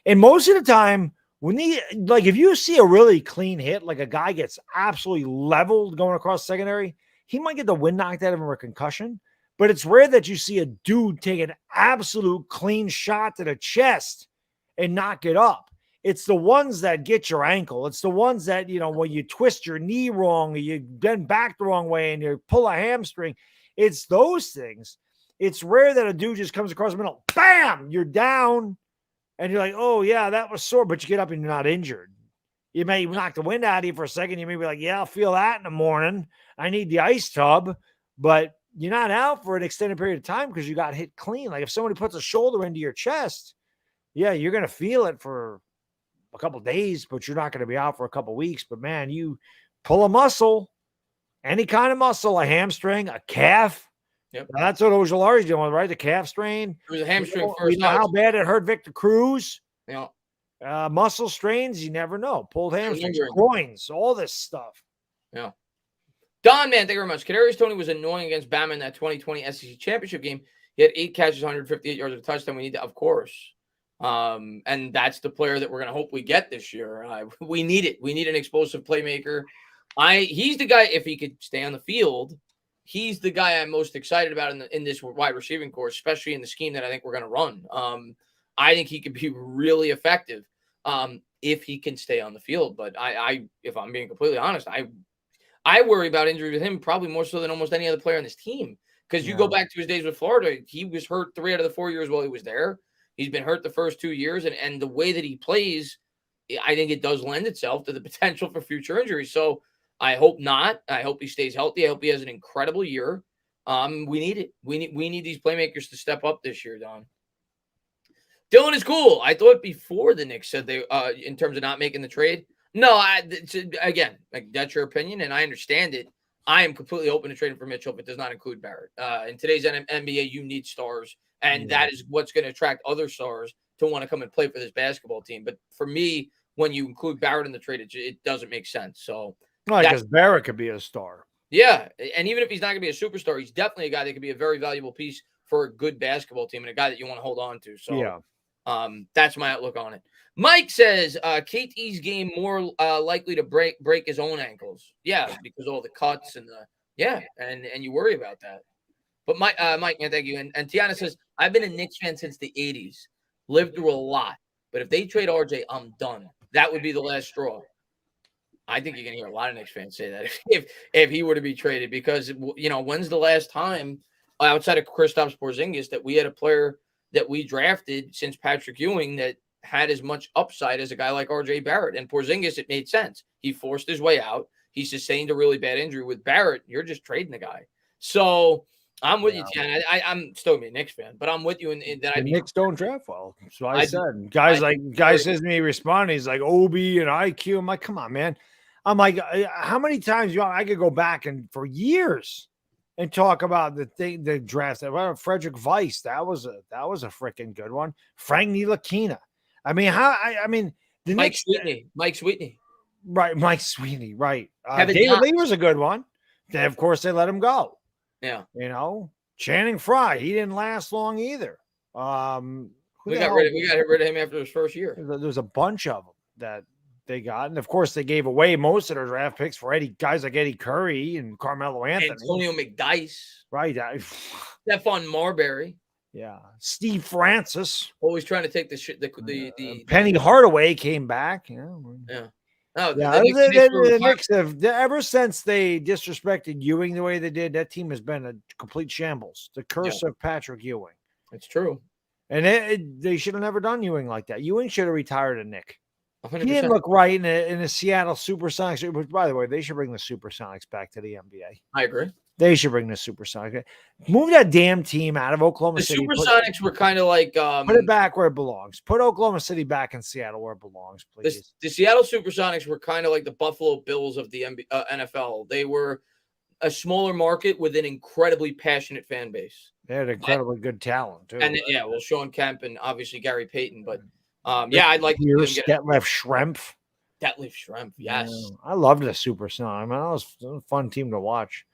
And most of the time, if you see a really clean hit, like a guy gets absolutely leveled going across secondary, he might get the wind knocked out of him or a concussion. But it's rare that you see a dude take an absolute clean shot to the chest and knock it up. It's the ones that get your ankle. It's the ones that, when you twist your knee wrong, or you bend back the wrong way and you pull a hamstring. It's those things. It's rare that a dude just comes across the middle, bam, you're down. And you're like, oh, yeah, that was sore. But you get up and you're not injured. You may knock the wind out of you for a second. You may be like, yeah, I'll feel that in the morning. I need the ice tub. But you're not out for an extended period of time because you got hit clean. Like if somebody puts a shoulder into your chest, yeah, you're going to feel it for a couple of days, but you're not going to be out for a couple of weeks. But man, you pull a muscle, any kind of muscle, a hamstring, a calf. Yep. Now, that's what Ojulari's doing, right? The calf strain. It was a hamstring first. We know how bad it hurt Victor Cruz. Yeah. Muscle strains, you never know. Pulled hamstrings, groins, all this stuff. Yeah. Don, man, thank you very much. Kadarius Toney was annoying against Bama in that 2020 SEC championship game. He had 8 catches, 158 yards of a touchdown. We need that, of course. And that's the player that we're going to hope we get this year. We need it. We need an explosive playmaker. He's the guy, if he could stay on the field, he's the guy I'm most excited about in this wide receiving core, especially in the scheme that I think we're going to run. I think he could be really effective if he can stay on the field. But if I'm being completely honest, I worry about injury with him probably more so than almost any other player on this team. Because you go back to his days with Florida, he was hurt 3 out of the 4 years while he was there. He's been hurt the first 2 years. And the way that he plays, I think it does lend itself to the potential for future injuries. So I hope not. I hope he stays healthy. I hope he has an incredible year. We need it. We need these playmakers to step up this year, Don. Dylan is cool. I thought before the Knicks said they, in terms of not making the trade. No, again, that's your opinion, and I understand it. I am completely open to trading for Mitchell if it does not include Barrett. In today's NBA, you need stars, and that is what's going to attract other stars to want to come and play for this basketball team. But for me, when you include Barrett in the trade, it doesn't make sense. So, because Barrett could be a star. Yeah, and even if he's not going to be a superstar, he's definitely a guy that could be a very valuable piece for a good basketball team and a guy that you want to hold on to. So, that's my outlook on it. Mike says, KT's game more likely to break his own ankles. Yeah, because all the cuts and and you worry about that. But Mike, man, thank you. And Tiana says, I've been a Knicks fan since the 80s. Lived through a lot. But if they trade RJ, I'm done. That would be the last straw. I think you're going to hear a lot of Knicks fans say that if he were to be traded, because, when's the last time outside of Kristaps Porzingis that we had a player that we drafted since Patrick Ewing that had as much upside as a guy like RJ Barrett? And Porzingis, it made sense. He forced his way out. He sustained a really bad injury. With Barrett, you're just trading the guy. So I'm with you, Tiana. I'm still a Knicks fan, but I'm with you in that. The Knicks don't draft well. So I said, guys says to me, respond. He's like Obi and IQ. I'm like, come on, man. I'm like, how many times I could go back and for years and talk about the draft. Frederick Weiss, that was a freaking good one. Frank Ntilikina. I mean, the Mike Knicks, Sweetney. Right, Mike Sweetney, right. David Lee was a good one. Then, of course, they let him go. Yeah. Channing Frye, he didn't last long either. We got rid of him after his first year. There's a bunch of them that they got, and of course they gave away most of their draft picks for guys like Eddie Curry and Carmelo Anthony, Antonio McDyess, right? Stephon Marbury, yeah, Steve Francis, always trying to take the Penny Hardaway came back, yeah. Oh, yeah, the Knicks have, ever since they disrespected Ewing the way they did, that team has been a complete shambles. The curse of Patrick Ewing. It's true. And they should have never done Ewing like that. Ewing should have retired a Knick. 100%. He didn't look right in a Seattle Supersonics. Which, by the way, they should bring the Supersonics back to the NBA. I agree. They should bring the Supersonics. Move that damn team out of Oklahoma City. The Supersonics were kind of like put it back where it belongs. Put Oklahoma City back in Seattle where it belongs, please. The Seattle Supersonics were kind of like the Buffalo Bills of the NFL. They were a smaller market with an incredibly passionate fan base. They had incredibly good talent too. And well, Sean Kemp and obviously Gary Payton. But I'd like to get Detlef Schrempf. Detlef Schrempf, yes. Yeah, I loved the Supersonics. I mean, that was a fun team to watch.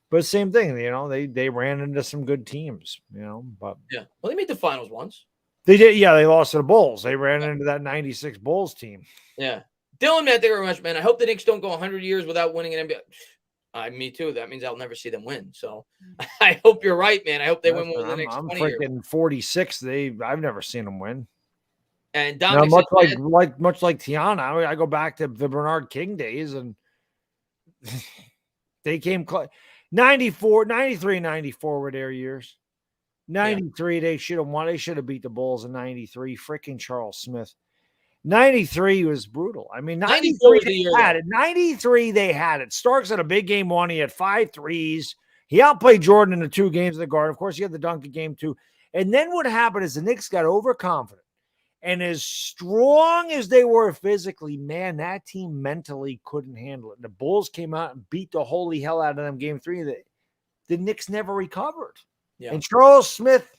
But same thing, they ran into some good teams, but yeah. Well, they made the finals once. They did, yeah. They lost to the Bulls. They ran into that '96 Bulls team. Yeah, Dylan, man, thank you very much, man. I hope the Knicks don't go 100 years without winning an NBA. Me too. That means I'll never see them win. So I hope you're right, man. I hope they win within the next 20 years. I'm freaking 46. I've never seen them win. And Dominic much like Tiana, I go back to the Bernard King days, and they came close. 94, 93, 94 were their years. 93, They should have won. They should have beat the Bulls in 93. Freaking Charles Smith. 93 was brutal. I mean, 93 they had it. 93 they had it. Starks had a big game one. He had 5 threes. He outplayed Jordan in the 2 games in the Garden. Of course, he had the dunk game too. And then what happened is the Knicks got overconfident. And as strong as they were physically, man, that team mentally couldn't handle it. The Bulls came out and beat the holy hell out of them game 3. The Knicks never recovered. Yeah. And Charles Smith,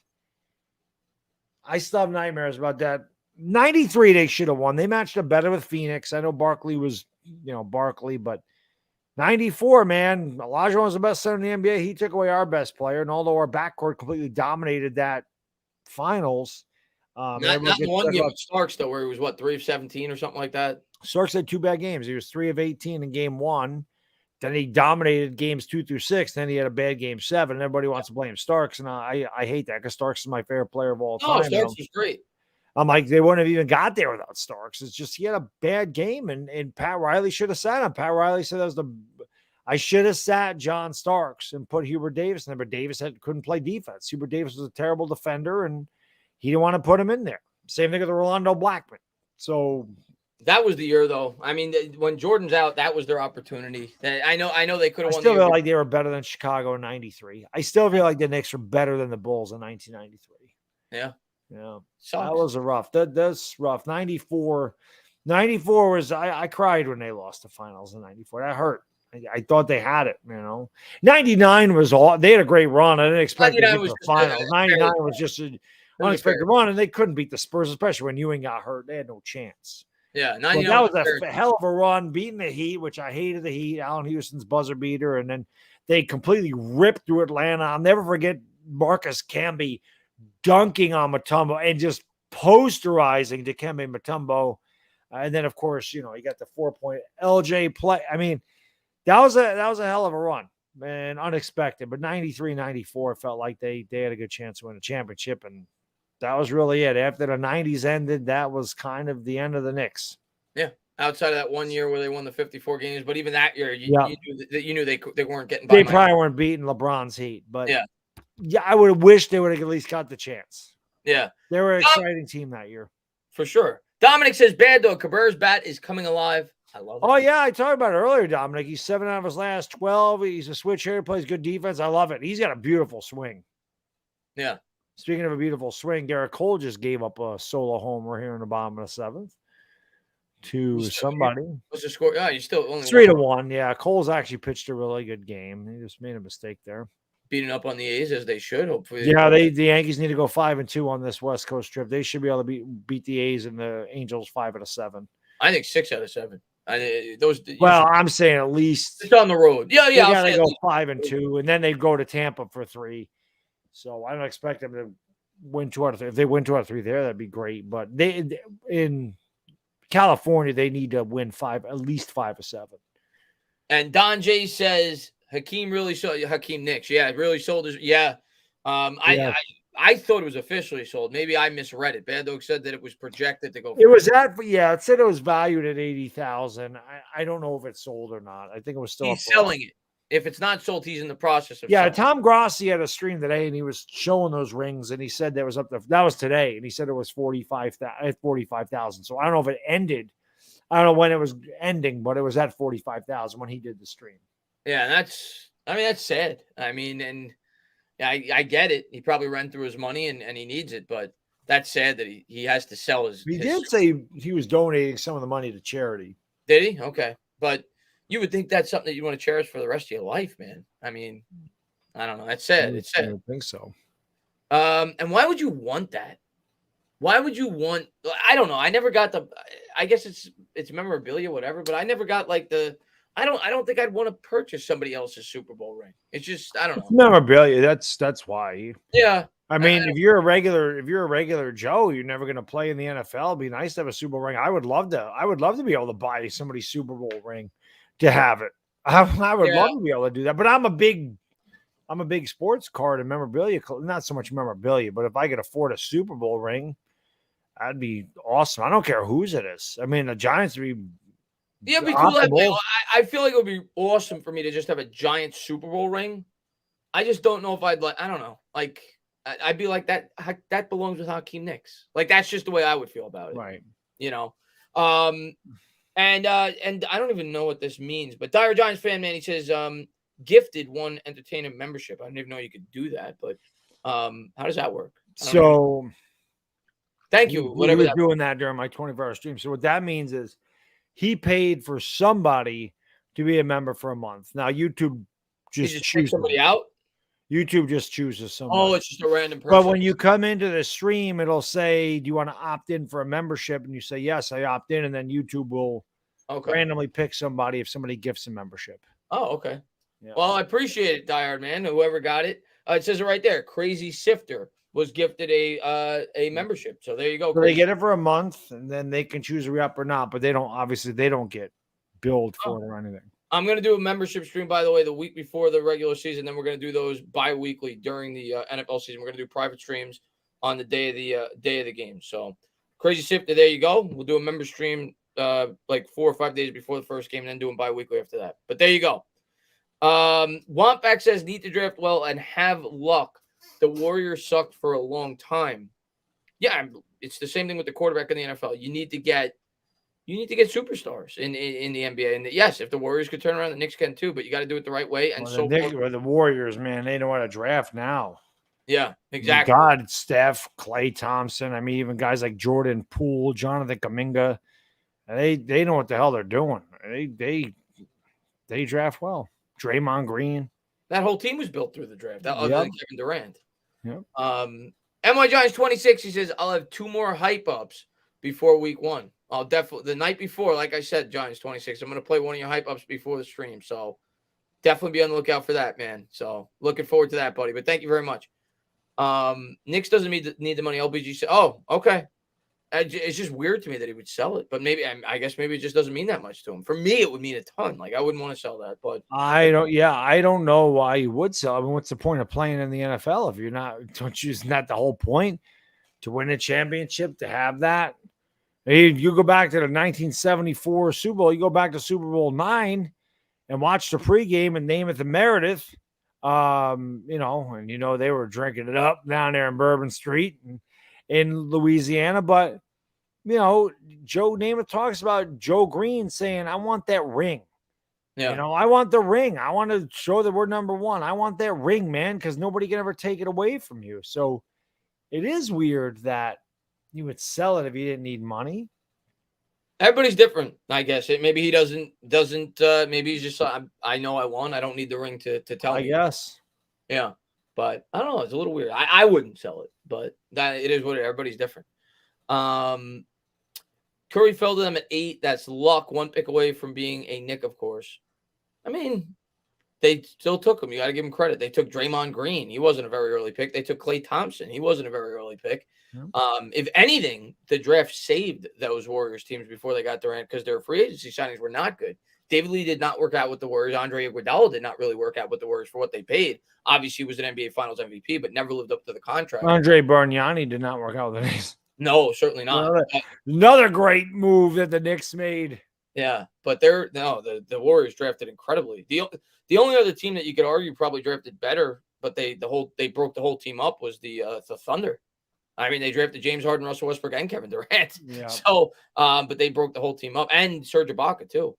I still have nightmares about that. 93, they should have won. They matched up better with Phoenix. I know Barkley was, Barkley, but 94, man, Olajuwon was the best center in the NBA. He took away our best player. And although our backcourt completely dominated that finals, not one game with Starks, though, where he was, 3 of 17 or something like that? Starks had 2 bad games. He was 3 of 18 in game 1. Then he dominated games 2 through 6. Then he had a bad game 7. And everybody wants to blame Starks. And I hate that because Starks is my favorite player of all time. Oh, Starks was great. I'm like, they wouldn't have even got there without Starks. It's just he had a bad game. And Pat Riley should have sat him. Pat Riley said I should have sat John Starks and put Hubert Davis in there. But Davis couldn't play defense. Hubert Davis was a terrible defender, and he didn't want to put him in there. Same thing with Rolando Blackman. So that was the year, though. I mean, when Jordan's out, that was their opportunity. I know they could have won. I still feel like they were better than Chicago in '93. I still feel like the Knicks were better than the Bulls in 1993. Yeah. Yeah. Sucks. That was that's rough. 94 was, I cried when they lost the finals in 94. That hurt. I thought they had it, 99 was all. They had a great run. I didn't expect to get the finals. 99 was just an unexpected run, and they couldn't beat the Spurs, especially when Ewing got hurt. They had no chance. Yeah, 99 that was a hell of a run, beating the Heat, which I hated the Heat. Allen Houston's buzzer beater, and then they completely ripped through Atlanta. I'll never forget Marcus Camby dunking on Mutombo and just posterizing Dikembe Mutombo. And then, of course, you got the 4-point LJ play. I mean, that was a hell of a run, man, unexpected. But 93, 94 felt like they had a good chance to win a championship, and that was really it. After the 90s ended, that was kind of the end of the Knicks. Yeah, outside of that one year where they won the 54 games, but even that year, you knew they weren't getting by. They probably weren't beating LeBron's Heat, but yeah, I would have wished they would have at least got the chance. Yeah, they were an exciting team that year for sure. Dominic says, "Baddog Cabrera's bat is coming alive." I love it. Oh, yeah. I talked about it earlier, Dominic. He's 7 out of his last 12. He's a switch hitter, plays good defense. I love it. He's got a beautiful swing. Yeah. Speaking of a beautiful swing, Garrett Cole just gave up a solo homer here in the bottom of the 7th to somebody. What's the score? Oh, you still only 3-1. Yeah. Cole's actually pitched a really good game. He just made a mistake there. Beating up on the A's as they should, hopefully. Yeah, the Yankees need to go 5-2 on this West Coast trip. They should be able to beat the A's and the Angels 5 out of 7. I think 6 out of 7. I'm saying at least it's on the road. Yeah. They got to go 5-2, and then they go to Tampa for 3. So I don't expect them to win 2 out of 3. If they win 2 out of 3 there, that'd be great. But they in California, they need to win at least 5 or 7. And Don J says Hakeem really sold Hakeem Knicks. Yeah, it really sold his. Yeah. Yeah. I thought it was officially sold. Maybe I misread it. Baddog said that it was projected to go. It was it said it was valued at 80,000. I don't know if it's sold or not. I think it was still. He's selling it. If it's not sold, he's in the process of. Yeah, selling. Tom Grossi had a stream today, and he was showing those rings, and he said that was today, and he said it was 45,000. So I don't know if it ended. I don't know when it was ending, but it was at 45,000 when he did the stream. Yeah, that's sad. I mean, and I get it. He probably ran through his money and he needs it, but that's sad that he has to sell his. He did say he was donating some of the money to charity. Did he? Okay, but you would think that's something that you want to cherish for the rest of your life, man. I mean, I don't know. That's sad. It's sad. I don't think so. And why would you want that? Why would you want? I don't know. I never got the. I guess it's memorabilia, whatever. But I never got like the. I don't think I'd want to purchase somebody else's Super Bowl ring. It's just I don't know. It's memorabilia. That's why. Yeah. I mean, if you're a regular Joe, you're never going to play in the NFL. It'd be nice to have a Super Bowl ring. I would love to be able to buy somebody's Super Bowl ring to have it. I would love to be able to do that. But I'm a big sports card and memorabilia. Not so much memorabilia, but if I could afford a Super Bowl ring, that'd be awesome. I don't care whose it is. I mean, the Giants would be. Yeah, it'd be cool. I feel like it would be awesome for me to just have a giant Super Bowl ring. I just don't know if I'd like. I don't know. Like I'd be like that. That belongs with Hakeem Knicks. Like that's just the way I would feel about it. Right. You know. And I don't even know what this means. But Dire Giants fan man, he says gifted one entertainment membership. I didn't even know you could do that. But how does that work? So. Thank you. Whatever. He was doing that during my 24-hour stream. So what that means is. He paid for somebody to be a member for a month. Now YouTube just chooses somebody out. YouTube just chooses somebody. Oh, it's just a random person. But when you come into the stream, it'll say, "Do you want to opt in for a membership?" And you say, "Yes, I opt in." And then YouTube will randomly pick somebody if somebody gifts a membership. Oh, okay. Yeah. Well, I appreciate it, Diehard man. Whoever got it, it says it right there. Crazy Sifter was gifted a membership. So there you go. So they get it for a month, and then they can choose to re-up or not. But they don't get billed for it or anything. I'm going to do a membership stream, by the way, the week before the regular season. Then we're going to do those bi-weekly during the NFL season. We're going to do private streams on the day of the game. So Crazy Sifter, there you go. We'll do a member stream like 4 or 5 days before the first game, and then do them bi-weekly after that. But there you go. Wampback says need to draft well and have luck. The Warriors sucked for a long time. Yeah, it's the same thing with the quarterback in the NFL. You need to get superstars in the NBA. And yes, if the Warriors could turn around, the Knicks can too. But you got to do it the right way. And the Warriors, man, they know how to draft now. Yeah, exactly. God, Steph, Klay Thompson. I mean, even guys like Jordan Poole, Jonathan Kuminga. They know what the hell they're doing. They draft well. Draymond Green. That whole team was built through the draft. Other than Kevin Durant. Yep. NY Giants 26. He says, I'll have 2 more hype ups before week 1. I'll definitely the night before, like I said, Giants 26. I'm going to play one of your hype ups before the stream. So definitely be on the lookout for that, man. So looking forward to that, buddy. But thank you very much. Knicks doesn't need the money. LBG said, oh, okay. It's just weird to me that he would sell it, but maybe I guess maybe it just doesn't mean that much to him. For me, it would mean a ton. Like I wouldn't want to sell that, but I don't know why you would sell. I mean, what's the point of playing in the NFL if you're not? Isn't that the whole point? To win a championship, to have that. You go back to the 1974 Super Bowl. You go back to Super Bowl 9 and watch the pregame and Namath and Meredith. And they were drinking it up down there in Bourbon Street and in Louisiana. But, Joe Namath talks about Joe Green saying, I want that ring. Yeah. I want the ring. I want to show that we're number one. I want that ring, man, because nobody can ever take it away from you. So it is weird that you would sell it if you didn't need money. Everybody's different, I guess. Maybe he doesn't. Maybe he's just. I know I won. I don't need the ring to tell me. I guess. Yeah, but I don't know. It's a little weird. I wouldn't sell it, but it is what everybody's different. Curry fell to them at 8. That's luck. 1 pick away from being a Knick, of course. I mean, They still took him. You got to give him credit. They took Draymond Green. He wasn't a very early pick. They took Klay Thompson. He wasn't a very early pick. If anything, the draft saved those Warriors teams before they got Durant because their free agency signings were not good. David Lee did not work out with the Warriors. Andre Iguodala did not really work out with the Warriors for what they paid. Obviously, he was an NBA Finals MVP, but never lived up to the contract. Andre Bargnani did not work out with the Knicks. No, certainly not. Another great move that the Knicks made. Yeah, but the Warriors drafted incredibly. The only other team that you could argue probably drafted better, but they broke the whole team up was the Thunder. I mean, they drafted James Harden, Russell Westbrook, and Kevin Durant. Yeah. So, but they broke the whole team up, and Serge Ibaka too.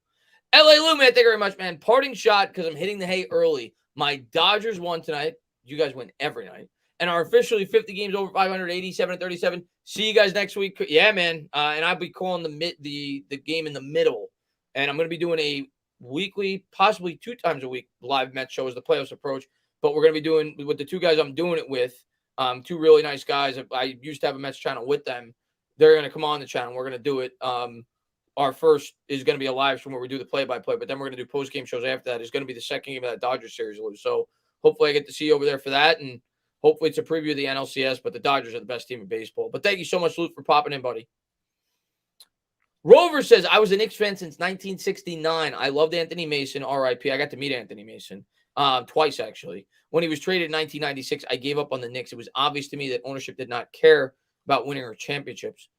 LA Lou, man, thank you very much, man. Parting shot because I'm hitting the hay early. My Dodgers won tonight. You guys win every night, and are officially 50 games over 500, 87-37. See you guys next week. Yeah, man. And I'll be calling the game in the middle, and I'm going to be doing a weekly, possibly 2 times a week live Mets show as the playoffs approach. But we're going to be doing with the 2 guys I'm doing it with. 2 really nice guys. I used to have a Mets channel with them. They're going to come on the channel. We're going to do it. Our first is going to be a live stream where we do the play-by-play, but then we're going to do post-game shows after that. It's going to be the second game of that Dodgers series, Lou. So hopefully I get to see you over there for that, and hopefully it's a preview of the NLCS, but the Dodgers are the best team in baseball. But thank you so much, Luke, for popping in, buddy. Rover says, I was a Knicks fan since 1969. I loved Anthony Mason, RIP. I got to meet Anthony Mason twice, actually. When he was traded in 1996, I gave up on the Knicks. It was obvious to me that ownership did not care about winning or championships.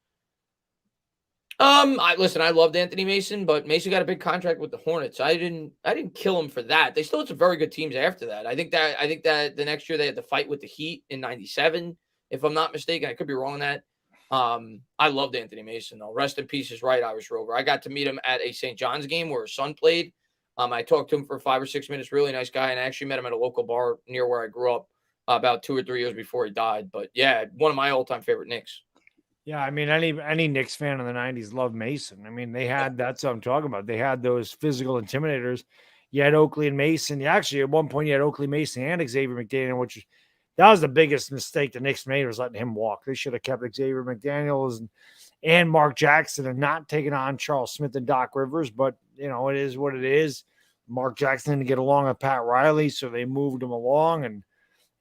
I loved Anthony Mason, but Mason got a big contract with the Hornets. I didn't kill him for that. They still had some very good teams after that. I think that the next year they had to fight with the Heat in 97, if I'm not mistaken. I could be wrong on that. I loved Anthony Mason, though. Rest in peace, is right, Irish Rover. I got to meet him at a St. John's game where his son played. I talked to him for 5 or 6 minutes. Really nice guy, and I actually met him at a local bar near where I grew up about 2 or 3 years before he died. But yeah, one of my all-time favorite Knicks. Yeah, I mean, any Knicks fan in the 90s loved Mason. I mean, that's what I'm talking about. They had those physical intimidators. You had Oakley and Mason. Actually, at one point, you had Oakley, Mason, and Xavier McDaniel, that was the biggest mistake the Knicks made, was letting him walk. They should have kept Xavier McDaniels and Mark Jackson and not taken on Charles Smith and Doc Rivers. But, it is what it is. Mark Jackson didn't get along with Pat Riley, so they moved him along. And,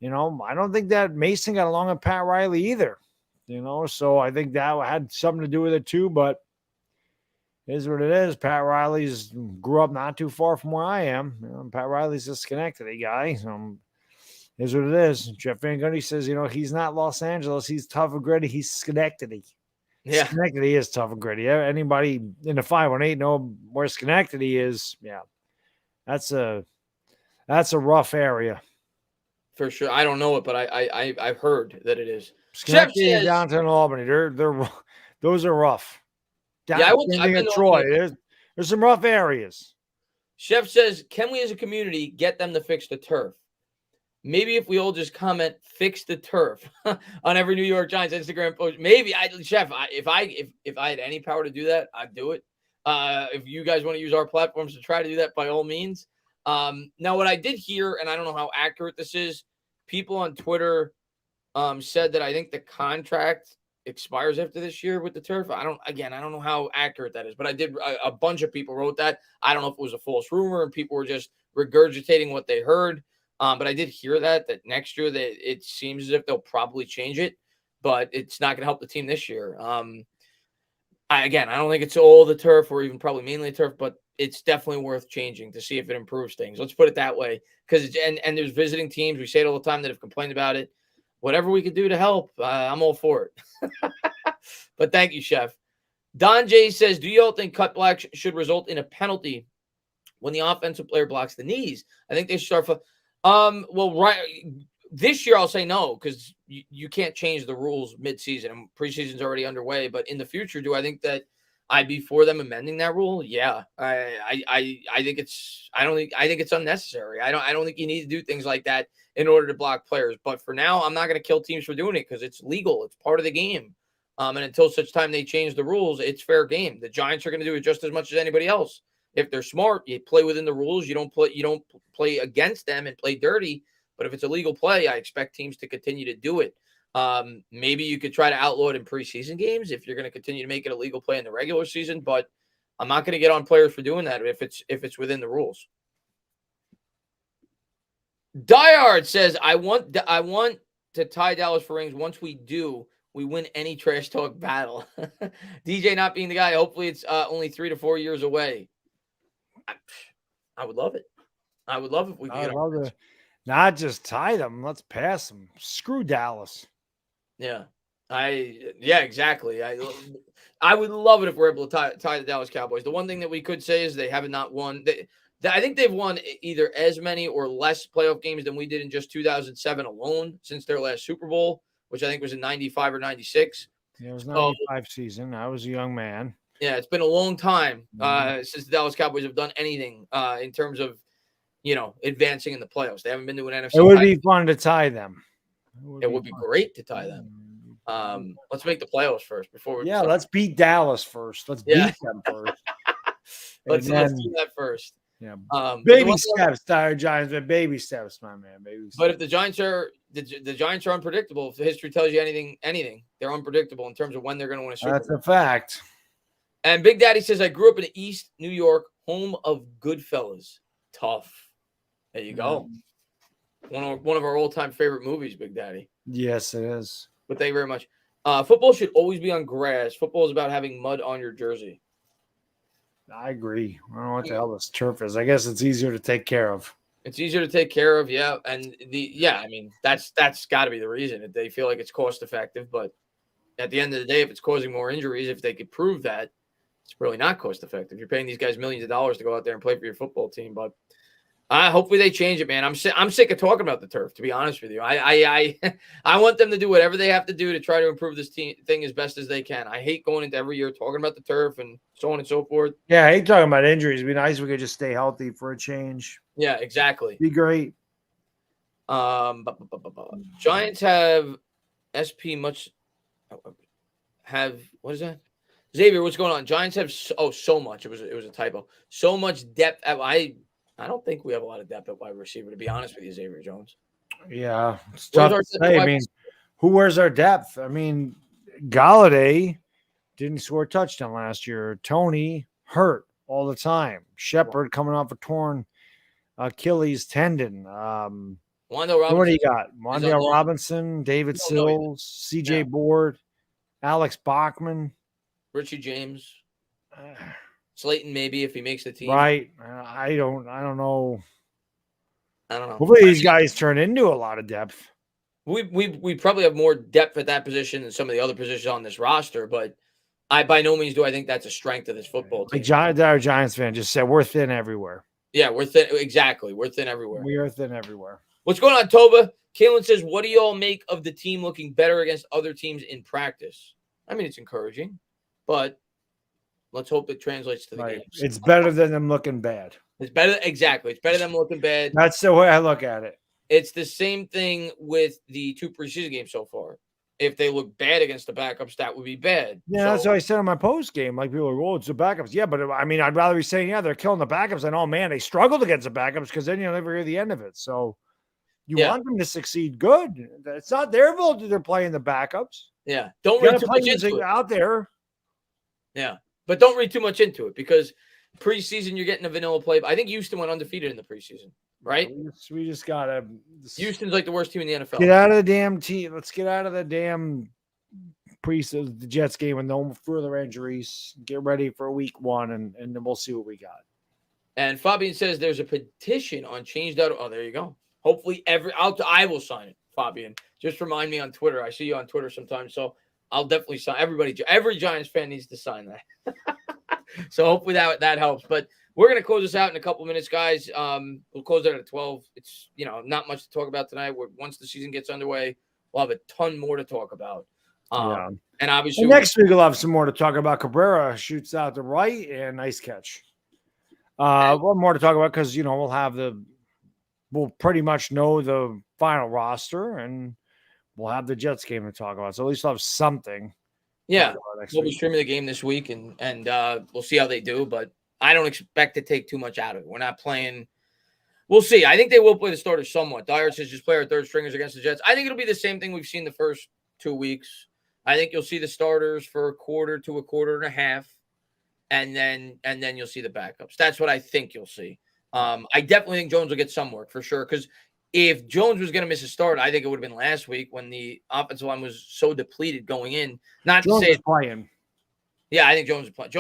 I don't think that Mason got along with Pat Riley either. So I think that had something to do with it too, but it is what it is. Pat Riley's grew up not too far from where I am. Pat Riley's a Schenectady guy. So it is what it is. Jeff Van Gundy says, he's not Los Angeles. He's tough and gritty. He's Schenectady. Yeah. Schenectady is tough and gritty. Anybody in the 518 know where Schenectady is? Yeah. That's a rough area. For sure. I don't know it, but I've heard that it is. Schenectady and downtown Albany, those are rough. I've been Troy. There's some rough areas. Chef says, can we as a community get them to fix the turf? Maybe if we all just comment "fix the turf" on every New York Giants Instagram post. Maybe Chef, if I had any power to do that, I'd do it. If you guys want to use our platforms to try to do that, by all means. Now, what I did hear, and I don't know how accurate this is, people on Twitter said that I think the contract expires after this year with the turf. I don't know how accurate that is, but a bunch of people wrote that. I don't know if it was a false rumor and people were just regurgitating what they heard. But I did hear that next year that it seems as if they'll probably change it, but it's not going to help the team this year. I don't think it's all the turf or even probably mainly turf, but it's definitely worth changing to see if it improves things. Let's put it that way. Because and there's visiting teams, we say it all the time, that have complained about it. Whatever we could do to help, I'm all for it. But thank you, Chef. Don J says, do you all think cut black should result in a penalty when the offensive player blocks the knees? I think they should start. Right this year, I'll say no, because you can't change the rules mid-season, and preseason's already underway. But in the future, do I think that I'd be for them amending that rule? Yeah, I think it's unnecessary. I don't think you need to do things like that in order to block players. But for now, I'm not going to kill teams for doing it because it's legal. It's part of the game. And until such time they change the rules, it's fair game. The Giants are going to do it just as much as anybody else. If they're smart, you play within the rules. You don't play against them and play dirty. But if it's a legal play, I expect teams to continue to do it. Maybe you could try to outlaw it in preseason games if you're going to continue to make it a legal play in the regular season. But I'm not going to get on players for doing that if it's within the rules. Diehard says, I want to tie Dallas for rings. Once we do, we win any trash talk battle. DJ not being the guy. Hopefully it's only 3 to 4 years away. I would love it. I would love if we could I'd get love on. to not just tie them. Let's pass them. Screw Dallas. Yeah. Exactly. I would love it if we're able to tie the Dallas Cowboys. The one thing that we could say is they have not won. I think they've won either as many or less playoff games than we did in just 2007 alone since their last Super Bowl, which I think was in 95 or 96. Yeah, it was 95 season. I was a young man. Yeah, it's been a long time since the Dallas Cowboys have done anything in terms of, advancing in the playoffs. They haven't been to an NFC. It would be fun to tie them. It would be great to tie them. Let's make the playoffs first before we. Yeah, let's beat Dallas first. Let's beat them first. let's do that first. Yeah, baby steps, Tired Giants, but baby steps, my man. Baby steps. But if the Giants are the Giants are unpredictable, if the history tells you anything, they're unpredictable in terms of when they're going to win a Super Bowl. That's a fact. And Big Daddy says, I grew up in East New York, home of Goodfellas. Tough. There you go. One of our all-time favorite movies, Big Daddy. Yes, it is. But thank you very much. Football should always be on grass. Football is about having mud on your jersey. I agree. I don't know what the hell this turf is. I guess it's easier to take care of. It's easier to take care of, yeah. And I mean, that's got to be the reason. They feel like it's cost effective, but at the end of the day, if it's causing more injuries, if they could prove that, it's really not cost effective. You're paying these guys millions of dollars to go out there and play for your football team, but hopefully they change it, man. I'm sick of talking about the turf, to be honest with you. I want them to do whatever they have to do to try to improve this thing as best as they can. I hate going into every year talking about the turf and so on and so forth. Yeah, I hate talking about injuries. It'd be nice if we could just stay healthy for a change. Yeah, exactly. Be great. Giants have SP much have what is that? Xavier, what's going on? Giants have so much. It was a typo. So much depth. I don't think we have a lot of depth at wide receiver, to be honest with you, Xavier Jones. Yeah, it's tough to say. I mean, who wears our depth? I mean, Galladay didn't score a touchdown last year. Tony hurt all the time. Shepard coming off a torn Achilles tendon. Wando Robinson. What do you got? Wando Robinson, David Sills, CJ Board, Alex Bachman. Richie James, Slayton, maybe if he makes the team. Right. I don't know. I don't know. Hopefully these guys turn into a lot of depth. We probably have more depth at that position than some of the other positions on this roster, but I by no means do I think that's a strength of this football team. Our Giants fan just said we're thin everywhere. Yeah, we're thin. Exactly. We're thin everywhere. We are thin everywhere. What's going on, Toba? Kalen says, what do you all make of the team looking better against other teams in practice? I mean, it's encouraging. But let's hope it translates to the games. It's better than them looking bad. It's better. Exactly. It's better than them looking bad. That's the way I look at it. It's the same thing with the 2 preseason games so far. If they look bad against the backups, that would be bad. Yeah, that's what I said in my post game. Like people are, oh, it's the backups. Yeah, but I mean, I'd rather be saying, yeah, they're killing the backups. And oh man, they struggled against the backups because then you'll never hear the end of it. So you want them to succeed. Good. It's not their fault that they're playing the backups. Yeah. Don't read too much into it. Out there. Yeah, but don't read too much into it because preseason you're getting a vanilla play. I think Houston went undefeated in the preseason, right? We just gotta. Houston's like the worst team in the NFL. Get out of the damn team. Let's get out of the damn preseason, the Jets game with no further injuries. Get ready for week 1, and then we'll see what we got. And Fabian says there's a petition on change.org. Oh, there you go. Hopefully I will sign it, Fabian. Just remind me on Twitter. I see you on Twitter sometimes, so I'll definitely sign. Every Giants fan needs to sign that. So hopefully that helps. But we're going to close this out in a couple minutes, guys. We'll close it at 12. It's, not much to talk about tonight. Once the season gets underway, we'll have a ton more to talk about. And obviously next week we'll have some more to talk about. Cabrera shoots out the right and nice catch. One more to talk about because, we'll pretty much know the final roster and we'll have the Jets game to talk about. So at least we'll have something. Yeah. We'll be streaming the game this week and we'll see how they do, but I don't expect to take too much out of it. We're not playing. We'll see. I think they will play the starters somewhat. Dyer says just play our third stringers against the Jets. I think it'll be the same thing we've seen the first 2 weeks. I think you'll see the starters for a quarter to a quarter and a half, and then you'll see the backups. That's what I think you'll see. I definitely think Jones will get some work for sure because If Jones was going to miss a start, I think it would have been last week when the offensive line was so depleted going in. Not Jones to say is playing. Yeah, I think Jones is playing.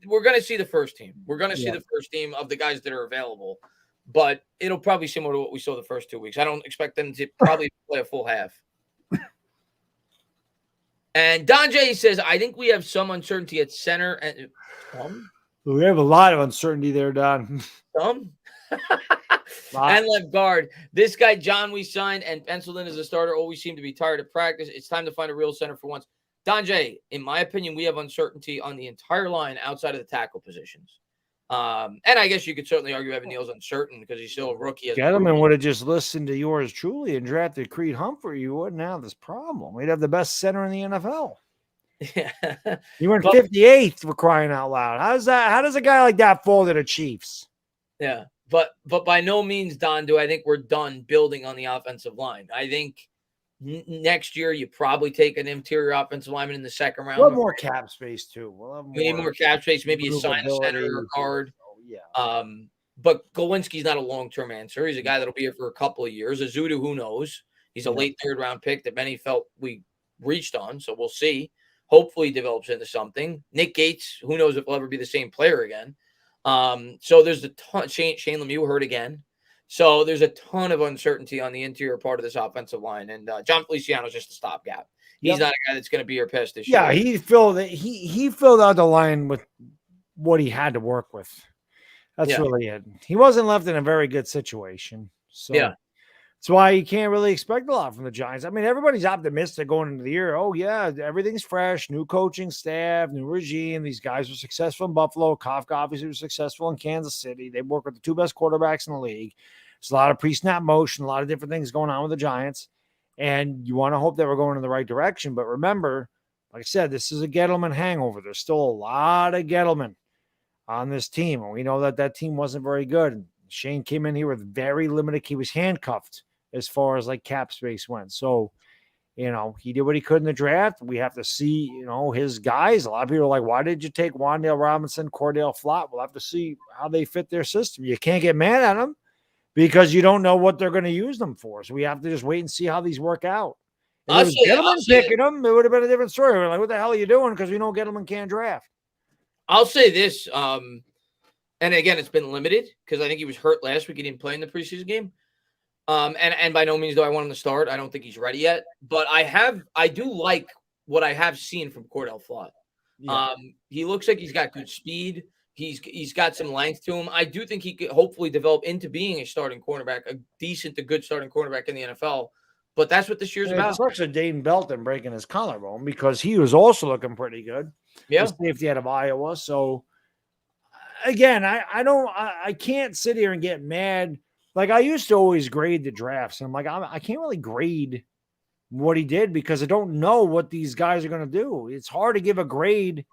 We're going to see the first team. We're going to see Yeah. the first team of the guys that are available, but it'll probably be similar to what we saw the first 2 weeks. I don't expect them to probably play a full half. And Don J says, I think we have some uncertainty at center. And We have a lot of uncertainty there, Don. And left guard. This guy, John, we signed and penciled in as a starter, always seemed to be tired of practice. It's time to find a real center for once. Don J, in my opinion, we have uncertainty on the entire line outside of the tackle positions. And I guess you could certainly argue Evan Neal's uncertain because he's still a rookie. Gettleman would have just listened to yours truly and drafted Creed Humphrey. You wouldn't have this problem. We'd have the best center in the NFL. Yeah. You went 58th for crying out loud. How does a guy like that fall to the Chiefs? Yeah. But by no means, Don, do I think we're done building on the offensive line. I think next year you probably take an interior offensive lineman in the second round. We'll have more cap space too. We need more cap space. Maybe you sign a center or a guard. Yeah. But Gawinski's not a long-term answer. He's a guy that'll be here for a couple of years. Azudu, who knows? He's a late third-round pick that many felt we reached on, so we'll see. Hopefully he develops into something. Nick Gates, who knows if he'll ever be the same player again. So there's a ton. Shane Lemieux hurt again. So there's a ton of uncertainty on the interior part of this offensive line. And John Feliciano's just a stopgap. He's not a guy that's going to be your pest this year. Yeah, he filled out the line with what he had to work with. That's really it. He wasn't left in a very good situation. So that's why you can't really expect a lot from the Giants. I mean, everybody's optimistic going into the year. Oh, yeah, everything's fresh. New coaching staff, new regime. These guys were successful in Buffalo. Kafka obviously was successful in Kansas City. They work with the two best quarterbacks in the league. There's a lot of pre-snap motion, a lot of different things going on with the Giants. And you want to hope that we're going in the right direction. But remember, like I said, this is a Gettleman hangover. There's still a lot of Gettleman on this team. And we know that team wasn't very good. Shane came in here with very limited. He was handcuffed as far as like cap space went. So, he did what he could in the draft. We have to see, his guys. A lot of people are like, why did you take Wan'Dale Robinson, Cordell Flott? We'll have to see how they fit their system. You can't get mad at them because you don't know what they're going to use them for. So we have to just wait and see how these work out. If it was Gettleman picking them, it would have been a different story. We're like, what the hell are you doing? Because we know Gettleman can't draft. I'll say this, and again, it's been limited because I think he was hurt last week. He didn't play in the preseason game. And by no means do I want him to start. I don't think he's ready yet. But I do like what I have seen from Cordell Flott. Yeah. He looks like he's got good speed. He's got some length to him. I do think he could hopefully develop into being a starting cornerback, a decent to good starting cornerback in the NFL. But that's what this year's about. It's actually Dayton Belton breaking his collarbone because he was also looking pretty good. Yeah, the safety out of Iowa. So again, I can't sit here and get mad. Like I used to always grade the drafts, and I'm like, I can't really grade what he did because I don't know what these guys are going to do. It's hard to give a grade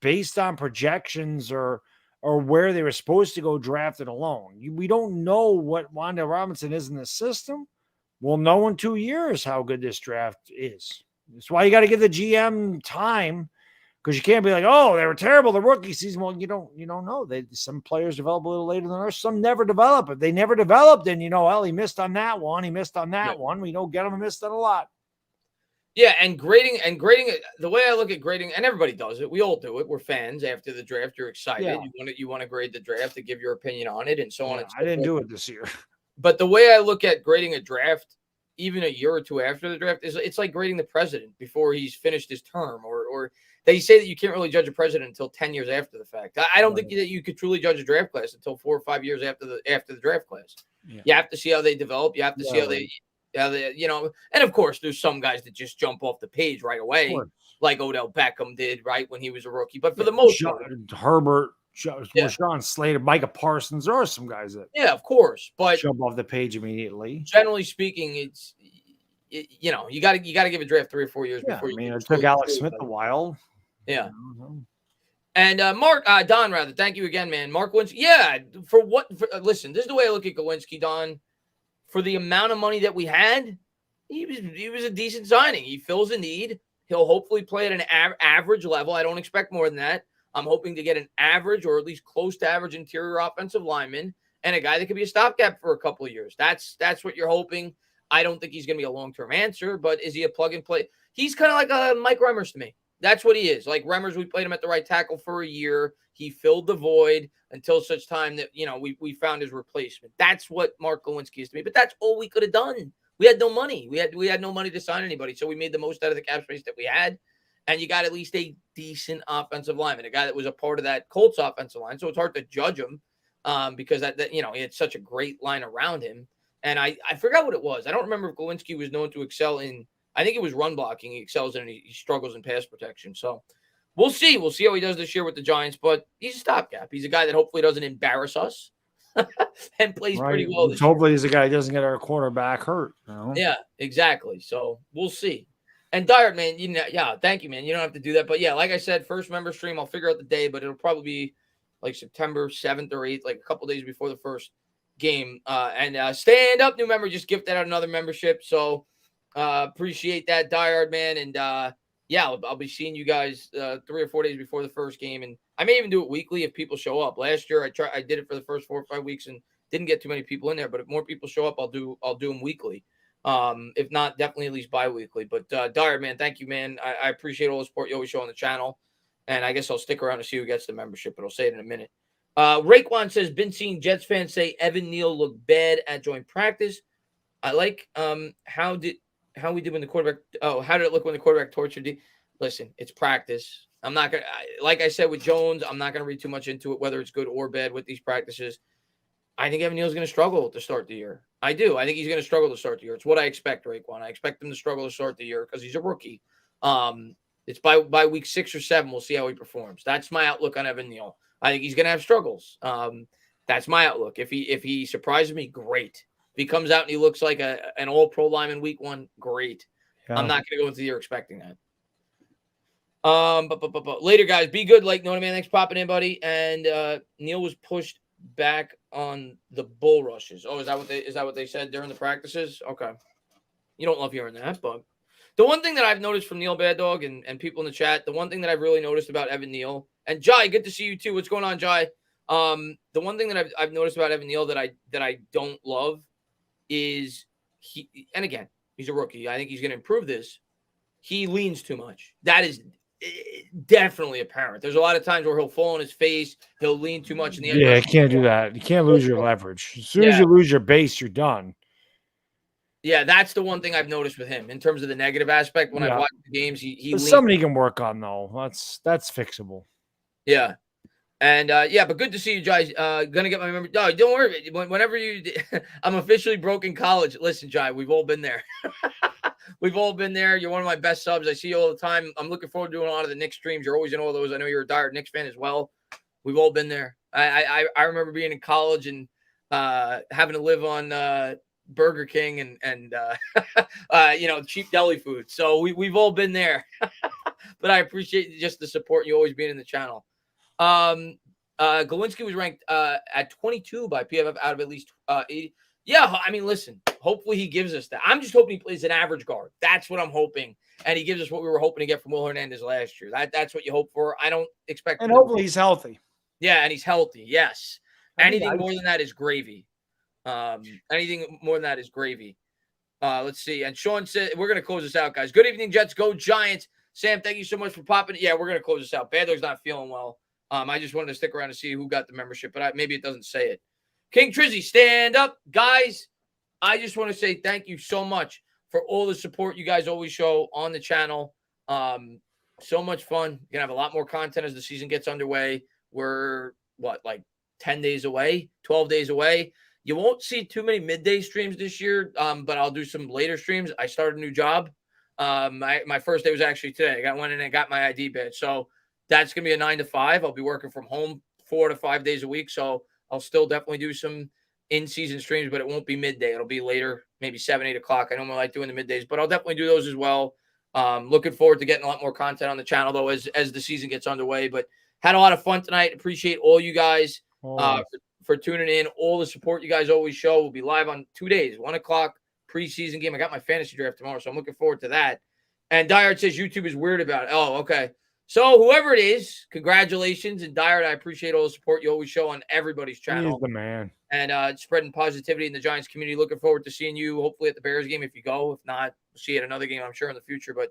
based on projections or where they were supposed to go drafted alone. We don't know what Wan'Dale Robinson is in the system. We'll know in 2 years how good this draft is. That's why you got to give the GM time, because you can't be like, oh, they were terrible the rookie season. Well, you don't know. Some players develop a little later than others. Some never develop. If they never developed, then well, he missed on that one. He missed on that one. We know Gettleman missed on a lot. Yeah, and grading, the way I look at grading, and everybody does it. We all do it. We're fans. After the draft, you're excited. Yeah. You want to grade the draft to give your opinion on it and so on. And so I didn't do it this year. But the way I look at grading a draft, even a year or two after the draft, is it's like grading the president before he's finished his term, or they say that you can't really judge a president until 10 years after the fact. I don't think that you could truly judge a draft class until 4 or 5 years after the draft class. Yeah. You have to see how they develop. You have to see how they, and of course there's some guys that just jump off the page right away, like Odell Beckham did, right, when he was a rookie. But for the most part, Herbert, Sean Slater, Micah Parsons, there are some guys that of course, but jump off the page immediately. Generally speaking, you got to give a draft 3 or 4 years before you. It took Alex Smith a while. Yeah. And Don, rather, thank you again, man. Mark Gawinski. Yeah, listen, this is the way I look at Gawinski, Don. For the amount of money that we had, he was a decent signing. He fills a need. He'll hopefully play at an average level. I don't expect more than that. I'm hoping to get an average or at least close to average interior offensive lineman. and a guy that could be a stopgap for a couple of years. That's what you're hoping. I don't think he's going to be a long-term answer, but is he a plug-and-play? He's kind of like a Mike Remmers to me. That's what he is. Like Remmers, we played him at the right tackle for a year. He filled the void until such time that, we found his replacement. That's what Mark Glowinski is to me. But that's all we could have done. We had no money. We had no money to sign anybody. So we made the most out of the cap space that we had. And you got at least a decent offensive lineman, a guy that was a part of that Colts offensive line. So it's hard to judge him because he had such a great line around him. And I forgot what it was. I don't remember if Glowinski was known to excel in, I think it was run blocking. He excels in it. He struggles in pass protection. So we'll see. We'll see how he does this year with the Giants, but he's a stopgap. He's a guy that hopefully doesn't embarrass us and plays pretty well this year. Hopefully he's a guy who doesn't get our quarterback hurt. Yeah, exactly. So we'll see. And Dyer, man, thank you, man. You don't have to do that. But yeah, like I said, first member stream, I'll figure out the day, but it'll probably be like September 7th or 8th, like a couple days before the first game. And stand up, new member, just gifted out another membership. So appreciate that, Dyer, man. And I'll be seeing you guys 3 or 4 days before the first game. And I may even do it weekly if people show up. Last year, I did it for the first 4 or 5 weeks and didn't get too many people in there. But if more people show up, I'll do them weekly. If not, definitely at least bi-weekly. But Dyer, man, thank you, man. I appreciate all the support you always show on the channel. And I guess I'll stick around to see who gets the membership, but I'll say it in a minute. Raekwon says, been seeing Jets fans say Evan Neal looked bad at joint practice. I like how did it look when the quarterback tortured D? Listen, it's practice. I'm not gonna, like I said with Jones, I'm not gonna read too much into it, whether it's good or bad with these practices. I think Evan Neal's gonna struggle to start the year. I do. I think he's gonna struggle to start the year. It's what I expect, Raekwon. I expect him to struggle to start the year because he's a rookie. It's by week 6 or 7, we'll see how he performs. That's my outlook on Evan Neal. I think he's gonna have struggles. That's my outlook. If he surprises me, great. If he comes out and he looks like an all-pro lineman week 1, great. Yeah. I'm not going to go into the year expecting that. But later, guys, be good. Like, know what I mean? Thanks for popping in, buddy. And Neal was pushed back on the bull rushes. Oh, is that what they said during the practices? Okay. You don't love hearing that, but the one thing that I've noticed from Neal Baddog and people in the chat, the one thing that I've really noticed about Evan Neal, and Jai, good to see you too. What's going on, Jai? The one thing that I've noticed about Evan Neal that I don't love is and again, he's a rookie. I think he's going to improve this. He leans too much. That is definitely apparent. There's a lot of times where he'll fall on his face. He'll lean too much in the end. Yeah, you can't do that. You can't lose your leverage. As soon as you lose your base, you're done. Yeah, that's the one thing I've noticed with him in terms of the negative aspect. When I watch the games, he somebody can work on though. That's fixable. Yeah. And but good to see you guys. Gonna get my member. No, don't worry. Whenever I'm officially broke in college. Listen, Jai, we've all been there. We've all been there. You're one of my best subs. I see you all the time. I'm looking forward to doing a lot of the Knicks streams. You're always in all those. I know you're a diehard Knicks fan as well. We've all been there. I remember being in college and having to live on Burger King and cheap deli food. So we've all been there. But I appreciate just the support, you always being in the channel. Glowinski was ranked at 22 by PFF out of at least 80. Yeah, I mean, listen, hopefully he gives us that. I'm just hoping he plays an average guard. That's what I'm hoping. And he gives us what we were hoping to get from Will Hernandez last year. That's what you hope for. I don't expect. And hopefully he's healthy. Yeah, and he's healthy. Yes. Anything more than that is gravy. Anything more than that is gravy. Let's see. And Sean said, we're going to close this out, guys. Good evening, Jets. Go Giants. Sam, thank you so much for popping. Yeah, we're going to close this out. Baddog's not feeling well. I just wanted to stick around to see who got the membership, but maybe it doesn't say it. King Trizzy, stand up. Guys, I just want to say thank you so much for all the support you guys always show on the channel. So much fun. You're going to have a lot more content as the season gets underway. We're, 10 days away, 12 days away. You won't see too many midday streams this year, but I'll do some later streams. I started a new job. My first day was actually today. I went in and got my ID badge. So that's going to be a 9 to 5. I'll be working from home 4 to 5 days a week. So I'll still definitely do some in-season streams, but it won't be midday. It'll be later, maybe 7, 8 o'clock. I normally like doing the middays, but I'll definitely do those as well. Looking forward to getting a lot more content on the channel, though, as the season gets underway. But had a lot of fun tonight. Appreciate all you guys for tuning in. All the support you guys always show. We'll be live on 2 days, 1 o'clock preseason game. I got my fantasy draft tomorrow, so I'm looking forward to that. And Diehard says YouTube is weird about it. Oh, okay. So whoever it is, congratulations. And Dyer, I appreciate all the support you always show on everybody's channel. He's the man. And spreading positivity in the Giants community. Looking forward to seeing you hopefully at the Bears game if you go. If not, we'll see you at another game, I'm sure, in the future. But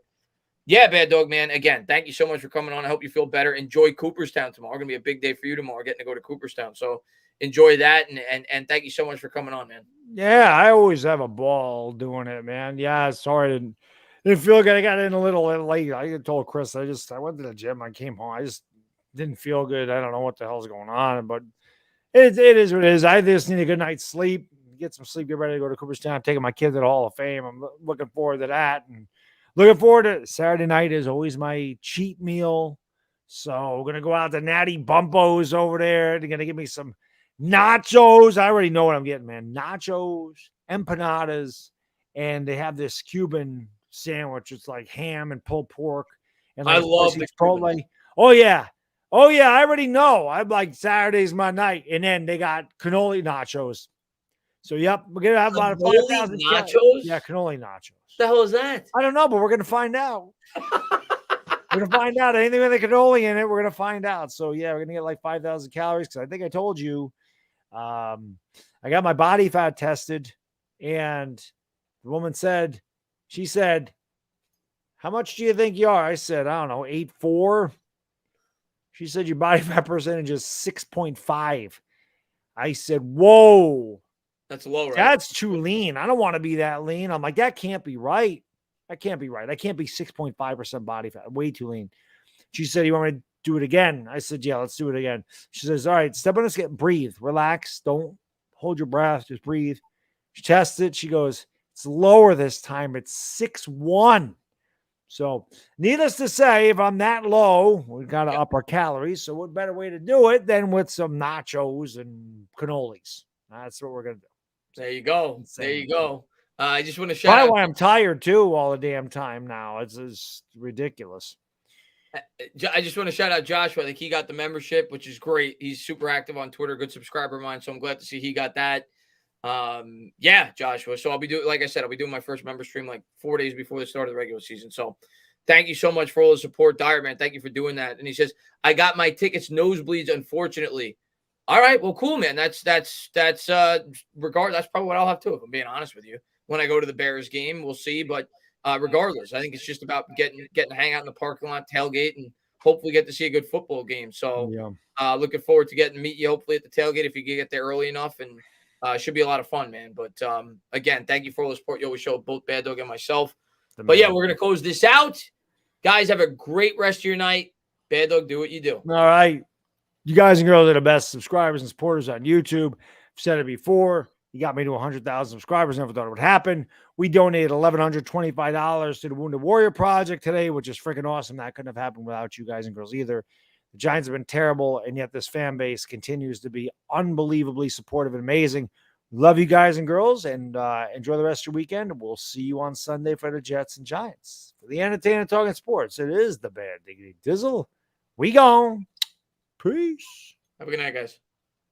yeah, Bad Dog, man. Again, thank you so much for coming on. I hope you feel better. Enjoy Cooperstown tomorrow. Going to be a big day for you tomorrow, getting to go to Cooperstown. So enjoy that. And thank you so much for coming on, man. Yeah, I always have a ball doing it, man. Yeah, sorry. Didn't feel good. I got in a little late. I told Chris, I went to the gym. I came home. I just didn't feel good. I don't know what the hell's going on, but it is what it is. I just need a good night's sleep, get some sleep, get ready to go to Cooperstown. I'm taking my kid to the Hall of Fame. I'm looking forward to that. And looking forward to Saturday night is always my cheat meal. So we're going to go out to Natty Bumpos over there. They're going to give me some nachos. I already know what I'm getting, man. Nachos, empanadas, and they have this Cuban sandwich. It's like ham and pulled pork. And I love the Chipotle. Oh, yeah. Oh, yeah. I already know. I'm like, Saturday's my night. And then they got cannoli nachos. So, yep, we're going to have about 5,000 nachos. Yeah, cannoli nachos. What the hell is that? I don't know, but we're going to find out. We're going to find out. Anything with a cannoli in it, we're going to find out. So, yeah, we're going to get like 5,000 calories because I think I told you I got my body fat tested, and the woman said, how much do you think you are? I said, I don't know, 8.4. She said, your body fat percentage is 6.5. I said, whoa. That's low, right? That's too lean. I don't want to be that lean. I'm like, that can't be right. That can't be right. I can't be 6.5% body fat. Way too lean. She said, you want me to do it again? I said, yeah, let's do it again. She says, all right, step on this, breathe, relax. Don't hold your breath. Just breathe. She tests it. She goes, it's lower this time. It's 6.1. So needless to say, if I'm that low, we've got to up our calories. So what better way to do it than with some nachos and cannolis? That's what we're going to do. There you go. Insane. There you go. I just want to shout out. Why I'm tired too all the damn time now. It's ridiculous. I just want to shout out Joshua. I think he got the membership, which is great. He's super active on Twitter, good subscriber of mine. So I'm glad to see he got that. Yeah, Joshua. So I'll be doing, like I said, I'll be doing my first member stream like 4 days before the start of the regular season. So thank you so much for all the support, Dyer, man. Thank you for doing that. And he says, I got my tickets nosebleeds, unfortunately. All right, well, cool, man. That's that's probably what I'll have too, if I'm being honest with you. When I go to the Bears game, we'll see. But regardless, I think it's just about getting to hang out in the parking lot, tailgate, and hopefully get to see a good football game. So looking forward to getting to meet you hopefully at the tailgate if you can get there early enough, and should be a lot of fun, man. But again, thank you for all the support you always show, both Bad Dog and myself. But yeah, we're gonna close this out. Guys, have a great rest of your night. Bad Dog, do what you do. All right. You guys and girls are the best subscribers and supporters on YouTube. I've said it before. You got me to 100,000 subscribers. Never thought it would happen. We donated $1,125 to the Wounded Warrior Project today, which is freaking awesome. That couldn't have happened without you guys and girls either. The Giants have been terrible, and yet this fan base continues to be unbelievably supportive and amazing. Love you guys and girls, and enjoy the rest of your weekend. We'll see you on Sunday for the Jets and Giants. For the Entertainment Talking Sports, it is the Bad Diggity Dizzle. We gone. Peace. Have a good night, guys.